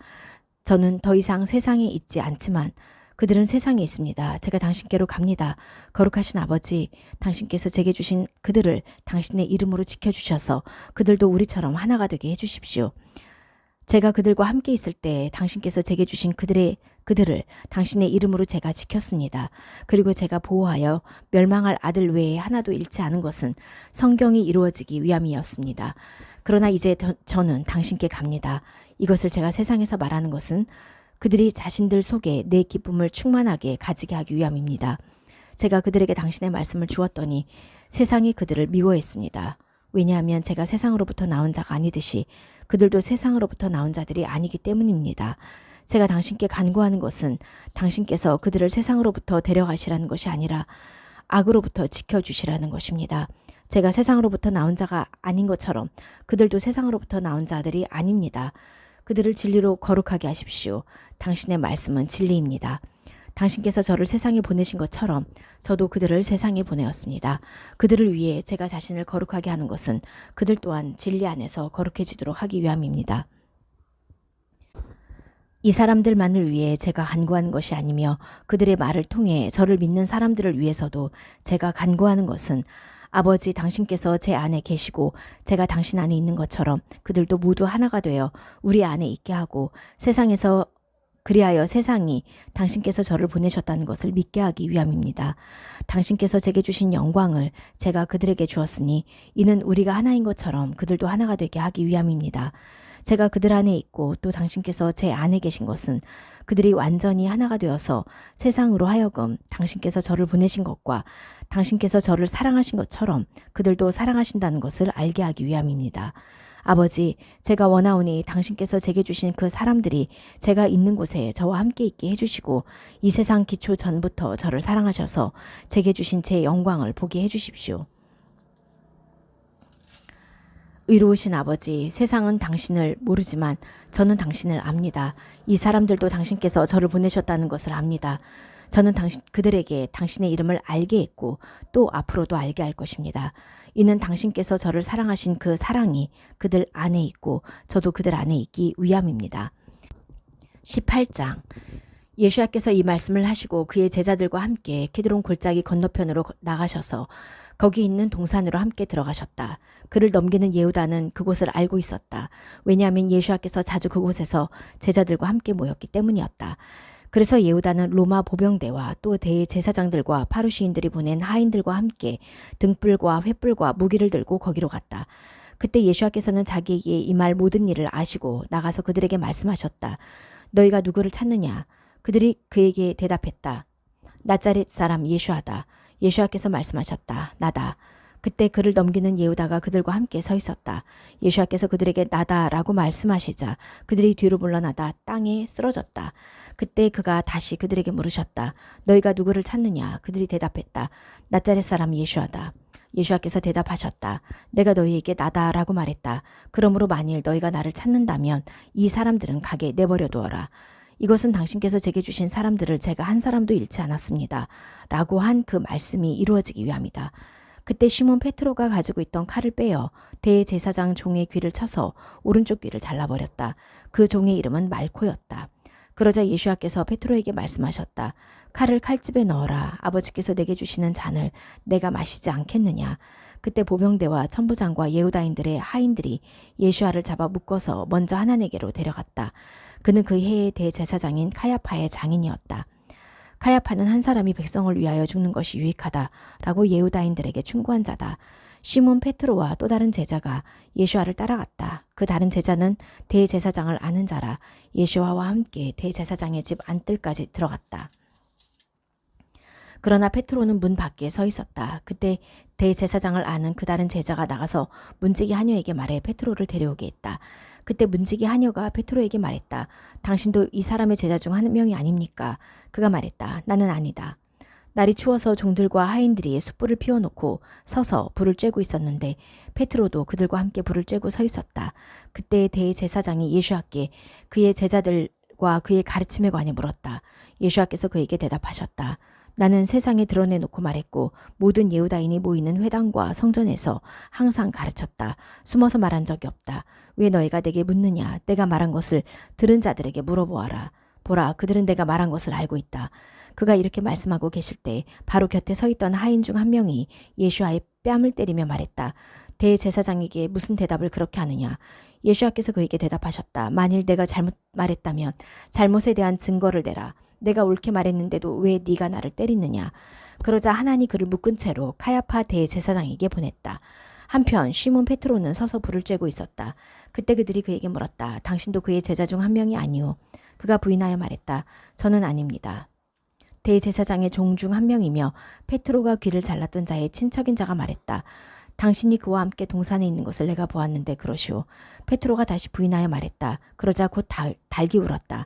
저는 더 이상 세상에 있지 않지만 그들은 세상에 있습니다. 제가 당신께로 갑니다. 거룩하신 아버지, 당신께서 제게 주신 그들을 당신의 이름으로 지켜주셔서 그들도 우리처럼 하나가 되게 해주십시오. 제가 그들과 함께 있을 때 당신께서 제게 주신 그들을 당신의 이름으로 제가 지켰습니다. 그리고 제가 보호하여 멸망할 아들 외에 하나도 잃지 않은 것은 성경이 이루어지기 위함이었습니다. 그러나 이제 저는 당신께 갑니다. 이것을 제가 세상에서 말하는 것은 그들이 자신들 속에 내 기쁨을 충만하게 가지게 하기 위함입니다. 제가 그들에게 당신의 말씀을 주었더니 세상이 그들을 미워했습니다. 왜냐하면 제가 세상으로부터 나온 자가 아니듯이 그들도 세상으로부터 나온 자들이 아니기 때문입니다. 제가 당신께 간구하는 것은 당신께서 그들을 세상으로부터 데려가시라는 것이 아니라 악으로부터 지켜주시라는 것입니다. 제가 세상으로부터 나온 자가 아닌 것처럼 그들도 세상으로부터 나온 자들이 아닙니다. 그들을 진리로 거룩하게 하십시오. 당신의 말씀은 진리입니다. 당신께서 저를 세상에 보내신 것처럼 저도 그들을 세상에 보내었습니다. 그들을 위해 제가 자신을 거룩하게 하는 것은 그들 또한 진리 안에서 거룩해지도록 하기 위함입니다. 이 사람들만을 위해 제가 간구하는 것이 아니며 그들의 말을 통해 저를 믿는 사람들을 위해서도 제가 간구하는 것은 아버지 당신께서 제 안에 계시고 제가 당신 안에 있는 것처럼 그들도 모두 하나가 되어 우리 안에 있게 하고 세상에서 그리하여 세상이 당신께서 저를 보내셨다는 것을 믿게 하기 위함입니다. 당신께서 제게 주신 영광을 제가 그들에게 주었으니 이는 우리가 하나인 것처럼 그들도 하나가 되게 하기 위함입니다. 제가 그들 안에 있고 또 당신께서 제 안에 계신 것은 그들이 완전히 하나가 되어서 세상으로 하여금 당신께서 저를 보내신 것과 당신께서 저를 사랑하신 것처럼 그들도 사랑하신다는 것을 알게 하기 위함입니다. 아버지, 제가 원하오니 당신께서 제게 주신 그 사람들이 제가 있는 곳에 저와 함께 있게 해주시고 이 세상 기초 전부터 저를 사랑하셔서 제게 주신 제 영광을 보게 해주십시오. 의로우신 아버지, 세상은 당신을 모르지만 저는 당신을 압니다. 이 사람들도 당신께서 저를 보내셨다는 것을 압니다. 저는 그들에게 당신의 이름을 알게 했고 또 앞으로도 알게 할 것입니다. 이는 당신께서 저를 사랑하신 그 사랑이 그들 안에 있고 저도 그들 안에 있기 위함입니다. 18장. 예수야께서 이 말씀을 하시고 그의 제자들과 함께 키드론 골짜기 건너편으로 나가셔서 거기 있는 동산으로 함께 들어가셨다. 그를 넘기는 예후다는 그곳을 알고 있었다. 왜냐하면 예수야께서 자주 그곳에서 제자들과 함께 모였기 때문이었다. 그래서 예후다는 로마 보병대와 또 대제사장들과 파루시인들이 보낸 하인들과 함께 등불과 횃불과 무기를 들고 거기로 갔다. 그때 예수야께서는 자기에게 임할 모든 일을 아시고 나가서 그들에게 말씀하셨다. 너희가 누구를 찾느냐? 그들이 그에게 대답했다. 나자렛 사람 예수하다. 예수야께서 말씀하셨다. 나다. 그때 그를 넘기는 예후다가 그들과 함께 서 있었다. 예수야께서 그들에게 나다라고 말씀하시자 그들이 뒤로 물러나다 땅에 쓰러졌다. 그때 그가 다시 그들에게 물으셨다. 너희가 누구를 찾느냐? 그들이 대답했다. 나자렛 사람 예수하다. 예수야께서 대답하셨다. 내가 너희에게 나다라고 말했다. 그러므로 만일 너희가 나를 찾는다면 이 사람들은 가게 내버려 두어라. 이것은 당신께서 제게 주신 사람들을 제가 한 사람도 잃지 않았습니다. 라고 한 그 말씀이 이루어지기 위함이다. 그때 시몬 페트로가 가지고 있던 칼을 빼어 대제사장 종의 귀를 쳐서 오른쪽 귀를 잘라버렸다. 그 종의 이름은 말코였다. 그러자 예수야께서 페트로에게 말씀하셨다. 칼을 칼집에 넣어라. 아버지께서 내게 주시는 잔을 내가 마시지 않겠느냐. 그때 보병대와 천부장과 예후다인들의 하인들이 예수야를 잡아 묶어서 먼저 하나네게로 데려갔다. 그는 그 해의 대제사장인 카야파의 장인이었다. 카야파는 한 사람이 백성을 위하여 죽는 것이 유익하다라고 예후다인들에게 충고한 자다. 시몬 페트로와 또 다른 제자가 예수와를 따라갔다. 그 다른 제자는 대제사장을 아는 자라 예수와와 함께 대제사장의 집 안뜰까지 들어갔다. 그러나 페트로는 문 밖에 서 있었다. 그때 대제사장을 아는 그 다른 제자가 나가서 문지기 하녀에게 말해 페트로를 데려오게 했다. 그때 문지기 하녀가 페트로에게 말했다. 당신도 이 사람의 제자 중 한 명이 아닙니까? 그가 말했다. 나는 아니다. 날이 추워서 종들과 하인들이 숯불을 피워놓고 서서 불을 쬐고 있었는데 페트로도 그들과 함께 불을 쬐고 서 있었다. 그때 대제사장이 예수와께 그의 제자들과 그의 가르침에 관해 물었다. 예수와께서 그에게 대답하셨다. 나는 세상에 드러내놓고 말했고 모든 예후다인이 모이는 회당과 성전에서 항상 가르쳤다. 숨어서 말한 적이 없다. 왜 너희가 내게 묻느냐? 내가 말한 것을 들은 자들에게 물어보아라. 보라, 그들은 내가 말한 것을 알고 있다. 그가 이렇게 말씀하고 계실 때 바로 곁에 서 있던 하인 중 한 명이 예수와의 뺨을 때리며 말했다. 대제사장에게 무슨 대답을 그렇게 하느냐? 예수와께서 그에게 대답하셨다. 만일 내가 잘못 말했다면 잘못에 대한 증거를 내라. 내가 옳게 말했는데도 왜 네가 나를 때리느냐? 그러자 하나니 그를 묶은 채로 카야파 대제사장에게 보냈다. 한편 시몬 페트로는 서서 불을 쬐고 있었다. 그때 그들이 그에게 물었다. 당신도 그의 제자 중 한 명이 아니오? 그가 부인하여 말했다. 저는 아닙니다. 대제사장의 종 중 한 명이며 페트로가 귀를 잘랐던 자의 친척인 자가 말했다. 당신이 그와 함께 동산에 있는 것을 내가 보았는데 그러시오. 페트로가 다시 부인하여 말했다. 그러자 곧 달기 울었다.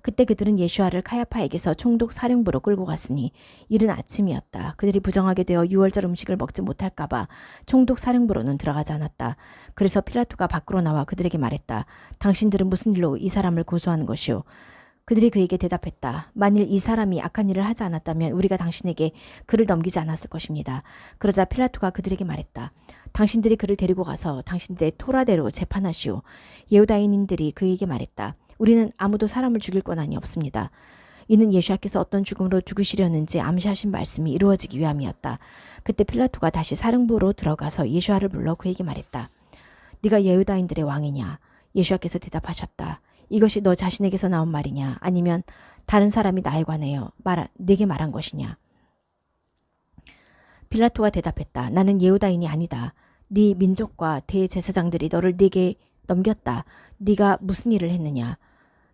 그때 그들은 예수와를 카야파에게서 총독 사령부로 끌고 갔으니 이른 아침이었다. 그들이 부정하게 되어 유월절 음식을 먹지 못할까 봐 총독 사령부로는 들어가지 않았다. 그래서 필라토가 밖으로 나와 그들에게 말했다. 당신들은 무슨 일로 이 사람을 고소하는 것이오? 그들이 그에게 대답했다. 만일 이 사람이 악한 일을 하지 않았다면 우리가 당신에게 그를 넘기지 않았을 것입니다. 그러자 필라토가 그들에게 말했다. 당신들이 그를 데리고 가서 당신들의 토라대로 재판하시오. 예후다인인들이 그에게 말했다. 우리는 아무도 사람을 죽일 권한이 없습니다. 이는 예수께서 어떤 죽음으로 죽으시려는지 암시하신 말씀이 이루어지기 위함이었다. 그때 필라토가 다시 사령부로 들어가서 예수와를 불러 그에게 말했다. 네가 예후다인들의 왕이냐? 예수께서 대답하셨다. 이것이 너 자신에게서 나온 말이냐? 아니면 다른 사람이 나에 관하여 내게 말한 것이냐? 빌라토가 대답했다. 나는 예후다인이 아니다. 네 민족과 대제사장들이 너를 네게 넘겼다. 네가 무슨 일을 했느냐?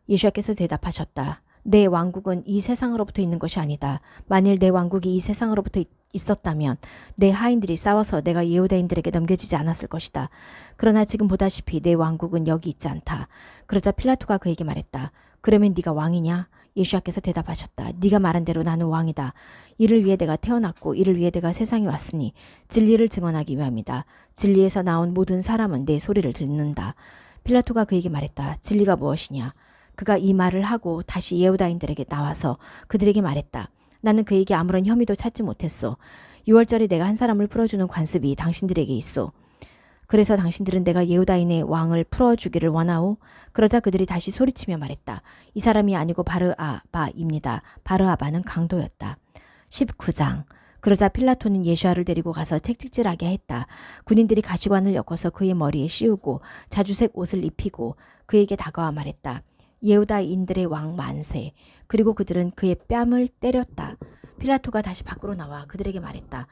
예수께서 대답하셨다. 내 왕국은 이 세상으로부터 있는 것이 아니다. 만일 내 왕국이 이 세상으로부터 있었다면 내 하인들이 싸워서 내가 예후다인들에게 넘겨지지 않았을 것이다. 그러나 지금 보다시피 내 왕국은 여기 있지 않다. 그러자 필라토가 그에게 말했다. 그러면 네가 왕이냐? 예수께서 대답하셨다. 네가 말한 대로 나는 왕이다. 이를 위해 내가 태어났고 이를 위해 내가 세상에 왔으니 진리를 증언하기 위함이다. 진리에서 나온 모든 사람은 내 소리를 듣는다. 필라토가 그에게 말했다. 진리가 무엇이냐? 그가 이 말을 하고 다시 예후다인들에게 나와서 그들에게 말했다. 나는 그에게 아무런 혐의도 찾지 못했소. 6월절에 내가 한 사람을 풀어주는 관습이 당신들에게 있소. 그래서 당신들은 내가 예후다인의 왕을 풀어주기를 원하오. 그러자 그들이 다시 소리치며 말했다. 이 사람이 아니고 바르아바입니다. 바르아바는 강도였다. 19장. 그러자 필라토는 예수와를 데리고 가서 책찍질하게 했다. 군인들이 가시관을 엮어서 그의 머리에 씌우고 자주색 옷을 입히고 그에게 다가와 말했다. 예후다인들의 왕 만세. 그리고 그들은 그의 뺨을 때렸다. 필라토가 다시 밖으로 나와 그들에게 말했다.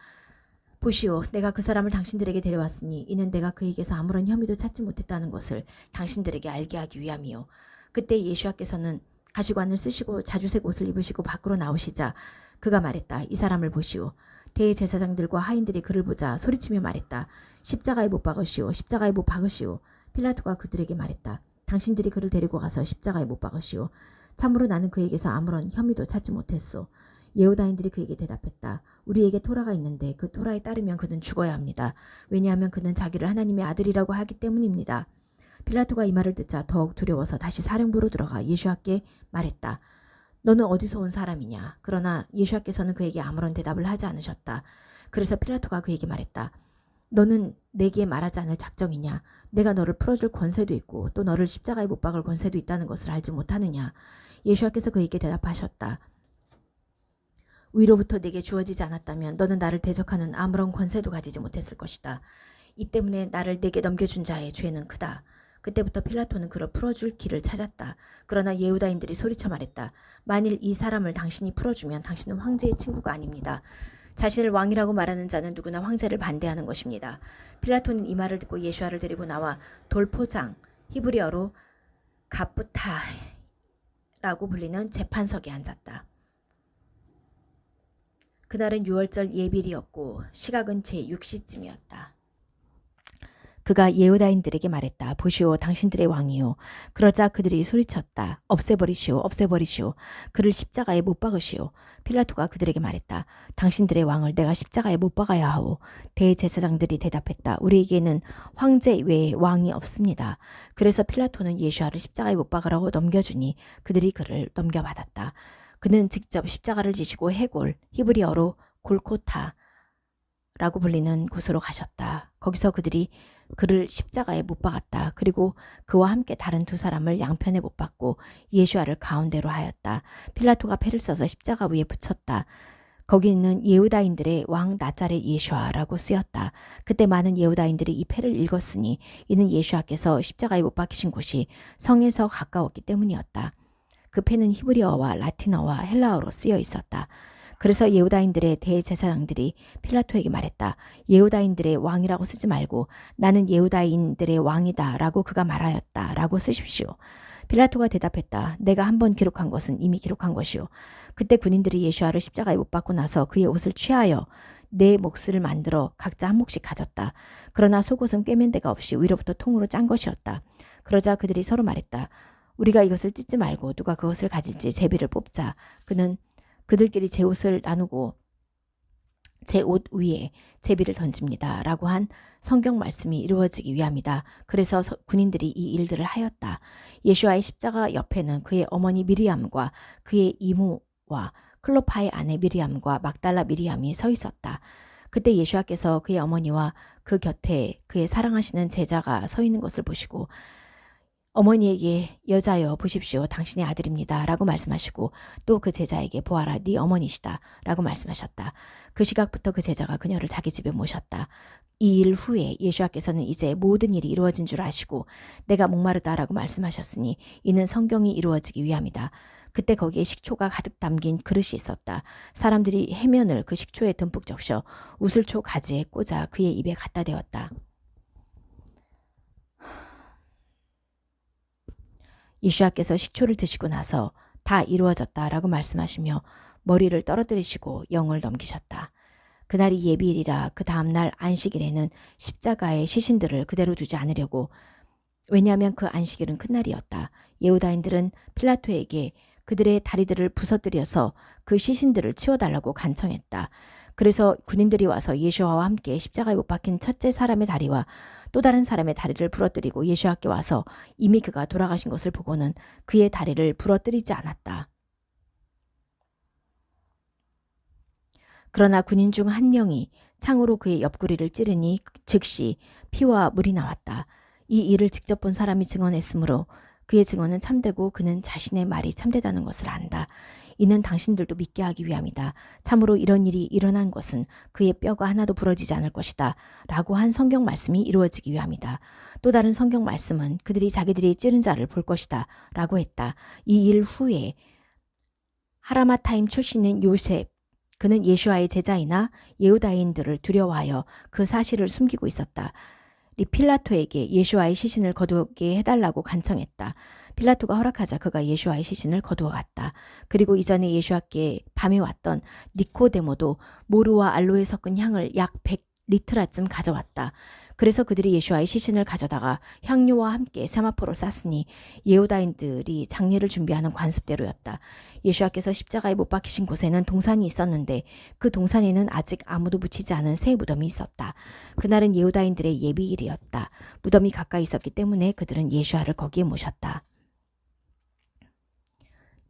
보시오, 내가 그 사람을 당신들에게 데려왔으니 이는 내가 그에게서 아무런 혐의도 찾지 못했다는 것을 당신들에게 알게 하기 위함이요. 그때 예수께서는 가시관을 쓰시고 자주색 옷을 입으시고 밖으로 나오시자 그가 말했다. 이 사람을 보시오. 대제사장들과 하인들이 그를 보자 소리치며 말했다. 십자가에 못 박으시오. 십자가에 못 박으시오. 필라토가 그들에게 말했다. 당신들이 그를 데리고 가서 십자가에 못 박으시오. 참으로 나는 그에게서 아무런 혐의도 찾지 못했소. 예후다인들이 그에게 대답했다. 우리에게 토라가 있는데 그 토라에 따르면 그는 죽어야 합니다. 왜냐하면 그는 자기를 하나님의 아들이라고 하기 때문입니다. 필라토가 이 말을 듣자 더욱 두려워서 다시 사령부로 들어가 예수와께 말했다. 너는 어디서 온 사람이냐? 그러나 예수와께서는 그에게 아무런 대답을 하지 않으셨다. 그래서 필라토가 그에게 말했다. 너는 내게 말하지 않을 작정이냐? 내가 너를 풀어줄 권세도 있고 또 너를 십자가에 못 박을 권세도 있다는 것을 알지 못하느냐? 예수와께서 그에게 대답하셨다. 위로부터 내게 주어지지 않았다면 너는 나를 대적하는 아무런 권세도 가지지 못했을 것이다. 이 때문에 나를 내게 넘겨준 자의 죄는 크다. 그때부터 필라토는 그를 풀어줄 길을 찾았다. 그러나 예후다인들이 소리쳐 말했다. 만일 이 사람을 당신이 풀어주면 당신은 황제의 친구가 아닙니다. 자신을 왕이라고 말하는 자는 누구나 황제를 반대하는 것입니다. 필라토는 이 말을 듣고 예수와를 데리고 나와 돌포장, 히브리어로 가프타라고 불리는 재판석에 앉았다. 그날은 6월절 예비일이었고 시각은 제6시쯤이었다. 그가 예후다인들에게 말했다. 보시오, 당신들의 왕이요. 그러자 그들이 소리쳤다. 없애버리시오, 없애버리시오. 그를 십자가에 못 박으시오. 필라토가 그들에게 말했다. 당신들의 왕을 내가 십자가에 못 박아야 하오. 대제사장들이 대답했다. 우리에게는 황제 외에 왕이 없습니다. 그래서 필라토는 예수와를 십자가에 못 박으라고 넘겨주니 그들이 그를 넘겨받았다. 그는 직접 십자가를 지시고 해골, 히브리어로 골코타라고 불리는 곳으로 가셨다. 거기서 그들이 그를 십자가에 못 박았다. 그리고 그와 함께 다른 두 사람을 양편에 못 박고 예수와를 가운데로 하였다. 필라토가 패를 써서 십자가 위에 붙였다. 거기는 예후다인들의 왕 나자렛 예수와라고 쓰였다. 그때 많은 예후다인들이 이 패를 읽었으니 이는 예수와께서 십자가에 못 박히신 곳이 성에서 가까웠기 때문이었다. 그 패는 히브리어와 라틴어와 헬라어로 쓰여 있었다. 그래서 예후다인들의 대제사장들이 필라토에게 말했다. 예후다인들의 왕이라고 쓰지 말고 나는 예후다인들의 왕이다 라고 그가 말하였다 라고 쓰십시오. 필라토가 대답했다. 내가 한번 기록한 것은 이미 기록한 것이오. 그때 군인들이 예수와를 십자가에 못 박고 나서 그의 옷을 취하여 네 몫을 만들어 각자 한 몫씩 가졌다. 그러나 속옷은 꿰맨 데가 없이 위로부터 통으로 짠 것이었다. 그러자 그들이 서로 말했다. 우리가 이것을 찢지 말고 누가 그것을 가질지 제비를 뽑자. 그는 그들끼리 제 옷을 나누고 제 옷 위에 제비를 던집니다. 라고 한 성경 말씀이 이루어지기 위함이다. 그래서 군인들이 이 일들을 하였다. 예수와의 십자가 옆에는 그의 어머니 미리암과 그의 이모와 클로파의 아내 미리암과 막달라 미리암이 서 있었다. 그때 예수와께서 그의 어머니와 그 곁에 그의 사랑하시는 제자가 서 있는 것을 보시고 어머니에게 여자여 보십시오 당신의 아들입니다 라고 말씀하시고 또 그 제자에게 보아라 네 어머니시다 라고 말씀하셨다. 그 시각부터 그 제자가 그녀를 자기 집에 모셨다. 이 일 후에 예수와께서는 이제 모든 일이 이루어진 줄 아시고 내가 목마르다 라고 말씀하셨으니 이는 성경이 이루어지기 위함이다. 그때 거기에 식초가 가득 담긴 그릇이 있었다. 사람들이 해면을 그 식초에 듬뿍 적셔 우슬초 가지에 꽂아 그의 입에 갖다 대었다. 예수와께서 식초를 드시고 나서 다 이루어졌다라고 말씀하시며 머리를 떨어뜨리시고 영을 넘기셨다. 그날이 예비일이라 그 다음날 안식일에는 십자가의 시신들을 그대로 두지 않으려고 왜냐하면 그 안식일은 큰 날이었다. 예후다인들은 필라토에게 그들의 다리들을 부서뜨려서 그 시신들을 치워달라고 간청했다. 그래서 군인들이 와서 예수와와 함께 십자가에 못 박힌 첫째 사람의 다리와 또 다른 사람의 다리를 부러뜨리고 예수와께 와서 이미 그가 돌아가신 것을 보고는 그의 다리를 부러뜨리지 않았다. 그러나 군인 중 한 명이 창으로 그의 옆구리를 찌르니 즉시 피와 물이 나왔다. 이 일을 직접 본 사람이 증언했으므로 그의 증언은 참되고 그는 자신의 말이 참되다는 것을 안다. 이는 당신들도 믿게 하기 위함이다. 참으로 이런 일이 일어난 것은 그의 뼈가 하나도 부러지지 않을 것이다. 라고 한 성경 말씀이 이루어지기 위함이다. 또 다른 성경 말씀은 그들이 자기들이 찌른 자를 볼 것이다. 라고 했다. 이 일 후에 하라마타임 출신인 요셉, 그는 예수와의 제자이나 예후다인들을 두려워하여 그 사실을 숨기고 있었다. 필라토에게 예수와의 시신을 거두게 해달라고 간청했다. 필라토가 허락하자 그가 예수와의 시신을 거두어 갔다. 그리고 이전에 예수와께 밤에 왔던 니코데모도 모루와 알로에 섞은 향을 약 100리트라쯤 가져왔다. 그래서 그들이 예수와의 시신을 가져다가 향료와 함께 세마포로 쌌으니 예후다인들이 장례를 준비하는 관습대로였다. 예수와께서 십자가에 못 박히신 곳에는 동산이 있었는데 그 동산에는 아직 아무도 묻히지 않은 새 무덤이 있었다. 그날은 예후다인들의 예비일이었다. 무덤이 가까이 있었기 때문에 그들은 예수와를 거기에 모셨다.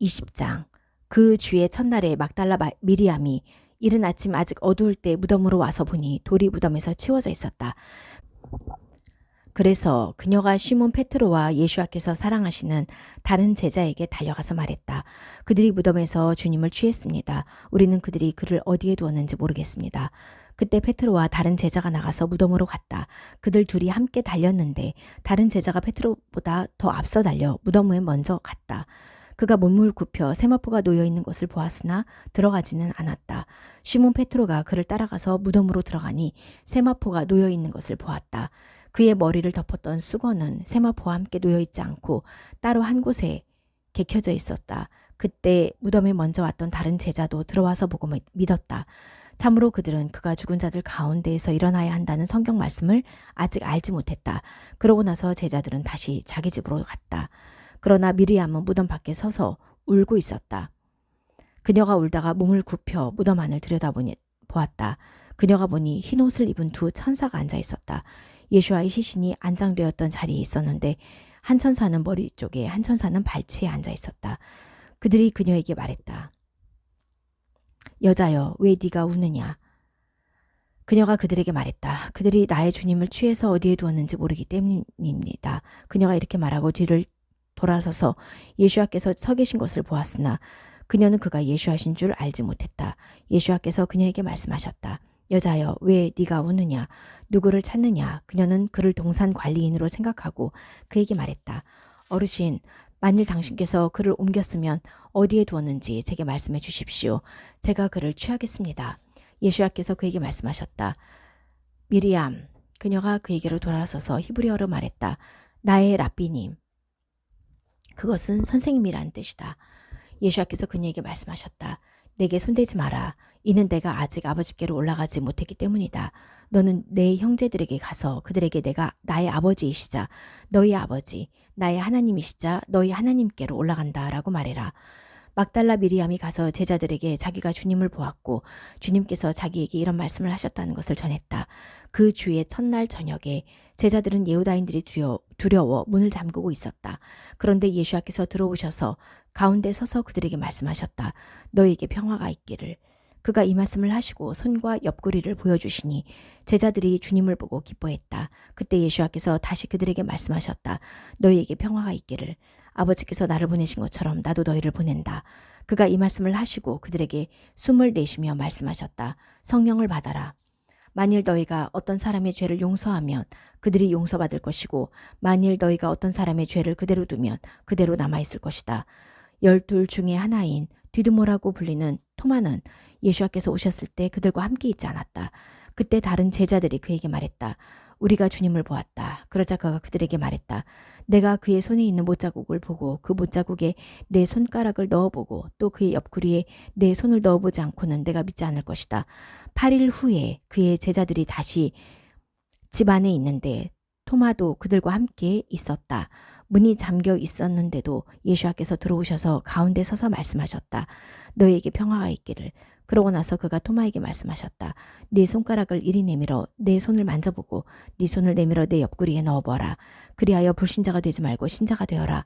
20장. 그 주의 첫날에 막달라 미리암이 이른 아침 아직 어두울 때 무덤으로 와서 보니 돌이 무덤에서 치워져 있었다. 그래서 그녀가 시몬 페트로와 예수와께서 사랑하시는 다른 제자에게 달려가서 말했다. 그들이 무덤에서 주님을 취했습니다. 우리는 그들이 그를 어디에 두었는지 모르겠습니다. 그때 페트로와 다른 제자가 나가서 무덤으로 갔다. 그들 둘이 함께 달렸는데 다른 제자가 페트로보다 더 앞서 달려 무덤에 먼저 갔다. 그가 몸을 굽혀 세마포가 놓여있는 것을 보았으나 들어가지는 않았다. 시몬 페트로가 그를 따라가서 무덤으로 들어가니 세마포가 놓여있는 것을 보았다. 그의 머리를 덮었던 수건은 세마포와 함께 놓여있지 않고 따로 한 곳에 개켜져 있었다. 그때 무덤에 먼저 왔던 다른 제자도 들어와서 보고 믿었다. 참으로 그들은 그가 죽은 자들 가운데에서 일어나야 한다는 성경 말씀을 아직 알지 못했다. 그러고 나서 제자들은 다시 자기 집으로 갔다. 그러나 미리암은 무덤 밖에 서서 울고 있었다. 그녀가 울다가 몸을 굽혀 무덤 안을 들여다보았다. 그녀가 보니 흰 옷을 입은 두 천사가 앉아 있었다. 예수와의 시신이 안장되었던 자리에 있었는데 한 천사는 머리 쪽에 한 천사는 발치에 앉아 있었다. 그들이 그녀에게 말했다. 여자여, 왜 네가 우느냐? 그녀가 그들에게 말했다. 그들이 나의 주님을 취해서 어디에 두었는지 모르기 때문입니다. 그녀가 이렇게 말하고 뒤를 돌아서서 예수와께서 서 계신 것을 보았으나 그녀는 그가 예수하신 줄 알지 못했다. 예수와께서 그녀에게 말씀하셨다. 여자여, 왜 네가 우느냐? 누구를 찾느냐? 그녀는 그를 동산 관리인으로 생각하고 그에게 말했다. 어르신, 만일 당신께서 그를 옮겼으면 어디에 두었는지 제게 말씀해 주십시오. 제가 그를 취하겠습니다. 예수와께서 그에게 말씀하셨다. 미리암. 그녀가 그에게로 돌아서서 히브리어로 말했다. 나의 랍비님. 그것은 선생님이라는 뜻이다. 예수와께서 그녀에게 말씀하셨다. 내게 손대지 마라. 이는 내가 아직 아버지께로 올라가지 못했기 때문이다. 너는 내 형제들에게 가서 그들에게 내가 나의 아버지이시자 너희 아버지, 나의 하나님이시자 너희 하나님께로 올라간다 라고 말해라. 막달라 미리암이 가서 제자들에게 자기가 주님을 보았고 주님께서 자기에게 이런 말씀을 하셨다는 것을 전했다. 그 주의 첫날 저녁에 제자들은 예후다인들이 두려워 문을 잠그고 있었다. 그런데 예수께서 들어오셔서 가운데 서서 그들에게 말씀하셨다. 너희에게 평화가 있기를. 그가 이 말씀을 하시고 손과 옆구리를 보여주시니 제자들이 주님을 보고 기뻐했다. 그때 예수께서 다시 그들에게 말씀하셨다. 너희에게 평화가 있기를. 아버지께서 나를 보내신 것처럼 나도 너희를 보낸다. 그가 이 말씀을 하시고 그들에게 숨을 내쉬며 말씀하셨다. 성령을 받아라. 만일 너희가 어떤 사람의 죄를 용서하면 그들이 용서받을 것이고 만일 너희가 어떤 사람의 죄를 그대로 두면 그대로 남아있을 것이다. 12 중에 하나인 디두모라고 불리는 토마는 예수께서 오셨을 때 그들과 함께 있지 않았다. 그때 다른 제자들이 그에게 말했다. 우리가 주님을 보았다. 그러자 그가 그들에게 말했다. 내가 그의 손에 있는 못자국을 보고 그 못자국에 내 손가락을 넣어보고 또 그의 옆구리에 내 손을 넣어보지 않고는 내가 믿지 않을 것이다. 8일 후에 그의 제자들이 다시 집 안에 있는데 토마도 그들과 함께 있었다. 문이 잠겨 있었는데도 예수께서 들어오셔서 가운데 서서 말씀하셨다. 너희에게 평화가 있기를. 그러고 나서 그가 토마에게 말씀하셨다. 네 손가락을 이리 내밀어 내 손을 만져보고 네 손을 내밀어 내 옆구리에 넣어보아라. 그리하여 불신자가 되지 말고 신자가 되어라.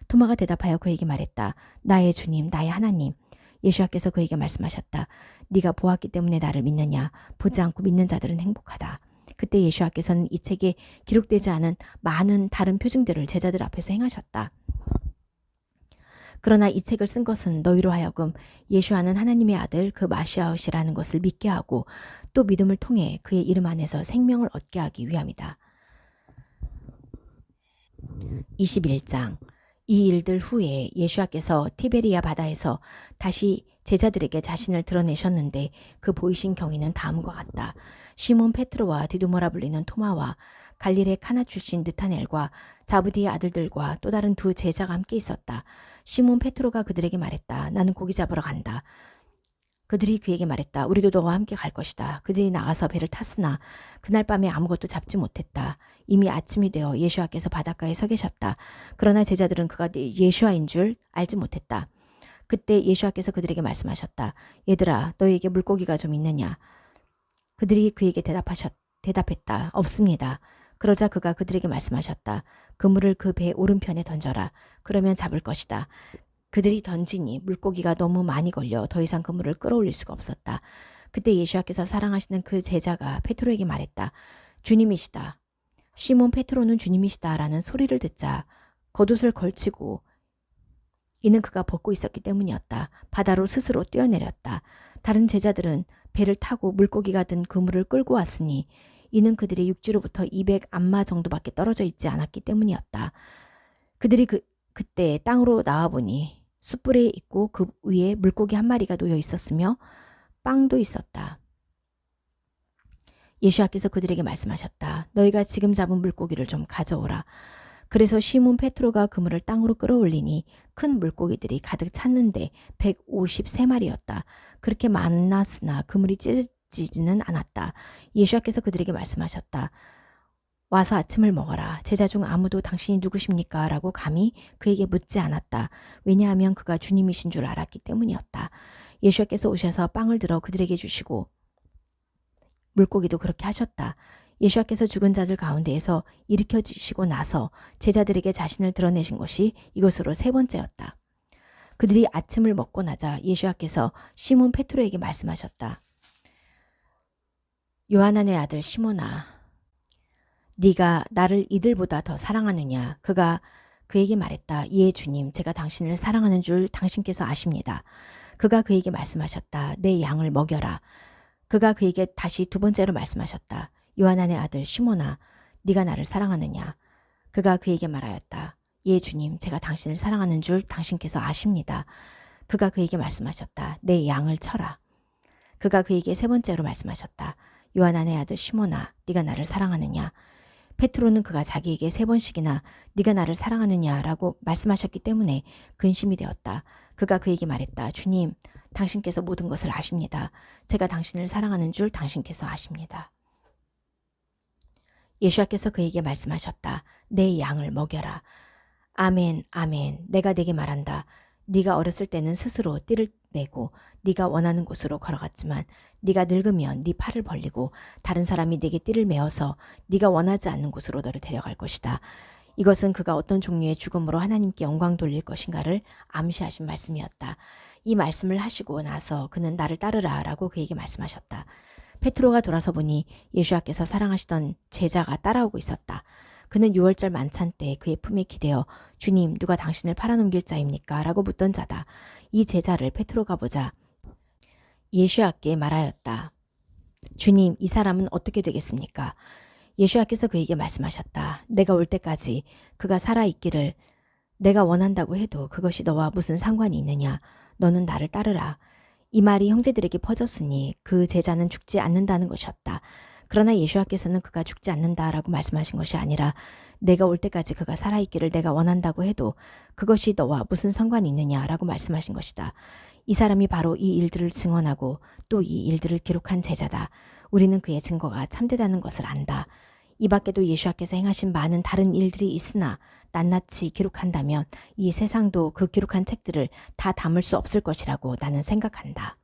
토마가 대답하여 그에게 말했다. 나의 주님, 나의 하나님. 예수께서 그에게 말씀하셨다. 네가 보았기 때문에 나를 믿느냐. 보지 않고 믿는 자들은 행복하다. 그때 예수께서는 이 책에 기록되지 않은 많은 다른 표징들을 제자들 앞에서 행하셨다. 그러나 이 책을 쓴 것은 너희로 하여금 예수와는 하나님의 아들 그 마시아엇이라는 것을 믿게 하고 또 믿음을 통해 그의 이름 안에서 생명을 얻게 하기 위함이다. 21장. 이 일들 후에 예수께서 티베리아 바다에서 다시 제자들에게 자신을 드러내셨는데 그 보이신 경위는 다음과 같다. 시몬 페트로와 디두모라 불리는 토마와 갈릴레 카나 출신 느타넬과 자부디의 아들들과 또 다른 두 제자가 함께 있었다. 시몬 페트로가 그들에게 말했다. 나는 고기 잡으러 간다. 그들이 그에게 말했다. 우리도 너와 함께 갈 것이다. 그들이 나가서 배를 탔으나 그날 밤에 아무것도 잡지 못했다. 이미 아침이 되어 예수와께서 바닷가에 서 계셨다. 그러나 제자들은 그가 예수와인 줄 알지 못했다. 그때 예수와께서 그들에게 말씀하셨다. 얘들아, 너희에게 물고기가 좀 있느냐? 그들이 그에게 대답했다. 없습니다. 그러자 그가 그들에게 말씀하셨다. 그물을 그 배 오른편에 던져라. 그러면 잡을 것이다. 그들이 던지니 물고기가 너무 많이 걸려 더 이상 그물을 끌어올릴 수가 없었다. 그때 예수께서 사랑하시는 그 제자가 페트로에게 말했다. 주님이시다. 시몬 페트로는 주님이시다라는 소리를 듣자 겉옷을 걸치고 이는 그가 벗고 있었기 때문이었다. 바다로 스스로 뛰어내렸다. 다른 제자들은 배를 타고 물고기가 든 그물을 끌고 왔으니 이는 그들의 육지로부터 200안마 정도밖에 떨어져 있지 않았기 때문이었다. 그들이 그때 땅으로 나와보니 숯불에 있고 그 위에 물고기 한 마리가 놓여 있었으며 빵도 있었다. 예수께서 그들에게 말씀하셨다. 너희가 지금 잡은 물고기를 좀 가져오라. 그래서 시몬 페트로가 그물을 땅으로 끌어올리니 큰 물고기들이 가득 찼는데 153마리였다. 그렇게 많았으나 그물이 찢어지지는 않았다. 예수께서 그들에게 말씀하셨다. 와서 아침을 먹어라. 제자 중 아무도 당신이 누구십니까? 라고 감히 그에게 묻지 않았다. 왜냐하면 그가 주님이신 줄 알았기 때문이었다. 예수께서 오셔서 빵을 들어 그들에게 주시고 물고기도 그렇게 하셨다. 예수께서 죽은 자들 가운데에서 일으켜지시고 나서 제자들에게 자신을 드러내신 것이 이것으로 세 번째였다. 그들이 아침을 먹고 나자 예수께서 시몬 페트로에게 말씀하셨다. 요하난의 아들 시몬아, 네가 나를 이들보다 더 사랑하느냐? 그가 그에게 말했다. 예, 주님, 제가 당신을 사랑하는 줄 당신께서 아십니다. 그가 그에게 말씀하셨다. 내 양을 먹여라. 그가 그에게 다시 두 번째로 말씀하셨다. 요하난의 아들 시몬아, 네가 나를 사랑하느냐? 그가 그에게 말하였다. 예, 주님, 제가 당신을 사랑하는 줄 당신께서 아십니다. 그가 그에게 말씀하셨다. 내 양을 쳐라. 그가 그에게 세 번째로 말씀하셨다. 요하난의 아들 시몬아, 네가 나를 사랑하느냐? 페트로는 그가 자기에게 세 번씩이나 네가 나를 사랑하느냐라고 말씀하셨기 때문에 근심이 되었다. 그가 그에게 말했다. 주님, 당신께서 모든 것을 아십니다. 제가 당신을 사랑하는 줄 당신께서 아십니다. 예수께서 그에게 말씀하셨다. 내 양을 먹여라. 아멘, 아멘. 내가 네게 말한다. 네가 어렸을 때는 스스로 띠를 메고 네가 원하는 곳으로 걸어갔지만 네가 늙으면 네 팔을 벌리고 다른 사람이 네게 띠를 메어서 네가 원하지 않는 곳으로 너를 데려갈 것이다. 이것은 그가 어떤 종류의 죽음으로 하나님께 영광 돌릴 것인가를 암시하신 말씀이었다. 이 말씀을 하시고 나서 그는 나를 따르라 라고 그에게 말씀하셨다. 페트로가 돌아서 보니 예수와께서 사랑하시던 제자가 따라오고 있었다. 그는 6월절 만찬 때 그의 품에 기대어 주님 누가 당신을 팔아넘길 자입니까? 라고 묻던 자다. 이 제자를 페트로가 보자 예수와께 말하였다. 주님 이 사람은 어떻게 되겠습니까? 예수와께서 그에게 말씀하셨다. 내가 올 때까지 그가 살아있기를 내가 원한다고 해도 그것이 너와 무슨 상관이 있느냐? 너는 나를 따르라. 이 말이 형제들에게 퍼졌으니 그 제자는 죽지 않는다는 것이었다. 그러나 예수와께서는 그가 죽지 않는다라고 말씀하신 것이 아니라 내가 올 때까지 그가 살아있기를 내가 원한다고 해도 그것이 너와 무슨 상관이 있느냐라고 말씀하신 것이다. 이 사람이 바로 이 일들을 증언하고 또 이 일들을 기록한 제자다. 우리는 그의 증거가 참되다는 것을 안다. 이 밖에도 예수와께서 행하신 많은 다른 일들이 있으나 낱낱이 기록한다면 이 세상도 그 기록한 책들을 다 담을 수 없을 것이라고 나는 생각한다.